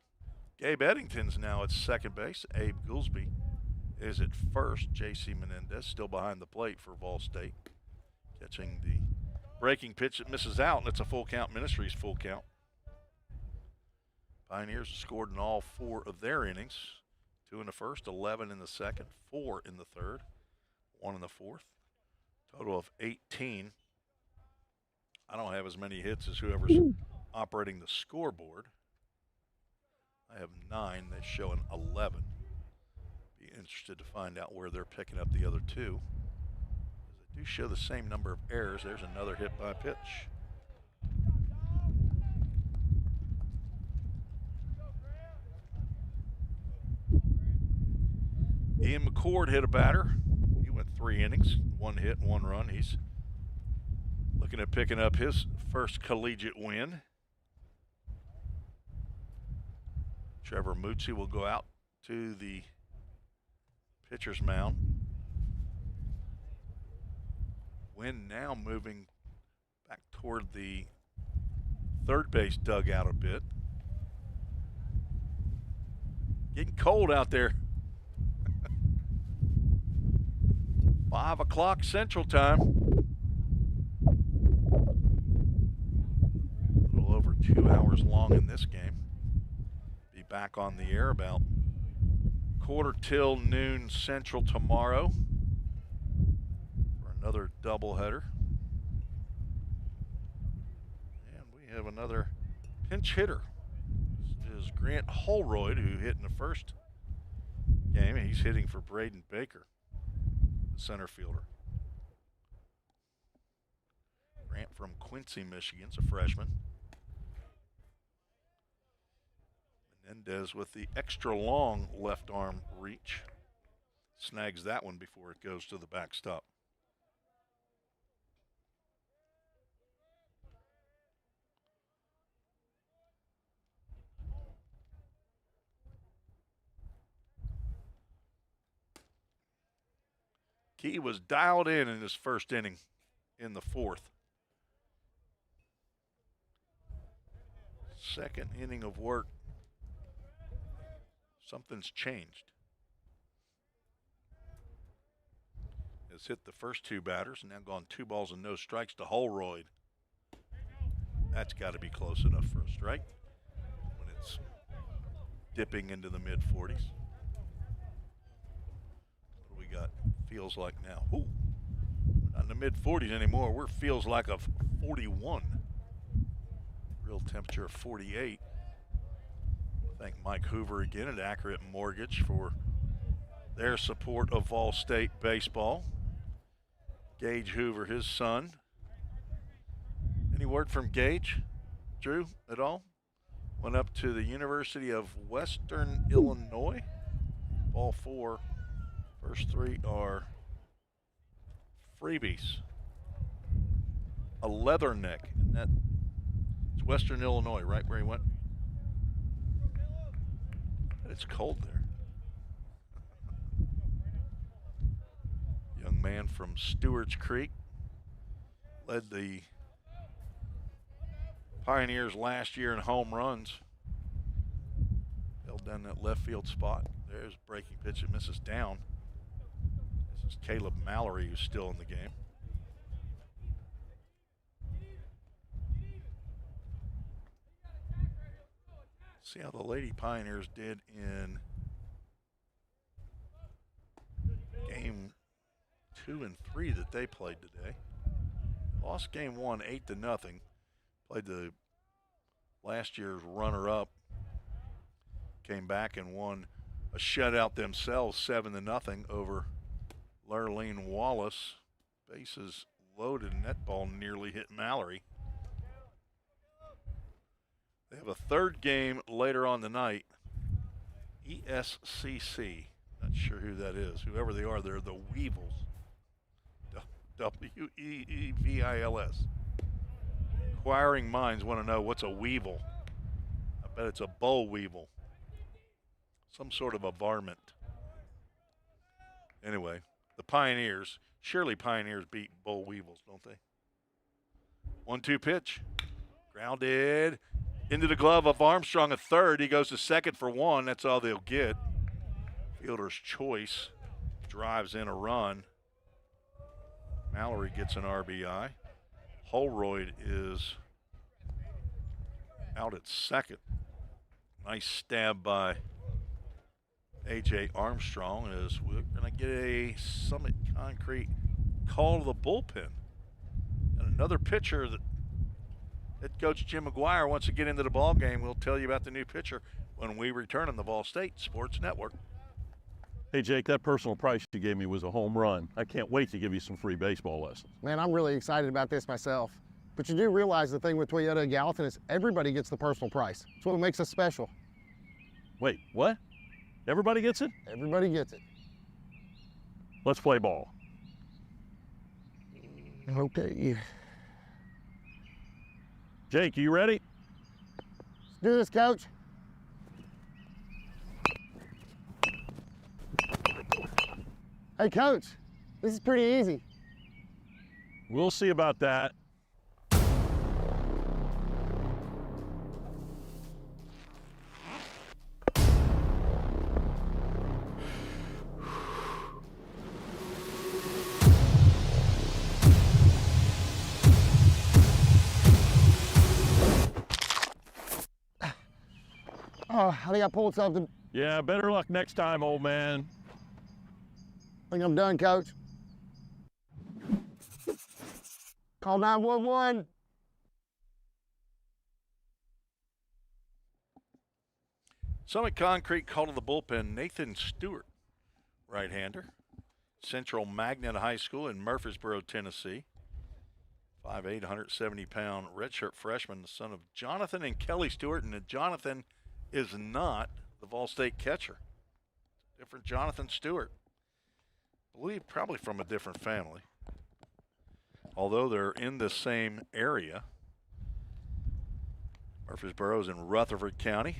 Gabe Eddington's now at second base. Abe Goolsby is at first. J.C. Menendez still behind the plate for Vol State, catching the breaking pitch that misses out, and it's a full count. Ministries full count. Pioneers have scored in all 4 of their innings. 2 in the first, 11 in the second, 4 in the third, 1 in the fourth. Total of 18. I don't have as many hits as whoever's operating the scoreboard. I have 9. They show an 11. Be interested to find out where they're picking up the other 2. They do show the same number of errors. There's another hit by pitch. Ian McCord hit a batter. He went 3 innings, 1 hit, 1 run. He's looking at picking up his first collegiate win. Trevor Mootsie will go out to the pitcher's mound. Wynn now moving back toward the third base dugout a bit. Getting cold out there. 5 o'clock Central Time. A little over 2 hours long in this game. Be back on the air about 1:15 noon Central tomorrow for another doubleheader. And we have another pinch hitter. This is Grant Holroyd, who hit in the first game. He's hitting for Braden Baker, the center fielder. Grant from Quincy, Michigan's a freshman. Menendez with the extra long left arm reach. Snags that one before it goes to the backstop. Key was dialed in his first inning in the fourth. Second inning of work. Something's changed. Has hit the first 2 batters and now gone 2 balls and no strikes to Holroyd. That's got to be close enough for a strike when it's dipping into the mid-40s. What do we got? Feels like now. Ooh, we're not in the mid-40s anymore. We're feels like a 41. Real temperature of 48. Thank Mike Hoover again at Accurate Mortgage for their support of Vol State baseball. Gage Hoover, his son. Any word from Gage, Drew, at all? Went up to the University of Western Illinois. Ball 4. First 3 are freebies. A Leatherneck, and it's Western Illinois, right where he went. It's cold there. Young man from Stewart's Creek. Led the Pioneers last year in home runs. Held down that left field spot. There's a breaking pitch that misses down. This is Caleb Mallory, who's still in the game. See how the Lady Pioneers did in game 2 and 3 that they played today. Lost game 1 8-0. Played the last year's runner-up. Came back and won a shutout themselves 7-0 over Lurleen Wallace. Bases loaded, and that ball nearly hit Mallory. They have a third game later on the night. ESCC. Not sure who that is. Whoever they are, they're the Weevils. W-E-E-V-I-L-S. Inquiring minds want to know what's a weevil. I bet it's a boll weevil. Some sort of a varmint. Anyway, the Pioneers. Surely Pioneers beat boll weevils, don't they? 1-2 pitch. Grounded. Into the glove of Armstrong at third. He goes to second for 1. That's all they'll get. Fielder's choice. Drives in a run. Mallory gets an RBI. Holroyd is out at second. Nice stab by A.J. Armstrong as we're going to get a Summit Concrete call to the bullpen. And another pitcher that head coach Jim McGuire wants to get into the ball game. We'll tell you about the new pitcher when we return on the Vol State Sports Network. Hey, Jake, that personal price you gave me was a home run. I can't wait to give you some free baseball lessons. Man, I'm really excited about this myself. But you do realize the thing with Toyota of Gallatin is everybody gets the personal price. It's what makes us special. Wait, what? Everybody gets it? Everybody gets it. Let's play ball. Okay. Jake, you ready? Let's do this, Coach. Hey, Coach, this is pretty easy. We'll see about that. Oh, I think I pulled something. Yeah, better luck next time, old man. I think I'm done, Coach. Call 911. Summit Concrete call to the bullpen. Nathan Stewart, right-hander. Central Magnet High School in Murfreesboro, Tennessee. 5'8", 170-pound redshirt freshman, the son of Jonathan and Kelly Stewart. And Jonathan is not the Vol State catcher. Different Jonathan Stewart. I believe probably from a different family. Although they're in the same area. Murfreesboro is in Rutherford County.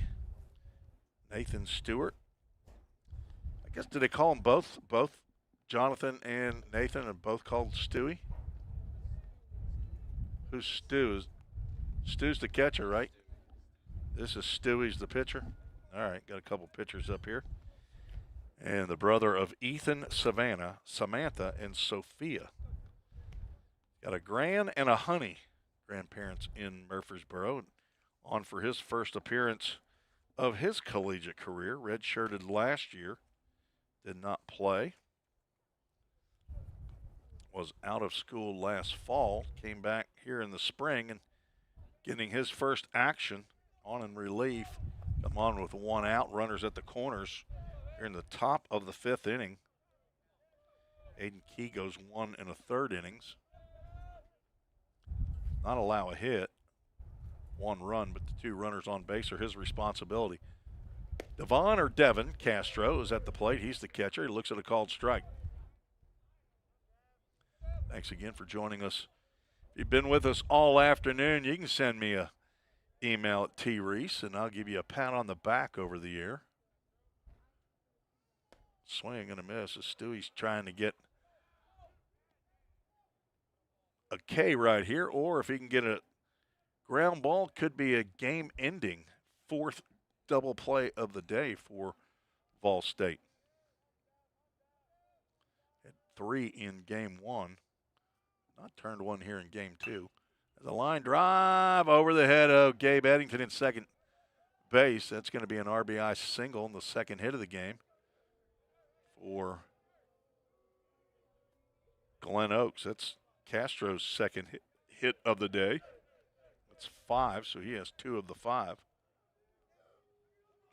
Nathan Stewart. I guess, did they call them both Jonathan and Nathan are both called Stewie? Who's Stu? Stu's the catcher, right? This is Stewie's the pitcher. All right, got a couple pitchers up here. And the brother of Ethan, Samantha, and Sophia. Got a Gran and a Honey grandparents in Murfreesboro. On for his first appearance of his collegiate career. Redshirted last year. Did not play. Was out of school last fall. Came back here in the spring and getting his first action on in relief. Come on with one out. Runners at the corners. Here in the top of the fifth inning. Aiden Key goes 1 1/3 innings. Not allow a hit. 1 run, but the 2 runners on base are his responsibility. Devon or Devin Castro is at the plate. He's the catcher. He looks at a called strike. Thanks again for joining us. If you've been with us all afternoon, you can send me a email at treese, and I'll give you a pat on the back over the air. Swing and a miss as Stewie's trying to get a K right here, or if he can get a ground ball, could be a game-ending 4th double play of the day for Vol State. Had 3 in game 1. Not turned 1 here in game 2. There's a line drive over the head of Gabe Eddington in second base. That's going to be an RBI single in the second hit of the game for Glen Oaks. That's Castro's second hit of the day. That's 5, so he has 2 of the 5.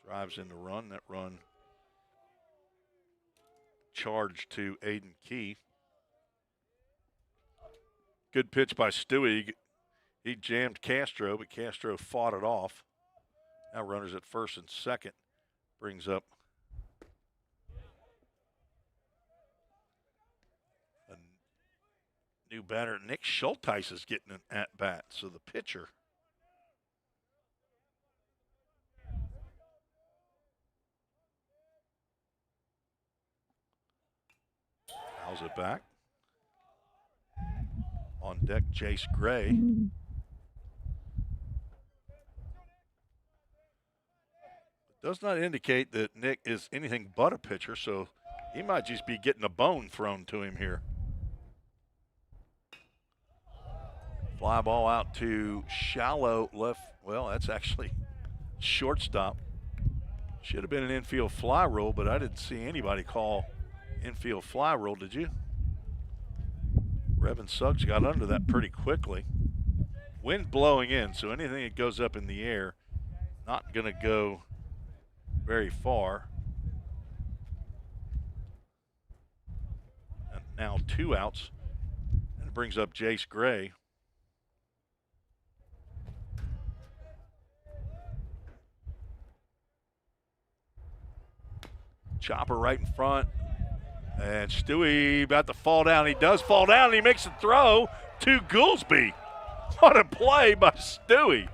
Drives in the run. That run charged to Aiden Key. Good pitch by Stewie. He jammed Castro, but Castro fought it off. Now runners at first and second. Brings up a new batter. Nick Schulteis is getting an at-bat. So the pitcher fouls it back. On deck, Jace Gray. It does not indicate that Nick is anything but a pitcher, so he might just be getting a bone thrown to him here. Fly ball out to shallow left. Well, that's actually shortstop. Should have been an infield fly rule, but I didn't see anybody call infield fly rule, did you? Revan Suggs got under that pretty quickly. Wind blowing in, so anything that goes up in the air, not going to go very far. And now 2 outs, and it brings up Jace Gray. Chopper right in front. And Stewie about to fall down. He does fall down, and he makes a throw to Goolsby. What a play by Stewie.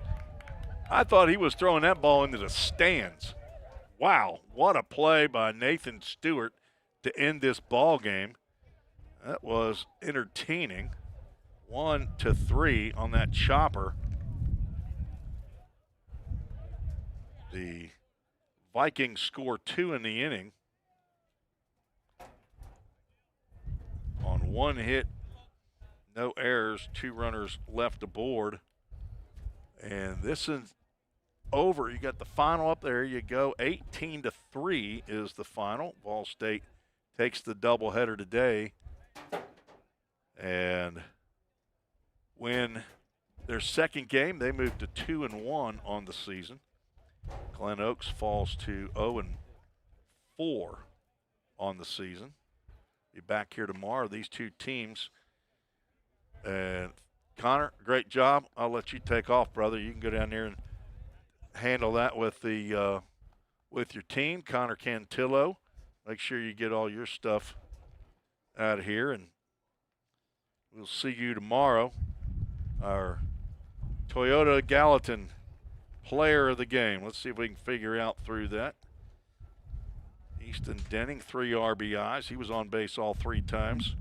I thought he was throwing that ball into the stands. Wow, what a play by Nathan Stewart to end this ball game. That was entertaining. 1-3 on that chopper. The Vikings score 2 in the inning. On 1 hit, no errors, 2 runners left aboard. And this is over. You got the final up there. You go 18-3 is the final. Vol State takes the doubleheader today and win their second game. They move to 2-1 on the season. Glen Oaks falls to 0-4 on the season. Be back here tomorrow. These two teams. And Connor, great job. I'll let you take off, brother. You can go down there and handle that with the with your team. Connor Cantillo, make sure you get all your stuff out of here, and we'll see you tomorrow. Our Toyota Gallatin player of the game. Let's see if we can figure out through that. Easton Denning, 3 RBIs. He was on base all 3 times.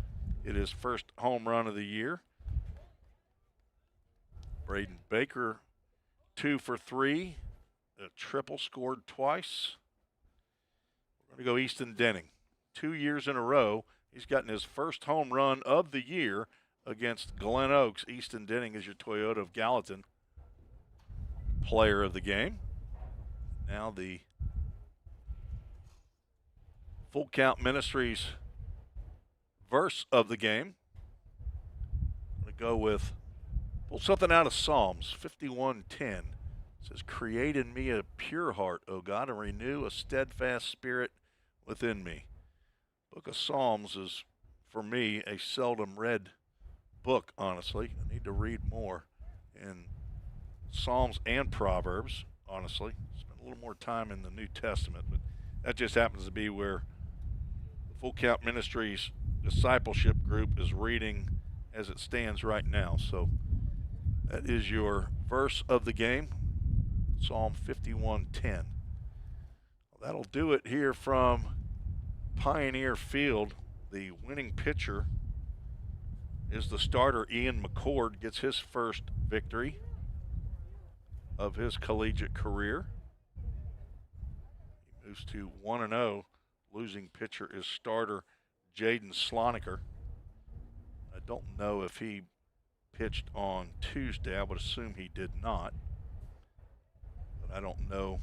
It is first home run of the year. Braden Baker, 2 for 3. A triple, scored twice. We're going to go Easton Denning. 2 years in a row, he's gotten his first home run of the year against Glen Oaks. Easton Denning is your Toyota of Gallatin player of the game. Now the Full Count Ministries verse of the game. I'm going to go with, pull something out of Psalms 51:10. It says, create in me a pure heart, O God, and renew a steadfast spirit within me. Book of Psalms is, for me, a seldom read book, honestly. I need to read more in Psalms and Proverbs, honestly. Spend a little more time in the New Testament, but that just happens to be where the Full Count Ministries discipleship group is reading as it stands right now. So that is your verse of the game, Psalm 51:10. Well, that'll do it here from Pioneer Field. The winning pitcher is the starter, Ian McCord, gets his first victory of his collegiate career. He moves to 1-0. Losing pitcher is starter Jaden Sloniker. I don't know if he pitched on Tuesday. I would assume he did not. But I don't know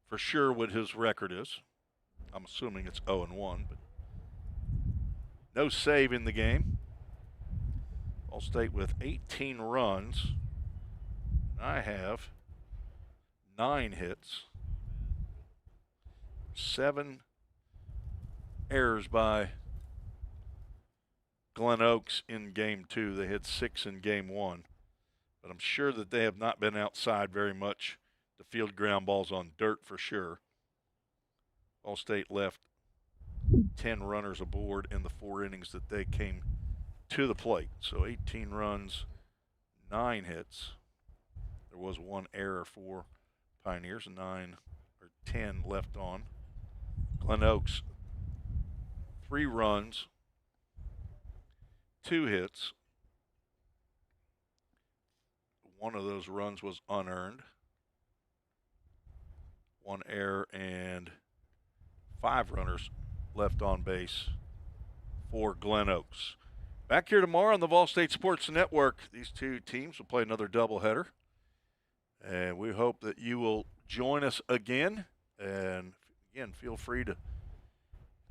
for sure what his record is. I'm assuming it's 0-1, but no save in the game. Ball State with 18 runs. I have 9 hits, 7 errors by Glen Oaks in game 2. They had 6 in game 1. But I'm sure that they have not been outside very much to field ground balls on dirt for sure. Ball State left 10 runners aboard in the 4 innings that they came to the plate. So 18 runs, 9 hits. There was 1 error for Pioneers, 10 left on. Glen Oaks, 3 runs, 2 hits. 1 of those runs was unearned. 1 error and 5 runners left on base for Glen Oaks. Back here tomorrow on the Vol State Sports Network. These two teams will play another doubleheader. And we hope that you will join us again. And, again, feel free to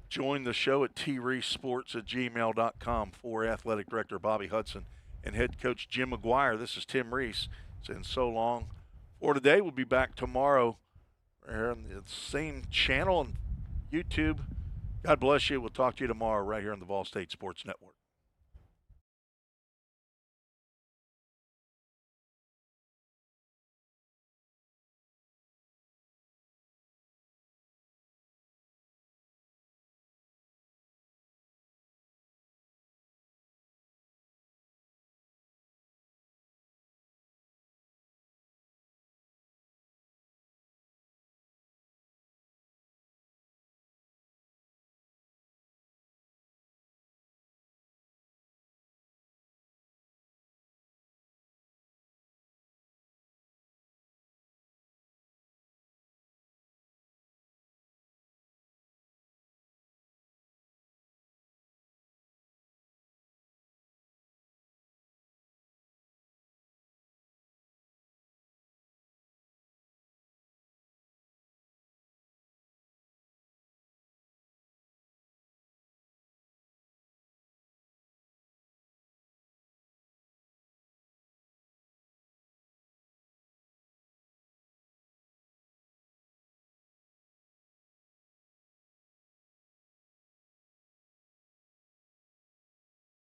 join the show at treesports@gmail.com for Athletic Director Bobby Hudson and Head Coach Jim McGuire. This is Tim Reese saying so long for today. We'll be back tomorrow right here on the same channel on YouTube. God bless you. We'll talk to you tomorrow right here on the Vol State Sports Network.